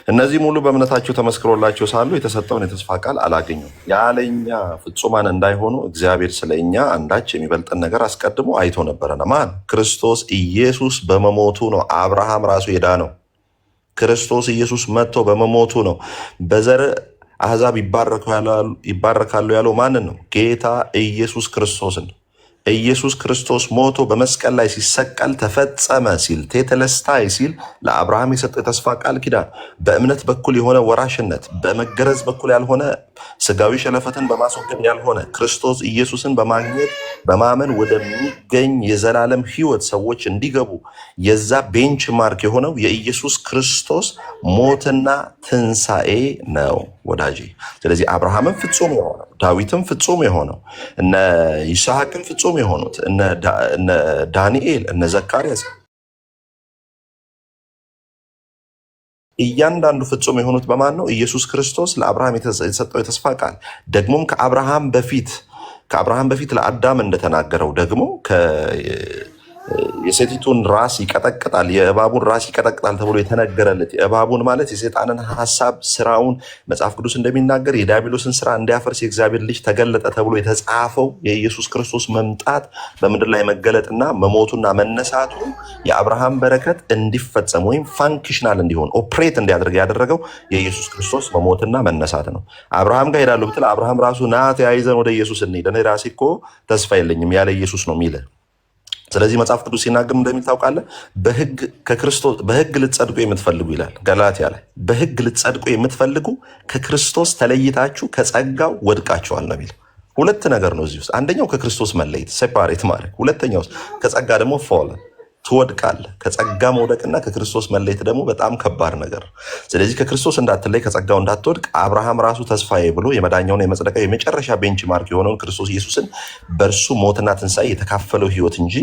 Speaker 7: እነዚህም ሁሉ በእምነታቸው ተመስክሮላቸው ሳሉ የተሰጠውን የተስፋ ቃል አላገኙም። ያለኛ ፍጹማን እንዳይሆኑ እግዚአብሔር ስለኛ አንዳች የሚበልጠን ነገር አስቀድሞ አይቶ ነበረና። ማን? ክርስቶስ ኢየሱስ በመሞቱ ነው አብርሃም ራሱ የዳነው። ክርስቶስ ኢየሱስ መጥቶ በመሞቱ ነው። በዘር አሕዛብ ይባረካሉ ያለው ማንን ነው? ጌታ ኢየሱስ ክርስቶስን። ኢየሱስ ክርስቶስ ሞቶ በመስቀል ላይ ሲሰቀል ተፈጸመ ሲል ቴተለስታይ ሲል ለአብርሃም የሰጠው የተስፋ ቃል ኪዳን በእምነት በኩል የሆነ ወራሽነት፣ በመገረዝ በኩል ያልሆነ ስጋዊ ሸለፈትን በማስወገድ ያልሆነ ክርስቶስ ኢየሱስን በማግኘት በማመን ወደሚገኝ የዘላለም ሕይወት ሰዎች እንዲገቡ የዛ ቤንች ማርክ የሆነው የኢየሱስ ክርስቶስ ሞትና ትንሣኤ ነው ወዳጄ። ስለዚህ አብርሃምን ፍጹም የሆነው ዳዊትም ፍጹም የሆነው እነ ይስሐቅም ፍጹም የሆኑት እነ ዳንኤል እነ ዘካርያስ እያንዳንዱ ፍጹም የሆኑት በማን ነው? ኢየሱስ ክርስቶስ ለአብርሃም የተሰጠው የተስፋ ቃል ደግሞም ከአብርሃም በፊት ለአዳም እንደተናገረው ደግሞ የሴቲቱን ራስ ይቀጠቅጣል፣ የእባቡን ራስ ይቀጠቅጣል ተብሎ የተነገረለት የእባቡን ማለት የሰይጣንን ሀሳብ ስራውን መጽሐፍ ቅዱስ እንደሚናገር የዲያብሎስን ስራ እንዲያፈርስ የእግዚአብሔር ልጅ ተገለጠ ተብሎ የተጻፈው የኢየሱስ ክርስቶስ መምጣት በምድር ላይ መገለጥና መሞቱና መነሳቱ የአብርሃም በረከት እንዲፈጸም ወይም ፋንክሽናል እንዲሆን ኦፕሬት እንዲያደርግ ያደረገው የኢየሱስ ክርስቶስ መሞትና መነሳት ነው። አብርሃም ጋር ሄዳለሁ ብትል አብርሃም ራሱ ና ተያይዘን ወደ ኢየሱስ እንሂድ፣ እኔ ራሴ እኮ ተስፋ የለኝም ያለ ኢየሱስ ነው የሚልህ። ስለዚህ መጽሐፍ ቅዱስ ሲናገር እንደሚል ታውቃለህ፣ በህግ ልትጸድቁ የምትፈልጉ ይላል ገላትያ ላይ። በህግ ልትጸድቁ የምትፈልጉ ከክርስቶስ ተለይታችሁ ከጸጋው ወድቃችኋል ነው የሚል። ሁለት ነገር ነው እዚህ ውስጥ። አንደኛው ከክርስቶስ መለየት ሴፓሬት ማድረግ፣ ሁለተኛው ከጸጋ ደግሞ ፎለን ትወድቃለህ። ከጸጋ መውደቅና ከክርስቶስ መለየት ደግሞ በጣም ከባድ ነገር። ስለዚህ ከክርስቶስ እንዳትለይ ከጸጋው እንዳትወድቅ አብርሃም ራሱ ተስፋዬ ብሎ የመዳኛውን የመጽደቂያ የመጨረሻ ቤንች ማርክ የሆነውን ክርስቶስ ኢየሱስን በእርሱ ሞትና ትንሣኤ የተካፈለው ህይወት እንጂ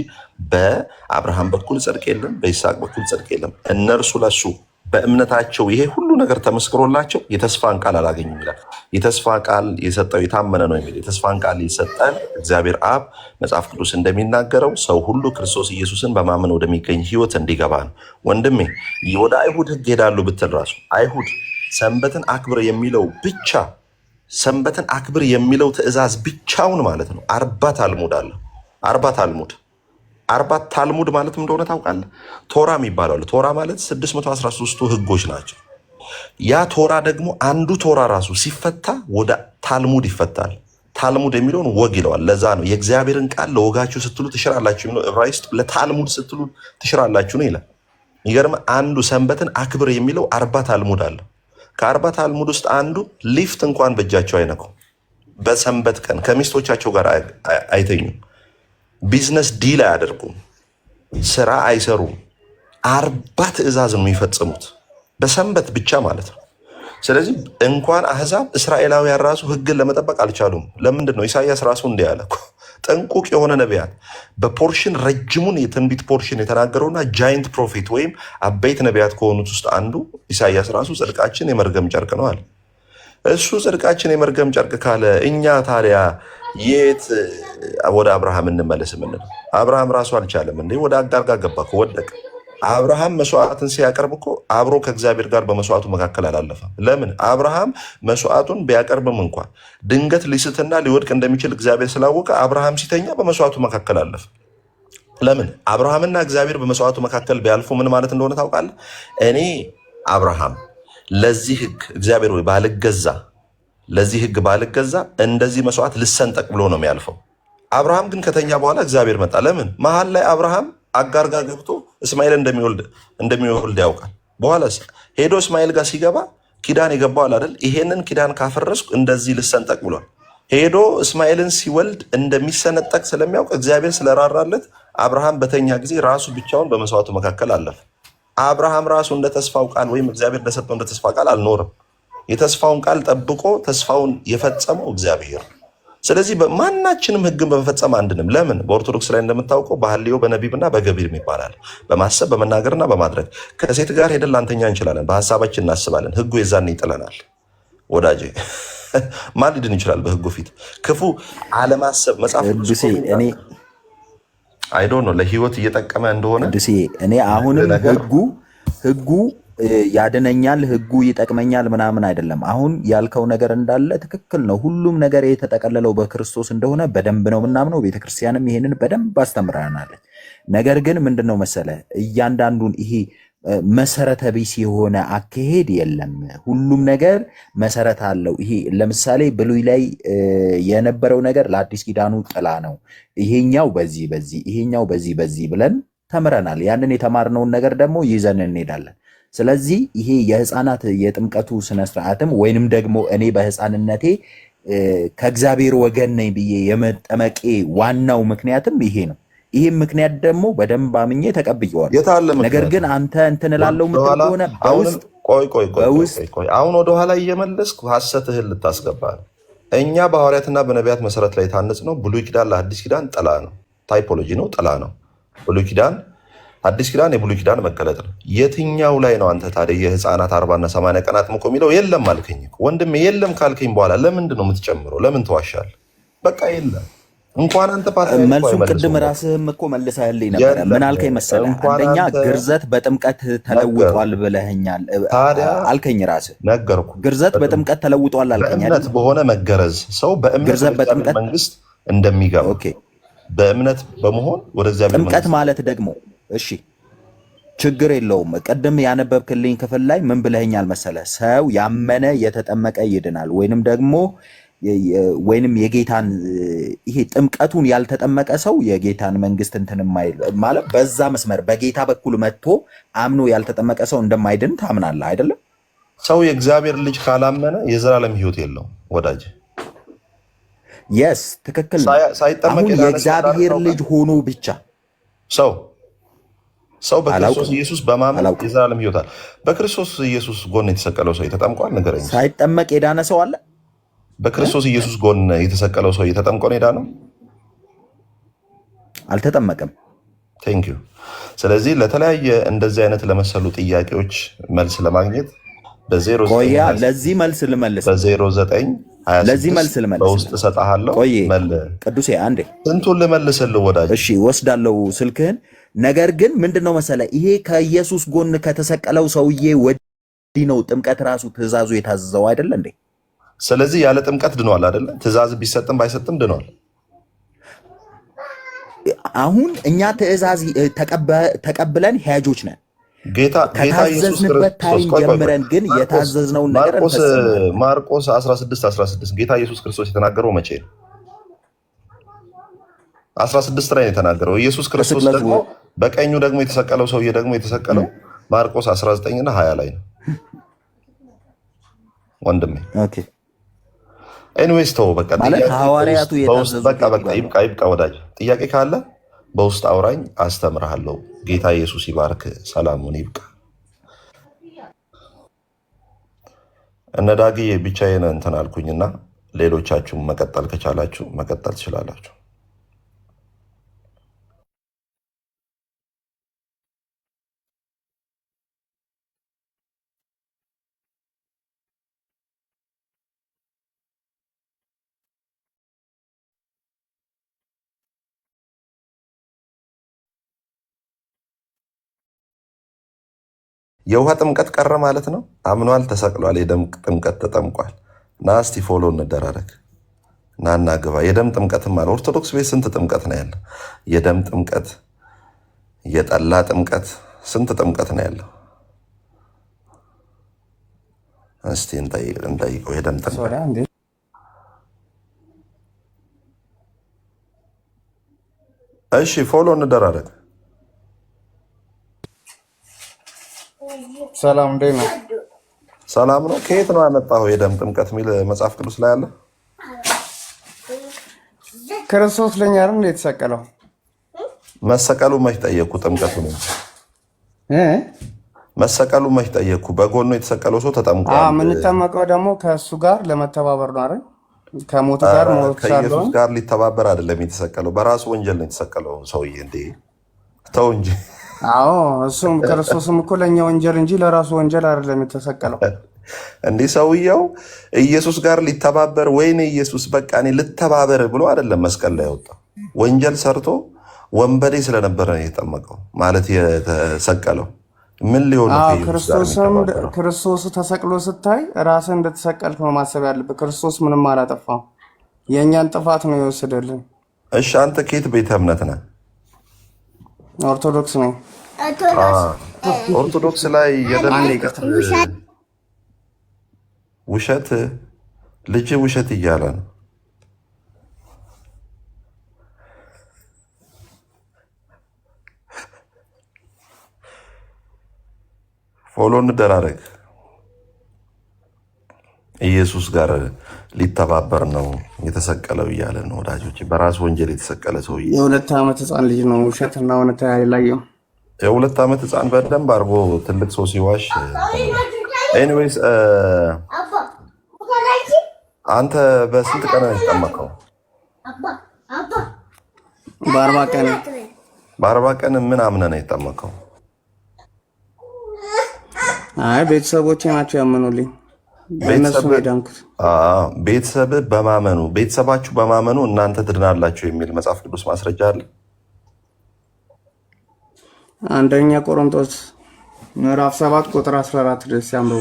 Speaker 7: በአብርሃም በኩል ጽድቅ የለም፣ በይስሐቅ በኩል ጽድቅ የለም። እነርሱ ለሱ በእምነታቸው ይሄ ሁሉ ነገር ተመስክሮላቸው የተስፋን ቃል አላገኙም ይላል። የተስፋ ቃል የሰጠው የታመነ ነው የሚል የተስፋን ቃል የሰጠን እግዚአብሔር አብ መጽሐፍ ቅዱስ እንደሚናገረው ሰው ሁሉ ክርስቶስ ኢየሱስን በማመን ወደሚገኝ ህይወት እንዲገባ ነው። ወንድሜ ወደ አይሁድ ህግ ሄዳሉ ብትል ራሱ አይሁድ ሰንበትን አክብር የሚለው ብቻ ሰንበትን አክብር የሚለው ትእዛዝ ብቻውን ማለት ነው 40 ታልሙድ አለ። 40 ታልሙድ ማለት እንደሆነ ታውቃለህ? ቶራ የሚባለው አለ። ቶራ ማለት 613ቱ ህጎች ናቸው። ያ ቶራ ደግሞ አንዱ ቶራ ራሱ ሲፈታ ወደ ታልሙድ ይፈታል። ታልሙድ የሚለውን ወግ ይለዋል። ለዛ ነው የእግዚአብሔርን ቃል ለወጋችሁ ስትሉ ትሽራላችሁ የሚለው ዕብራይስጥ ለታልሙድ ስትሉ ትሽራላችሁ ነው ይላል። ይገርም። አንዱ ሰንበትን አክብር የሚለው 40 ታልሙድ አለ። ከ40 ታልሙድ ውስጥ አንዱ ሊፍት እንኳን በእጃቸው አይነኩ፣ በሰንበት ቀን ከሚስቶቻቸው ጋር አይተኙም፣ ቢዝነስ ዲል አያደርጉም፣ ስራ አይሰሩም። 40 ትእዛዝ ነው የሚፈጽሙት በሰንበት ብቻ ማለት ነው። ስለዚህ እንኳን አህዛብ እስራኤላውያን ራሱ ህግን ለመጠበቅ አልቻሉም። ለምንድን ነው? ኢሳያስ ራሱ እንዲህ ያለ ጥንቁቅ የሆነ ነቢያት በፖርሽን ረጅሙን የትንቢት ፖርሽን የተናገረውና ጃይንት ፕሮፌት ወይም አበይት ነቢያት ከሆኑት ውስጥ አንዱ ኢሳያስ ራሱ ጽድቃችን የመርገም ጨርቅ ነው አለ። እሱ ጽድቃችን የመርገም ጨርቅ ካለ እኛ ታዲያ የት ወደ አብርሃም እንመለስ የምንለው? አብርሃም ራሱ አልቻለም እንዴ? ወደ አጋር ጋር ገባ እኮ ወደቀ። አብርሃም መስዋዕትን ሲያቀርብ እኮ አብሮ ከእግዚአብሔር ጋር በመስዋዕቱ መካከል አላለፈም። ለምን? አብርሃም መስዋዕቱን ቢያቀርብም እንኳን ድንገት ሊስትና ሊወድቅ እንደሚችል እግዚአብሔር ስላወቀ አብርሃም ሲተኛ በመስዋዕቱ መካከል አለፈ። ለምን? አብርሃምና እግዚአብሔር በመስዋዕቱ መካከል ቢያልፉ ምን ማለት እንደሆነ ታውቃለህ? እኔ አብርሃም ለዚህ ህግ እግዚአብሔር ወይ ባልገዛ ለዚህ ህግ ባልገዛ እንደዚህ መስዋዕት ልሰንጠቅ ብሎ ነው የሚያልፈው። አብርሃም ግን ከተኛ በኋላ እግዚአብሔር መጣ። ለምን? መሀል ላይ አብርሃም አጋር ጋር ገብቶ እስማኤል እንደሚወልድ ያውቃል። በኋላ ሄዶ እስማኤል ጋር ሲገባ ኪዳን የገባው አይደል? ይሄንን ኪዳን ካፈረስኩ እንደዚህ ልሰንጠቅ ብሏል። ሄዶ እስማኤልን ሲወልድ እንደሚሰነጠቅ ስለሚያውቅ እግዚአብሔር ስለራራለት አብርሃም በተኛ ጊዜ ራሱ ብቻውን በመስዋዕቱ መካከል አለፈ። አብርሃም ራሱ እንደ ተስፋው ቃል ወይም እግዚአብሔር እንደሰጠው እንደ ተስፋ ቃል አልኖርም። የተስፋውን ቃል ጠብቆ ተስፋውን የፈጸመው እግዚአብሔር። ስለዚህ ማናችንም ህግን በመፈጸም አንድንም። ለምን? በኦርቶዶክስ ላይ እንደምታውቀው በሐልዮ በነቢብና በገቢር ይባላል። በማሰብ በመናገርና በማድረግ ከሴት ጋር ሄደን ላንተኛ እንችላለን፣ በሀሳባችን እናስባለን። ህጉ የዛን ይጥለናል ወዳጄ። ማን ሊድን ይችላል በህጉ ፊት? ክፉ አለማሰብ መጽሐፍ ቅዱስ አይዶ ነው ለህይወት እየጠቀመ እንደሆነ
Speaker 8: እኔ አሁንም ህጉ ያድነኛል፣ ህጉ ይጠቅመኛል ምናምን አይደለም። አሁን ያልከው ነገር እንዳለ ትክክል ነው። ሁሉም ነገር የተጠቀለለው በክርስቶስ እንደሆነ በደንብ ነው ምናምነው። ቤተክርስቲያንም ይሄንን በደንብ አስተምራናለች። ነገር ግን ምንድነው መሰለ እያንዳንዱን ይሄ መሰረተ ቢስ የሆነ አካሄድ የለም። ሁሉም ነገር መሰረት አለው። ይሄ ለምሳሌ ብሉይ ላይ የነበረው ነገር ለአዲስ ኪዳኑ ጥላ ነው። ይሄኛው በዚህ ይሄኛው በዚህ ብለን ተምረናል። ያንን የተማርነውን ነገር ደግሞ ይዘን እንሄዳለን። ስለዚህ ይሄ የህፃናት የጥምቀቱ ስነስርዓትም ወይንም ደግሞ እኔ በህፃንነቴ ከእግዚአብሔር ወገን ነኝ ብዬ የመጠመቄ ዋናው ምክንያትም ይሄ ነው። ይህም ምክንያት ደግሞ በደንብ አምኜ ተቀብየዋለሁ። ነገር ግን አንተ እንትን እላለሁ ምትል ከሆነ
Speaker 7: አሁን ወደኋላ እየመለስኩ ሐሰትህን ልታስገባ ነው። እኛ በሐዋርያትና በነቢያት መሰረት ላይ ታነጽ ነው። ብሉይ ኪዳን ለአዲስ ኪዳን ጥላ ነው፣ ታይፖሎጂ ነው፣ ጥላ ነው። ብሉይ ኪዳን አዲስ ኪዳን የብሉይ ኪዳን መገለጥ ነው። የትኛው ላይ ነው አንተ ታዲያ የህፃናት 40 እና 80 ቀናት ምቆ የሚለው? የለም አልከኝ ወንድሜ። የለም ካልከኝ በኋላ ለምንድን ነው የምትጨምረው? ለምን ተዋሻል? በቃ የለም። እንኳን አንተ
Speaker 8: መልሱን ቅድም ራስህም እኮ መልሰህልኝ ነበር። ምን አልከኝ መሰለህ? አንደኛ ግርዘት በጥምቀት ተለውጧል ብለኸኛል አልከኝ። ራስህ
Speaker 7: ነገርኩ።
Speaker 8: ግርዘት በጥምቀት ተለውጧል አልከኝ።
Speaker 7: በእምነት በሆነ መገረዝ ሰው በእምነት መንግስት እንደሚገባ በእምነት በመሆን ወደ እግዚአብሔር
Speaker 8: ጥምቀት ማለት ደግሞ እሺ ችግር የለውም። ቀደም ያነበብክልኝ ክፍል ላይ ምን ብለኸኛል መሰለህ? ሰው ያመነ የተጠመቀ ይድናል፣ ወይንም ደግሞ ወይንም የጌታን ይሄ ጥምቀቱን ያልተጠመቀ ሰው የጌታን መንግስት እንትን ማለት በዛ መስመር በጌታ በኩል መጥቶ አምኖ ያልተጠመቀ ሰው እንደማይድን ታምናለህ አይደለም?
Speaker 7: ሰው የእግዚአብሔር ልጅ ካላመነ የዘላለም ሕይወት የለውም ወዳጅ።
Speaker 8: የስ ትክክል ነው። አሁን የእግዚአብሔር ልጅ ሆኖ ብቻ ሰው በክርስቶስ ኢየሱስ በማመን የዘላለም ሕይወት አለ። በክርስቶስ ኢየሱስ ጎን የተሰቀለው ሰው ተጠምቋል? ንገረኝ። ሳይጠመቅ የዳነ ሰው አለ?
Speaker 7: በክርስቶስ ኢየሱስ ጎን የተሰቀለው ሰው ተጠምቆ ነው የዳነው?
Speaker 8: አልተጠመቀም።
Speaker 7: ቴንክ ዩ። ስለዚህ ለተለያየ እንደዚህ አይነት ለመሰሉ ጥያቄዎች መልስ ለማግኘት
Speaker 8: ለዚህ መልስ ልመልስ
Speaker 7: ለዚህ መልስ ልመልስ በውስጥ እሰጥሃለሁ።
Speaker 8: ቅዱሴ አንዴ
Speaker 7: ስንቱን ልመልስልህ ወዳጅ?
Speaker 8: እሺ ወስዳለው ስልክህን። ነገር ግን ምንድነው መሰለ ይሄ ከኢየሱስ ጎን ከተሰቀለው ሰውዬ ወዲህ ነው ጥምቀት ራሱ ትእዛዙ የታዘዘው አይደለ እንዴ?
Speaker 7: ስለዚህ ያለ ጥምቀት ድኗል አይደለ? ትእዛዝ ቢሰጥም ባይሰጥም ድኗል።
Speaker 8: አሁን እኛ ትእዛዝ ተቀብለን ሄጆች ነን።
Speaker 7: ከታዘዝንበት
Speaker 8: ታይም ጀምረን ግን የታዘዝነውን ነገር
Speaker 7: ማርቆስ 16 ጌታ ኢየሱስ ክርስቶስ የተናገረው መቼ ነው? 16 ላይ ነው የተናገረው። ኢየሱስ ክርስቶስ ደግሞ በቀኙ ደግሞ የተሰቀለው ሰውዬ ደግሞ የተሰቀለው ማርቆስ 19 እና 20 ላይ ነው ወንድሜ። ኦኬ ኤኒዌይስ ተው በቃ
Speaker 8: ማለት ሐዋርያቱ
Speaker 7: ይብቃ ወዳጅ። ጥያቄ ካለ በውስጥ አውራኝ፣ አስተምርሃለሁ። ጌታ ኢየሱስ ይባርክ። ሰላሙን ይብቃ። እነ ዳግዬ ብቻዬን እንትን አልኩኝና ሌሎቻችሁም መቀጠል ከቻላችሁ መቀጠል ትችላላችሁ። የውሃ ጥምቀት ቀረ ማለት ነው። አምኗል፣ ተሰቅሏል፣ የደም ጥምቀት ተጠምቋል። ና እስቲ ፎሎ እንደራረግ። ናና ግባ። የደም ጥምቀትም አለ። ኦርቶዶክስ ቤት ስንት ጥምቀት ነው ያለው? የደም ጥምቀት፣ የጠላ ጥምቀት፣ ስንት ጥምቀት ነው ያለው? እስቲ እንጠይቀው። የደም ጥምቀት እሺ፣ ፎሎ እንደራረግ።
Speaker 9: ሰላም እንዴት ነው?
Speaker 7: ሰላም ነው። ከየት ነው ያመጣው? የደም ጥምቀት የሚል መጽሐፍ ቅዱስ ላይ አለ?
Speaker 9: ክርስቶስ ለኛ አይደል እንዴ የተሰቀለው?
Speaker 7: መሰቀሉ መች ጠየቅኩ? ጥምቀቱ ነው መሰቀሉ መች ጠየቅኩ? በጎኑ የተሰቀለው ሰው ተጠምቋል።
Speaker 9: የምንጠመቀው ደግሞ ከእሱ ጋር ለመተባበር ነው አይደል? ከሞቱ ጋር ሞት
Speaker 7: ከኢየሱስ ጋር ሊተባበር አይደለም የተሰቀለው። በራሱ ወንጀል ነው የተሰቀለው ሰውዬ። እንዴ ተው እንጂ።
Speaker 9: አዎ እሱም ክርስቶስም እኮ ለኛ ወንጀል እንጂ ለራሱ ወንጀል አይደለም የተሰቀለው።
Speaker 7: እንዲህ ሰውየው ኢየሱስ ጋር ሊተባበር ወይኔ ኢየሱስ በቃ እኔ ልተባበር ብሎ አይደለም መስቀል ላይ ወጣው። ወንጀል ሰርቶ ወንበዴ ስለነበረ ነው የተጠመቀው ማለት የተሰቀለው። ምን ሊሆን
Speaker 9: ክርስቶስ ተሰቅሎ ስታይ ራስን እንደተሰቀልክ ነው ማሰብ ያለብህ። ክርስቶስ ምንም አላጠፋም፣ የእኛን ጥፋት ነው የወሰደልን።
Speaker 7: እሺ አንተ ከየት ቤተ እምነት ነህ?
Speaker 9: ኦርቶዶክስ ነኝ።
Speaker 7: ኦርቶዶክስ ላይ ውሸት ልጅ ውሸት እያለ ነው። ፎሎ እንደራረግ። ኢየሱስ ጋር ሊተባበር ነው የተሰቀለው እያለ ነው ወዳጆች። በራሱ ወንጀል የተሰቀለ ሰው
Speaker 9: የ2 ዓመት ህፃን ልጅ ነው። ውሸትና እውነት አይለየም።
Speaker 7: የ2 ዓመት ህፃን በደንብ አድርጎ ትልቅ ሰው ሲዋሽ። ኤኒዌይስ አንተ በስንት ቀን ነው የተጠመቀው?
Speaker 9: በ40 ቀን።
Speaker 7: በ40 ቀን ምን አምነህ ነው የተጠመቀው?
Speaker 9: አይ ቤተሰቦቼ ናቸው ያመኑልኝ።
Speaker 7: ቤተሰባችሁ በማመኑ እናንተ ትድናላችሁ የሚል መጽሐፍ ቅዱስ ማስረጃ አለ።
Speaker 9: አንደኛ ቆሮንቶስ ምዕራፍ 7 ቁጥር 14 ድረስ ያንብቡ።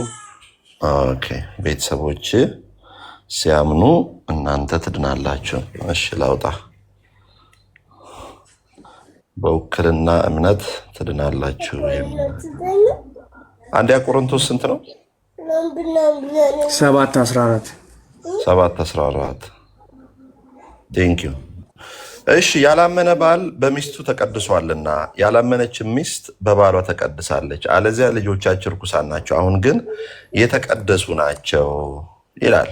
Speaker 7: ኦኬ ቤተሰቦች ሲያምኑ እናንተ ትድናላችሁ። እሺ ላውጣ። በውክልና እምነት ትድናላችሁ። አንደኛ ቆሮንቶስ ስንት ነው?
Speaker 9: 7:14
Speaker 7: 7:14 ቴንክ ዩ። እሺ ያላመነ ባል በሚስቱ ተቀድሷልና ያላመነች ሚስት በባሏ ተቀድሳለች፣ አለዚያ ልጆቻቸው ርኩሳን ናቸው፣ አሁን ግን የተቀደሱ ናቸው ይላል።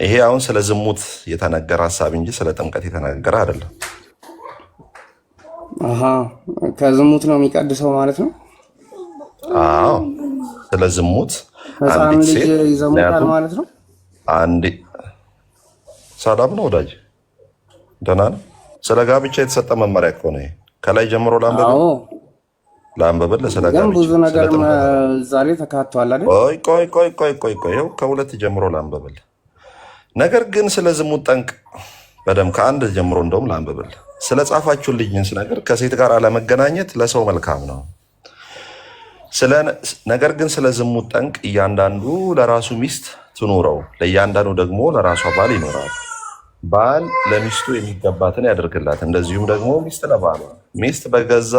Speaker 7: ይሄ አሁን ስለ ዝሙት የተነገረ ሀሳብ እንጂ ስለ ጥምቀት የተነገረ አይደለም።
Speaker 9: ከዝሙት ነው የሚቀድሰው ማለት ነው።
Speaker 7: አዎ ስለ ዝሙት
Speaker 9: ህፃን ልጅ ይዘሙታል ማለት ነው።
Speaker 7: አንድ ሰላም ነው ወዳጅ፣ ደህና ነው። ስለ ጋብቻ የተሰጠ መመሪያ ከሆነ ከላይ ጀምሮ ላንበብል ስለ ጋብቻ
Speaker 9: ብዙ ነገር ዛሬ ተካቷል አይደል?
Speaker 7: ቆይ ይኸው ከሁለት ጀምሮ ላንበብል። ነገር ግን ስለ ዝሙት ጠንቅ በደም ከአንድ ጀምሮ እንደውም ላንበብል። ስለ ጻፋችሁልኝስ ነገር ከሴት ጋር አለመገናኘት ለሰው መልካም ነው። ነገር ግን ስለ ዝሙት ጠንቅ እያንዳንዱ ለራሱ ሚስት ትኑረው፣ ለእያንዳንዱ ደግሞ ለራሷ ባል ይኖራል። ባል ለሚስቱ የሚገባትን ያደርግላት፣ እንደዚሁም ደግሞ ሚስት ለባሏ። ሚስት በገዛ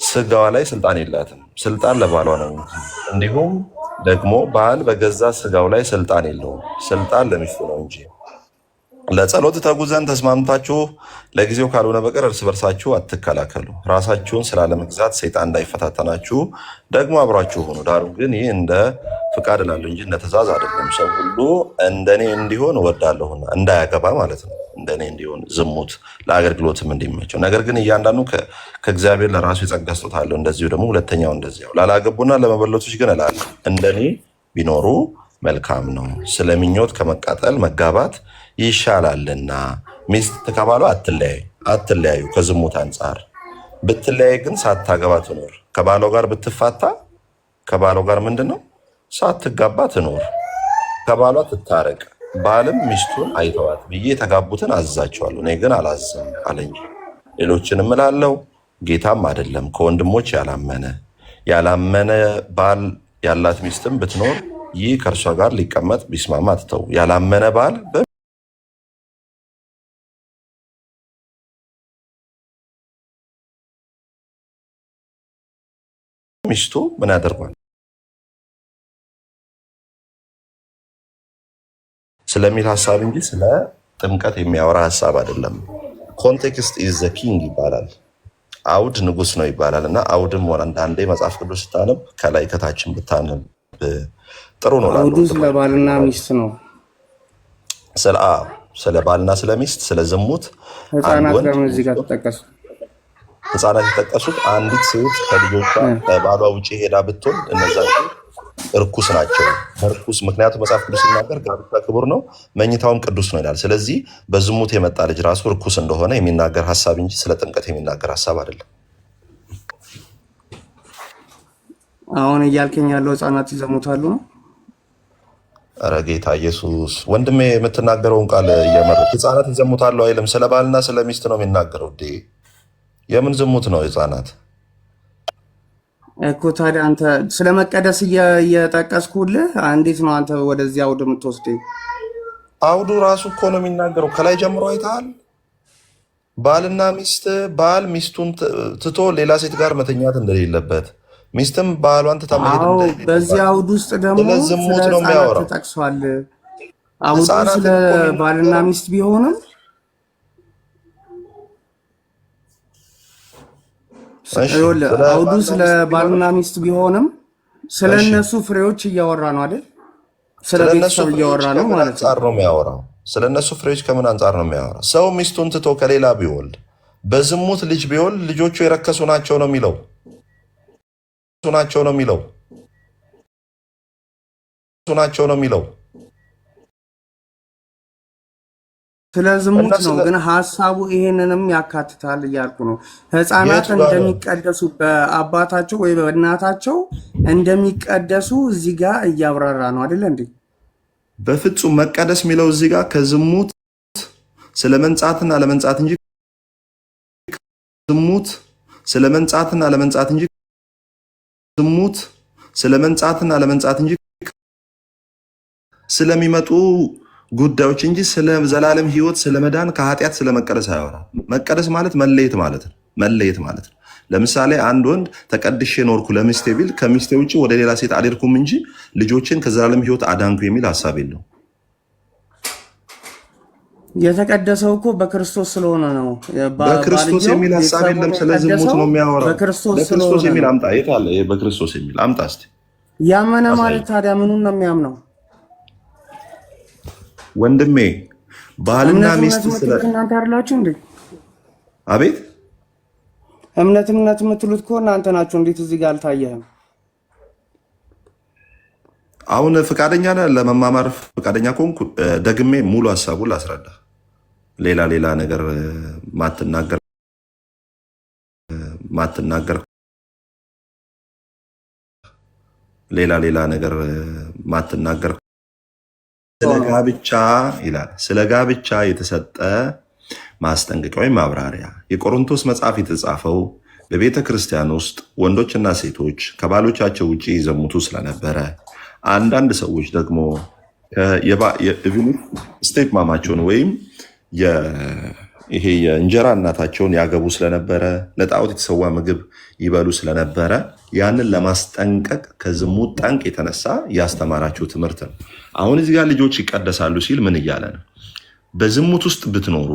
Speaker 7: ስጋዋ ላይ ስልጣን የላትም፣ ስልጣን ለባሏ ነው እንጂ። እንዲሁም ደግሞ ባል በገዛ ስጋው ላይ ስልጣን የለውም፣ ስልጣን ለሚስቱ ነው እንጂ። ለጸሎት ተጉ ዘንድ ተስማምታችሁ ለጊዜው ካልሆነ በቀር እርስ በርሳችሁ አትከላከሉ። ራሳችሁን ስላለመግዛት ሰይጣን እንዳይፈታተናችሁ ደግሞ አብራችሁ ሆኑ። ዳሩ ግን ይህ እንደ ፍቃድ እላለሁ እንጂ እንደ ትእዛዝ አይደለም። ሰው ሁሉ እንደኔ እንዲሆን እወዳለሁና፣ እንዳያገባ ማለት ነው። እንደኔ እንዲሆን ዝሙት ለአገልግሎትም እንዲመቸው። ነገር ግን እያንዳንዱ ከእግዚአብሔር ለራሱ የጸጋ ስጦታ አለው፣ እንደዚሁ ደግሞ ሁለተኛው እንደዚያው። ላላገቡና ለመበለቶች ግን እላለሁ እንደኔ ቢኖሩ መልካም ነው። ስለ ምኞት ከመቃጠል መጋባት ይሻላልና። ሚስት ከባሏ አትለያዩ ከዝሙት አንጻር። ብትለያይ ግን ሳታገባ ትኖር። ከባሏ ጋር ብትፋታ ከባሏ ጋር ምንድነው ሳትጋባ ትኖር። ከባሏ ትታረቅ፣ ባልም ሚስቱን አይተዋት ብዬ የተጋቡትን አዝዛቸዋለሁ፣ እኔ ግን አላዝም አለ እንጂ። ሌሎችንም እላለሁ ጌታም አይደለም ከወንድሞች ያላመነ ባል ያላት ሚስትም ብትኖር ይህ ከእርሷ ጋር ሊቀመጥ ቢስማማ ትተው። ያላመነ ባል ሚስቱ ምን ያደርጓል ስለሚል ሀሳብ እንጂ ስለ ጥምቀት የሚያወራ ሀሳብ አይደለም። ኮንቴክስት ኢዝ ዘ ኪንግ ይባላል። አውድ ንጉስ ነው ይባላል። እና አውድም ሆነ አንዳንዴ መጽሐፍ ቅዱስ ስታነብ ከላይ ከታችን ብታነብ ጥሩ ነው።
Speaker 9: አውዱ ስለ ባልና ሚስት ነው።
Speaker 7: ስለ ባልና ስለ ሚስት፣ ስለ ዝሙት
Speaker 9: ህፃናት ደግሞ እዚህ ጋር ተጠቀሱ።
Speaker 7: ህፃናት የተጠቀሱት አንዲት ሴት ከልጆቿ ከባሏ ውጭ ሄዳ ብትሆን እነዛ እርኩስ ናቸው። እርኩስ ምክንያቱም መጽሐፍ ቅዱስ ሲናገር ጋብቻ ክቡር ነው መኝታውም ቅዱስ ነው ይላል። ስለዚህ በዝሙት የመጣ ልጅ ራሱ እርኩስ እንደሆነ የሚናገር ሀሳብ እንጂ ስለ ጥምቀት የሚናገር ሀሳብ አይደለም።
Speaker 9: አሁን እያልከኝ ያለው ህፃናት ይዘሙታሉ ነው?
Speaker 7: ኧረ ጌታ ኢየሱስ ወንድሜ የምትናገረውን ቃል እየመረጥ ህፃናት ይዘሙታሉ አይልም። ስለ ባልና ስለ ሚስት ነው የሚናገረው። የምን ዝሙት ነው ህፃናት
Speaker 9: እኮ? ታዲያ አንተ ስለ መቀደስ እየጠቀስኩልህ እንዴት ነው አንተ ወደዚህ አውድ የምትወስደኝ?
Speaker 7: አውዱ ራሱ እኮ ነው የሚናገረው። ከላይ ጀምሮ አይተሃል። ባልና ሚስት፣ ባል ሚስቱን ትቶ ሌላ ሴት ጋር መተኛት እንደሌለበት፣ ሚስትም ባሏን ትታ መሄድ እንደሌለበት።
Speaker 9: በዚህ አውድ ውስጥ ደግሞ
Speaker 7: ስለ ዝሙት ነው የሚያወራው።
Speaker 9: ተጠቅሷል። አውዱ ስለ ባልና ሚስት ቢሆንም አውዱ ስለ ባልና ሚስት ቢሆንም ስለ እነሱ ፍሬዎች እያወራ ነው አይደል? ስለ ቤተሰብ እያወራ ነው ማለት ነው።
Speaker 7: ስለ እነሱ ፍሬዎች ከምን አንጻር ነው የሚያወራው? ሰው ሚስቱን ትቶ ከሌላ ቢወልድ በዝሙት ልጅ ቢወልድ ልጆቹ የረከሱ ናቸው ነው የሚለው።
Speaker 9: ስለ ዝሙት ነው ግን ሀሳቡ ይሄንንም ያካትታል እያልኩ ነው። ህፃናት እንደሚቀደሱ በአባታቸው ወይ በእናታቸው እንደሚቀደሱ እዚህ ጋር እያብራራ ነው አይደለ እንዴ?
Speaker 7: በፍጹም መቀደስ የሚለው እዚህ ጋር ከዝሙት ስለ መንጻትና ለመንጻት እንጂ ዝሙት ስለ መንጻትና ለመንጻት እንጂ ዝሙት ስለ መንጻትና ለመንጻት እንጂ ስለሚመጡ ጉዳዮች እንጂ ስለ ዘላለም ህይወት፣ ስለ መዳን፣ ከኃጢአት፣ ስለ መቀደስ አያወራም። መቀደስ ማለት መለየት ማለት ነው። ለምሳሌ አንድ ወንድ ተቀድሼ ኖርኩ ለሚስቴ ቢል ከሚስቴ ውጭ ወደ ሌላ ሴት አልሄድኩም እንጂ ልጆችን ከዘላለም ሕይወት አዳንኩ የሚል ሀሳብ የለው።
Speaker 9: የተቀደሰው እኮ በክርስቶስ ስለሆነ ነው።
Speaker 7: በክርስቶስ የሚል ሀሳብ የለም። ስለ ዝሙት ነው የሚያወራው። በክርስቶስ የሚል አምጣ። የት አለ በክርስቶስ የሚል አምጣ እስቲ።
Speaker 9: ያመነ ማለት ታዲያ ምኑን ነው የሚያምነው?
Speaker 7: ወንድሜ ባልና ሚስት ስለ
Speaker 9: እናንተ አይደላችሁ እንዴ?
Speaker 7: አቤት
Speaker 9: እምነት የምትሉት እኮ እናንተ ናችሁ። እንዴት እዚህ ጋር አልታየህም?
Speaker 7: አሁን ፈቃደኛ ነህ ለመማማር? ፈቃደኛ ከሆንኩ ደግሜ ሙሉ ሀሳቡን ላስረዳ። ሌላ ነገር ማትናገር ሌላ ነገር ማትናገር ስለ ጋብቻ ይላል። ስለ ጋብቻ የተሰጠ ማስጠንቀቂያ ወይም ማብራሪያ የቆሮንቶስ መጽሐፍ የተጻፈው በቤተ ክርስቲያን ውስጥ ወንዶችና ሴቶች ከባሎቻቸው ውጭ ይዘሙቱ ስለነበረ አንዳንድ ሰዎች ደግሞ ስቴፕ ማማቸውን ወይም ይሄ የእንጀራ እናታቸውን ያገቡ ስለነበረ ለጣዖት የተሰዋ ምግብ ይበሉ ስለነበረ ያንን ለማስጠንቀቅ ከዝሙት ጠንቅ የተነሳ ያስተማራቸው ትምህርት ነው። አሁን እዚህ ጋር ልጆች ይቀደሳሉ ሲል ምን እያለ ነው? በዝሙት ውስጥ ብትኖሩ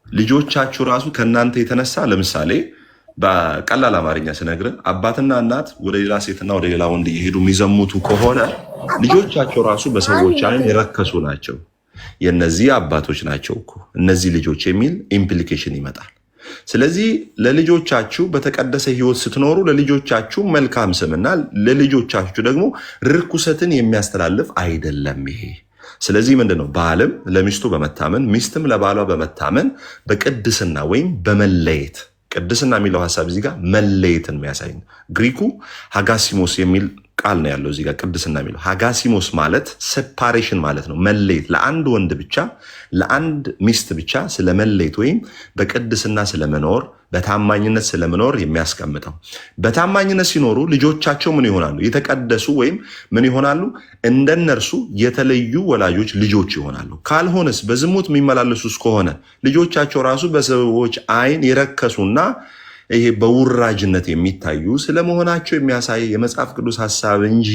Speaker 7: ልጆቻችሁ ራሱ ከእናንተ የተነሳ ለምሳሌ በቀላል አማርኛ ስነግር አባትና እናት ወደ ሌላ ሴትና ወደ ሌላ ወንድ እየሄዱ የሚዘሙቱ ከሆነ ልጆቻቸው ራሱ በሰዎች ዓይን የረከሱ ናቸው። የነዚህ አባቶች ናቸው እኮ እነዚህ ልጆች የሚል ኢምፕሊኬሽን ይመጣል። ስለዚህ ለልጆቻችሁ በተቀደሰ ሕይወት ስትኖሩ ለልጆቻችሁ መልካም ስምና ለልጆቻችሁ ደግሞ ርኩሰትን የሚያስተላልፍ አይደለም ይሄ። ስለዚህ ምንድነው ባልም ለሚስቱ በመታመን ሚስትም ለባሏ በመታመን በቅድስና ወይም በመለየት ቅድስና የሚለው ሀሳብ እዚህ ጋር መለየትን የሚያሳይ ግሪኩ ሃጋሲሞስ የሚል ቃል ነው ያለው እዚህ ጋር ቅድስና የሚለው ሃጋሲሞስ ማለት ሴፓሬሽን ማለት ነው። መለየት ለአንድ ወንድ ብቻ ለአንድ ሚስት ብቻ ስለመለየት ወይም በቅድስና ስለመኖር በታማኝነት ስለመኖር የሚያስቀምጠው። በታማኝነት ሲኖሩ ልጆቻቸው ምን ይሆናሉ? የተቀደሱ ወይም ምን ይሆናሉ? እንደነርሱ የተለዩ ወላጆች ልጆች ይሆናሉ። ካልሆነስ በዝሙት የሚመላለሱስ ከሆነ ልጆቻቸው ራሱ በሰዎች ዓይን የረከሱና ይሄ በውራጅነት የሚታዩ ስለመሆናቸው የሚያሳይ የመጽሐፍ ቅዱስ ሀሳብ እንጂ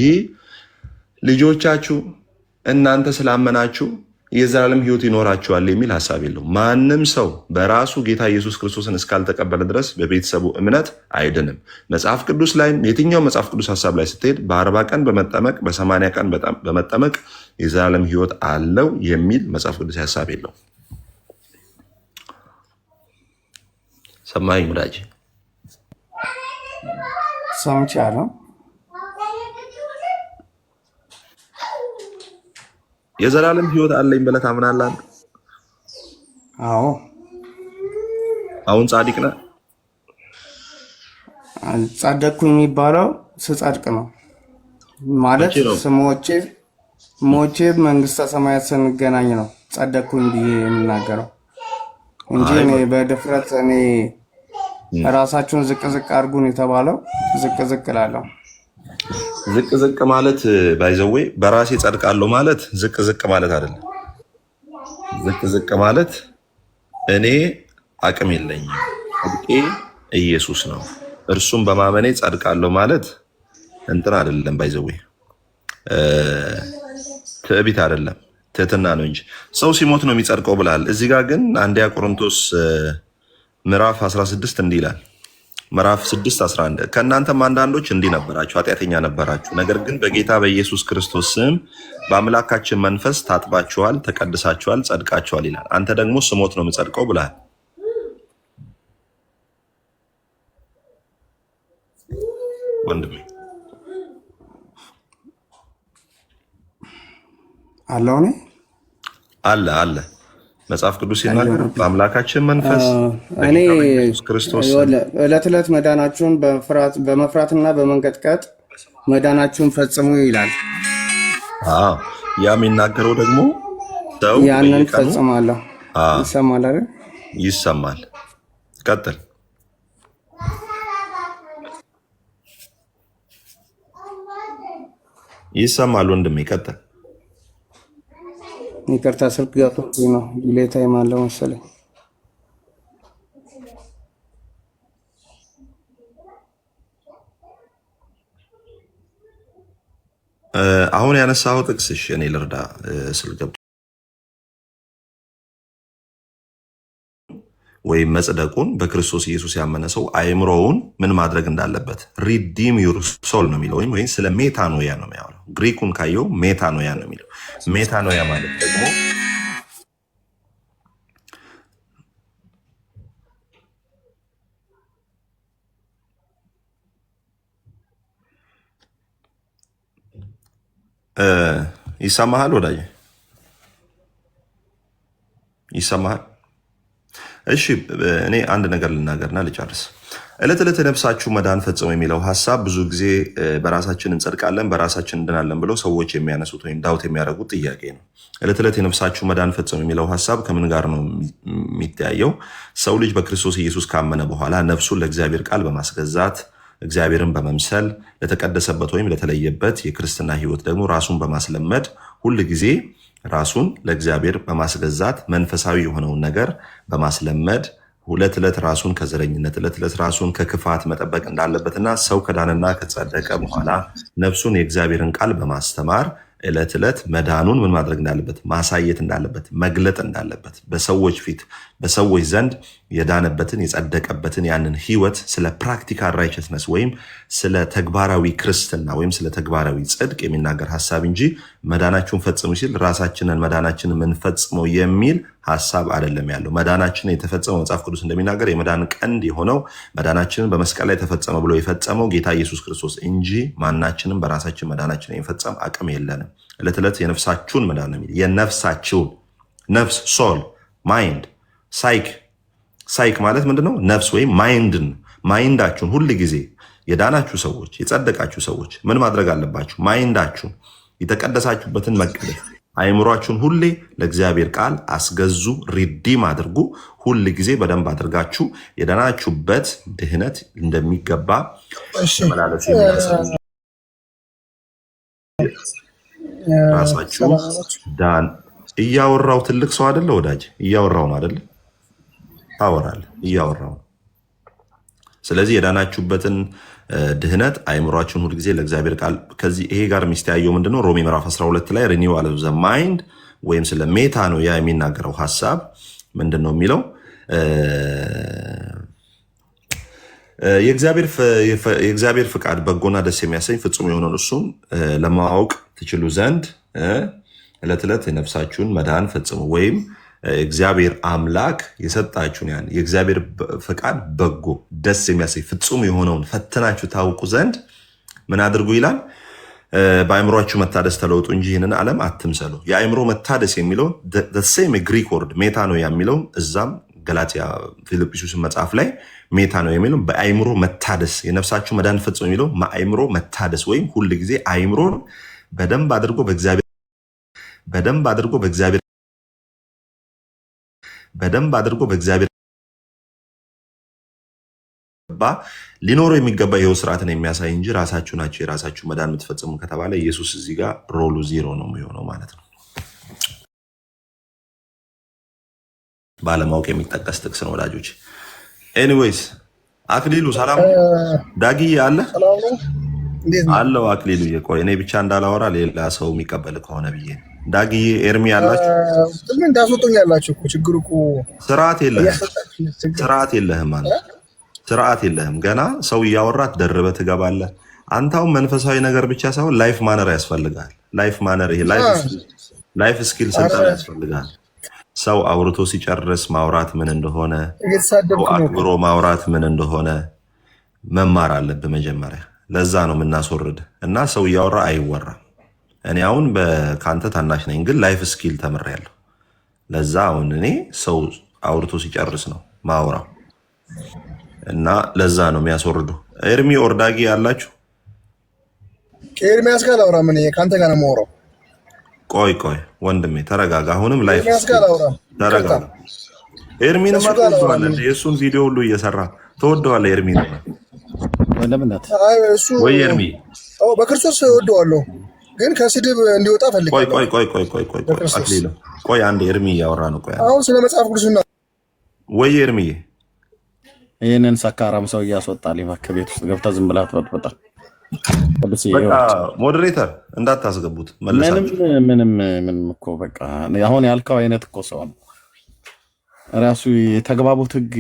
Speaker 7: ልጆቻችሁ እናንተ ስላመናችሁ የዘላለም ሕይወት ይኖራችኋል የሚል ሀሳብ የለው። ማንም ሰው በራሱ ጌታ ኢየሱስ ክርስቶስን እስካልተቀበለ ድረስ በቤተሰቡ እምነት አይድንም። መጽሐፍ ቅዱስ ላይ የትኛው መጽሐፍ ቅዱስ ሀሳብ ላይ ስትሄድ በ40 ቀን በመጠመቅ በ80 ቀን በመጠመቅ የዘላለም ሕይወት አለው የሚል መጽሐፍ ቅዱስ ሀሳብ የለው። ሰማኝ ወዳጅ
Speaker 9: ሰምቻለሁ።
Speaker 7: የዘላለም ሕይወት አለኝ ብለህ ታምናለህ?
Speaker 9: አዎ።
Speaker 7: አሁን ጻድቅ ነህ?
Speaker 9: ጸደቅኩ የሚባለው ስጸድቅ ነው ማለት ሞቼ መንግስተ ሰማያት ስንገናኝ ነው ጸደቅኩኝ ብዬ የምናገረው እንጂ እኔ በድፍረት እኔ ራሳችሁን ዝቅ አድርጉን የተባለው ዝቅ እላለሁ።
Speaker 7: ዝቅ ማለት ባይዘዌ በራሴ ጸድቃለሁ ማለት ዝቅ ማለት አይደለም። ዝቅ ማለት እኔ አቅም የለኝም ጽድቄ ኢየሱስ ነው እርሱም በማመኔ ጸድቃለሁ ማለት እንትን አይደለም። ባይዘዌ ትዕቢት አይደለም ትህትና ነው እንጂ ሰው ሲሞት ነው የሚጸድቀው ብላል። እዚህ ጋር ግን አንደኛ ቆሮንቶስ ምዕራፍ 16 እንዲህ ይላል። ምዕራፍ 6:11 ከእናንተም አንዳንዶች እንዲህ ነበራችሁ፣ ኃጢአተኛ ነበራችሁ፣ ነገር ግን በጌታ በኢየሱስ ክርስቶስ ስም በአምላካችን መንፈስ ታጥባችኋል፣ ተቀድሳችኋል፣ ጸድቃችኋል ይላል። አንተ ደግሞ ስሞት ነው የምጸድቀው ብለሃል። ወንድሜ
Speaker 9: አለውኔ
Speaker 7: አለ መጽሐፍ ቅዱስ ሲናገር በአምላካችን መንፈስ
Speaker 9: እኔ
Speaker 7: በኢየሱስ ክርስቶስ
Speaker 9: ዕለት መዳናችሁን በመፍራትና በመንቀጥቀጥ መዳናችሁን ፈጽሙ ይላል።
Speaker 7: ያ የሚናገረው ደግሞ ሰው
Speaker 9: ያንን ፈጽማለሁ ይሰማል አይደል?
Speaker 7: ይሰማል። ቀጥል። ይሰማል ወንድሜ ቀጥል።
Speaker 9: ይቅርታ ስልክ ገብቶብኝ ነው። ዲሌይ ታይም አለው መሰለኝ።
Speaker 7: አሁን ያነሳው ጥቅስ እሺ እኔ ልርዳ ስል ገብቶ ወይም መጽደቁን በክርስቶስ ኢየሱስ ያመነ ሰው አእምሮውን ምን ማድረግ እንዳለበት ሪዲም ዩር ሶል ነው የሚለው ወይም ስለ ሜታኖያ ነው የሚያወራው። ግሪኩን ካየው ሜታኖያ ነው የሚለው። ሜታኖያ ማለት ደግሞ ይሰማሃል ወዳጅ? ይሰማሃል? እሺ እኔ አንድ ነገር ልናገርና ልጨርስ። ዕለት ዕለት የነፍሳችሁ መዳን ፈጽሞ የሚለው ሀሳብ ብዙ ጊዜ በራሳችን እንጸድቃለን፣ በራሳችን እንድናለን ብለው ሰዎች የሚያነሱት ወይም ዳውት የሚያደርጉት ጥያቄ ነው። ዕለት ዕለት የነፍሳችሁ መዳን ፈጽሞ የሚለው ሀሳብ ከምን ጋር ነው የሚተያየው? ሰው ልጅ በክርስቶስ ኢየሱስ ካመነ በኋላ ነፍሱን ለእግዚአብሔር ቃል በማስገዛት እግዚአብሔርን በመምሰል ለተቀደሰበት ወይም ለተለየበት የክርስትና ሕይወት ደግሞ ራሱን በማስለመድ ሁል ጊዜ ራሱን ለእግዚአብሔር በማስገዛት መንፈሳዊ የሆነውን ነገር በማስለመድ ዕለት ዕለት ራሱን ከዘረኝነት ዕለት ዕለት ራሱን ከክፋት መጠበቅ እንዳለበትና ሰው ከዳንና ከጸደቀ በኋላ ነፍሱን የእግዚአብሔርን ቃል በማስተማር ዕለት ዕለት መዳኑን ምን ማድረግ እንዳለበት ማሳየት እንዳለበት መግለጥ እንዳለበት በሰዎች ፊት በሰዎች ዘንድ የዳነበትን የጸደቀበትን ያንን ህይወት ስለ ፕራክቲካል ራይቸስነስ ወይም ስለ ተግባራዊ ክርስትና ወይም ስለ ተግባራዊ ጽድቅ የሚናገር ሀሳብ እንጂ መዳናችሁን ፈጽሙ ሲል ራሳችንን መዳናችንን የምንፈጽመው የሚል ሀሳብ አይደለም ያለው። መዳናችንን የተፈጸመው መጽሐፍ ቅዱስ እንደሚናገር የመዳን ቀንድ የሆነው መዳናችንን በመስቀል ላይ ተፈጸመ ብሎ የፈጸመው ጌታ ኢየሱስ ክርስቶስ እንጂ ማናችንም በራሳችን መዳናችንን የፈጸም አቅም የለንም። ዕለት ዕለት የነፍሳችሁን መዳን ነው የሚል የነፍሳችሁን ነፍስ ሶል ማይንድ ሳይክ ማለት ምንድነው? ነፍስ ወይም ማይንድን ማይንዳችሁን ሁል ጊዜ የዳናችሁ ሰዎች የጸደቃችሁ ሰዎች ምን ማድረግ አለባችሁ? ማይንዳችሁን የተቀደሳችሁበትን መቀደስ አይምሯችሁን ሁሌ ለእግዚአብሔር ቃል አስገዙ፣ ሪዲም አድርጉ። ሁል ጊዜ በደንብ አድርጋችሁ የዳናችሁበት ድህነት እንደሚገባ መላለስ የሚያሳይ ራሳችሁ ዳን እያወራው ትልቅ ሰው አይደለ ወዳጅ? እያወራው ነው አይደለ? ታወራለህ፣ እያወራው ነው። ስለዚህ የዳናችሁበትን ድህነት አይምሯችሁን ሁልጊዜ ለእግዚአብሔር ቃል ከዚህ ይሄ ጋር የሚስተያየው ምንድነው? ሮሜ ምዕራፍ 12 ላይ ሪኒዋል ኦፍ ዘ ማይንድ ወይም ስለ ሜታኖያ የሚናገረው ሀሳብ ምንድነው የሚለው? የእግዚአብሔር ፍቃድ በጎና ደስ የሚያሰኝ ፍጹም የሆነውን እሱም ለማወቅ ትችሉ ዘንድ ዕለት ዕለት የነፍሳችሁን መዳን ፈጽሙ ወይም እግዚአብሔር አምላክ የሰጣችሁን ያን የእግዚአብሔር ፍቃድ በጎ ደስ የሚያሰኝ ፍጹም የሆነውን ፈትናችሁ ታውቁ ዘንድ ምን አድርጉ ይላል? በአእምሯችሁ መታደስ ተለውጡ እንጂ ይህንን ዓለም አትምሰሉ። የአእምሮ መታደስ የሚለውን ሴም ግሪክ ወርድ ሜታ ነው የሚለው እዛም ገላትያ ፊልጵስዩስ መጽሐፍ ላይ ሜታ ነው የሚለው በአእምሮ መታደስ የነፍሳችሁ መዳን ፈጽሙ የሚለው አእምሮ መታደስ ወይም ሁል ጊዜ አእምሮን በደንብ አድርጎ በእግዚአብሔር ሊኖረው የሚገባ ይኸው ስርዓትን የሚያሳይ እንጂ ራሳችሁ ናቸው የራሳችሁ መዳን የምትፈጽሙ ከተባለ ኢየሱስ እዚህ ጋር ሮሉ ዜሮ ነው የሚሆነው ማለት ነው። ባለማወቅ የሚጠቀስ ጥቅስ ነው ወዳጆች። ኤኒዌይስ አክሊሉ ሰላም ዳጊዬ አለ አለው። አክሊሉ ቆይ እኔ ብቻ እንዳላወራ ሌላ ሰው የሚቀበል ከሆነ ብዬ ዳጊዬ ኤርሚ አላችሁ ምን እንዳስወጡኝ ያላችሁ እኮ ችግሩ እኮ ስርዓት የለህም ማለት ስርዓት የለህም። ገና ሰው እያወራት ደርበህ ትገባለህ። አንተው መንፈሳዊ ነገር ብቻ ሳይሆን ላይፍ ማነር ያስፈልጋል። ላይፍ ማነር ይሄ ላይፍ ስኪል ስልጠና ያስፈልጋል። ሰው አውርቶ ሲጨርስ ማውራት ምን እንደሆነ አክብሮ ማውራት ምን እንደሆነ መማር አለብህ መጀመሪያ። ለዛ ነው የምናስወርድ እና ሰው እያወራ አይወራም። እኔ አሁን ከአንተ ታናሽ ነኝ፣ ግን ላይፍ ስኪል ተምሬያለሁ። ለዛ አሁን እኔ ሰው አውርቶ ሲጨርስ ነው ማውራው እና ለዛ ነው የሚያስወርዱ። ኤርሚ ኦርዳጊ ያላችሁ
Speaker 10: ከኤርሚያስ ጋር ላውራ። ምን ከአንተ ጋር ነው የማወራው? ቆይ
Speaker 7: ወንድሜ ተረጋጋ። አሁንም ላይፍ ተረጋጋ። ኤርሚን ትወደዋለህ፣ የእሱን ቪዲዮ ሁሉ እየሰራ ትወደዋለህ። ኤርሚን ወይ ኤርሚ
Speaker 10: በክርስቶስ እወደዋለሁ፣ ግን ከስድብ እንዲወጣ ፈልጋለሁ።
Speaker 7: ቆይ አንድ ኤርሚ እያወራ ነው። ቆይ
Speaker 10: አሁን ስለ መጽሐፍ ቅዱስና
Speaker 7: ወይ ኤርሚ
Speaker 1: ይህንን ሰካራም ሰው እያስወጣል። እባክህ ቤት ውስጥ ገብተህ ዝም ብላ ትበጥበጣል።
Speaker 7: በቃ ሞዴሬተር እንዳታስገቡት መለሳችሁ።
Speaker 1: ምንም እኮ በቃ አሁን ያልከው አይነት እኮ ሰው ነው ራሱ። የተግባቦት ህግ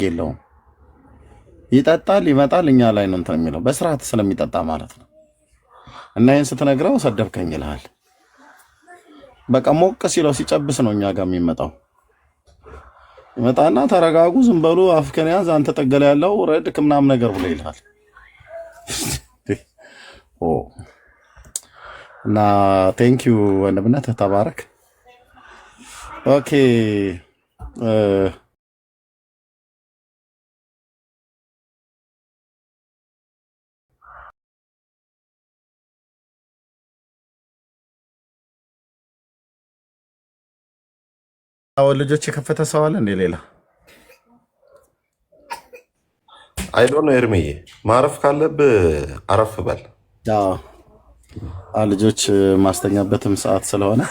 Speaker 1: የለውም። ይጠጣል ይመጣል፣ እኛ ላይ ነው እንትን የሚለው በስርዓት ስለሚጠጣ ማለት ነው። እና ይህን ስትነግረው ሰደብከኝ ይልሃል። በቃ ሞቅ ሲለው ሲጨብስ ነው እኛ ጋር የሚመጣው። ይመጣና ተረጋጉ፣ ዝም በሉ፣ አፍከን ያዝ፣ አንተ ጠገለ ያለው ረድክ ምናምን ነገር ብሎ ይልሃል። እና ቴንኪዩ ወንድምነት ተባረክ። ኦኬ ልጆች የከፈተ ሰው አለ እንዴ? ሌላ
Speaker 7: አይዶን ኤርሚዬ ማረፍ ካለብህ አረፍ በል።
Speaker 1: ልጆች ማስተኛበትም ሰዓት ስለሆነ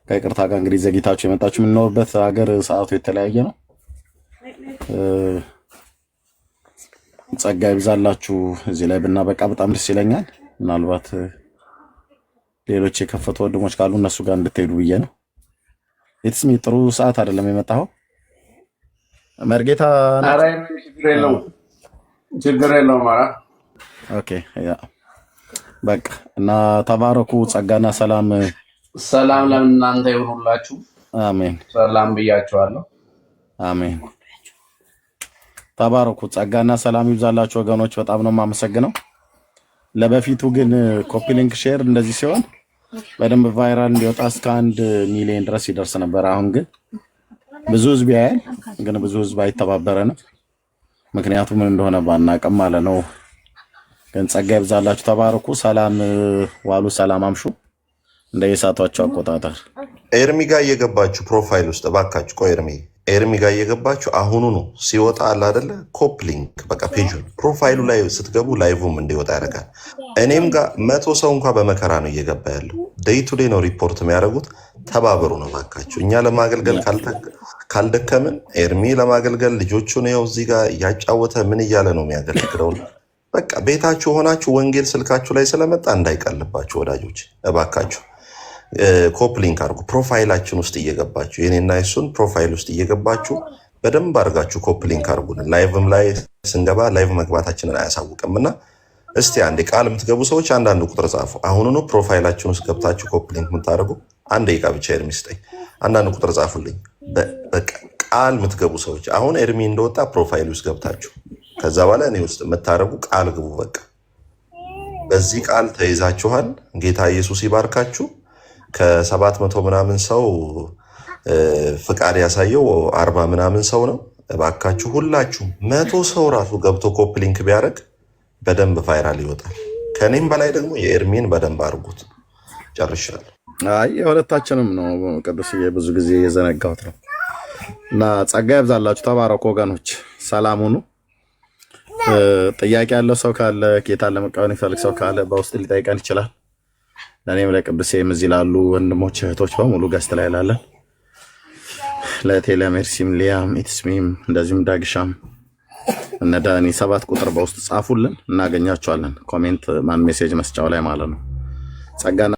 Speaker 1: ከይቅርታ ጋር እንግዲህ ዘግይታችሁ የመጣችሁ የምንኖርበት ሀገር ሰዓቱ የተለያየ ነው። ጸጋ ይብዛላችሁ። እዚህ ላይ ብናበቃ በጣም ደስ ይለኛል። ምናልባት ሌሎች የከፈቱ ወንድሞች ካሉ እነሱ ጋር እንድትሄዱ ብዬ ነው። የትስሚ ጥሩ ሰዓት አይደለም የመጣኸው መርጌታ?
Speaker 11: ችግር የለውም።
Speaker 1: ኦኬ በቃ እና ተባረኩ። ጸጋና ሰላም
Speaker 11: ለእናንተ ይሁንላችሁ።
Speaker 1: አሜን።
Speaker 11: ሰላም ብያችኋለሁ።
Speaker 1: አሜን። ተባረኩ። ጸጋና ሰላም ይብዛላችሁ ወገኖች። በጣም ነው የማመሰግነው። ለበፊቱ ግን ኮፒ ሊንክ ሼር እንደዚህ ሲሆን በደንብ ቫይራል እንዲወጣ እስከ 1 ሚሊዮን ድረስ ይደርስ ነበር። አሁን ግን ብዙ ህዝብ ያያል፣ ግን ብዙ ህዝብ አይተባበረንም። ምክንያቱም ምን እንደሆነ ባናቅም ማለት ነው። ግን ጸጋ ይብዛላችሁ። ተባረኩ። ሰላም ዋሉ፣ ሰላም አምሹ እንደየሰዓታችሁ አቆጣጠር።
Speaker 7: ኤርሚ ጋር እየገባችሁ ፕሮፋይል ውስጥ እባካችሁ፣ ቆይ ኤርሚ ጋር እየገባችሁ አሁኑ ነው ሲወጣ አለ አይደለ? ኮፕ ሊንክ በቃ ፔጁን ፕሮፋይሉ ላይ ስትገቡ ላይቭም እንዲወጣ ያደርጋል። እኔም ጋር 100 ሰው እንኳን በመከራ ነው እየገባ ያለው። ዴይ ቱ ዴይ ነው ሪፖርት የሚያደርጉት። ተባበሩ ነው እባካችሁ። እኛ ለማገልገል ካልደከምን ኤርሚ ለማገልገል ልጆቹን ይኸው እዚህ ጋር እያጫወተ ምን እያለ ነው የሚያገለግለው። በቃ ቤታችሁ ሆናችሁ ወንጌል ስልካችሁ ላይ ስለመጣ እንዳይቀልባችሁ ወዳጆች እባካችሁ ኮፕ ሊንክ አድርጉ። ፕሮፋይላችን ውስጥ እየገባችሁ የኔና የሱን ፕሮፋይል ውስጥ እየገባችሁ በደንብ አድርጋችሁ ኮፕ ሊንክ አድርጉን። ላይቭም ላይ ስንገባ ላይቭ መግባታችንን አያሳውቅም እና እስቲ አንዴ ቃል የምትገቡ ሰዎች አንዳንድ ቁጥር ጻፉ። አሁኑኑ ፕሮፋይላችን ውስጥ ገብታችሁ ኮፕ ሊንክ የምታደርጉ 1 ደቂቃ ብቻ የሚስጠኝ አንዳንድ ቁጥር ጻፉልኝ። ቃል የምትገቡ ሰዎች አሁን ኤርሚ እንደወጣ ፕሮፋይል ውስጥ ገብታችሁ ከዛ በኋላ እኔ ውስጥ የምታደርጉ ቃል ግቡ። በቃ በዚህ ቃል ተይዛችኋል። ጌታ ኢየሱስ ይባርካችሁ። ከ700 ምናምን ሰው ፍቃድ ያሳየው 40 ምናምን ሰው ነው። እባካችሁ ሁላችሁም 100 ሰው ራሱ ገብቶ ኮፕ ሊንክ ቢያደርግ በደንብ ቫይራል ይወጣል። ከኔም በላይ ደግሞ የኤርሚን በደንብ አድርጉት። ጨርሻለሁ።
Speaker 1: አይ የሁለታችንም ነው ቅዱስ፣ ብዙ ጊዜ የዘነጋሁት ነው እና ጸጋ ይብዛላችሁ። ተባረኩ ወገኖች፣ ሰላም ሁኑ። ጥያቄ ያለው ሰው ካለ ጌታን ለመቀበል የሚፈልግ ሰው ካለ በውስጥ ሊጠይቀን ይችላል። ለእኔም ለቅዱሴም እዚህ ላሉ ወንድሞች እህቶች በሙሉ ገስት ላይ ላለን ለቴሌሜርሲም ሊያም ኢትስሚም እንደዚሁም ዳግሻም እነ ዳኒ 7 ቁጥር በውስጥ ጻፉልን፣ እናገኛቸዋለን። ኮሜንት ሜሴጅ መስጫው ላይ ማለት ነው። ጸጋና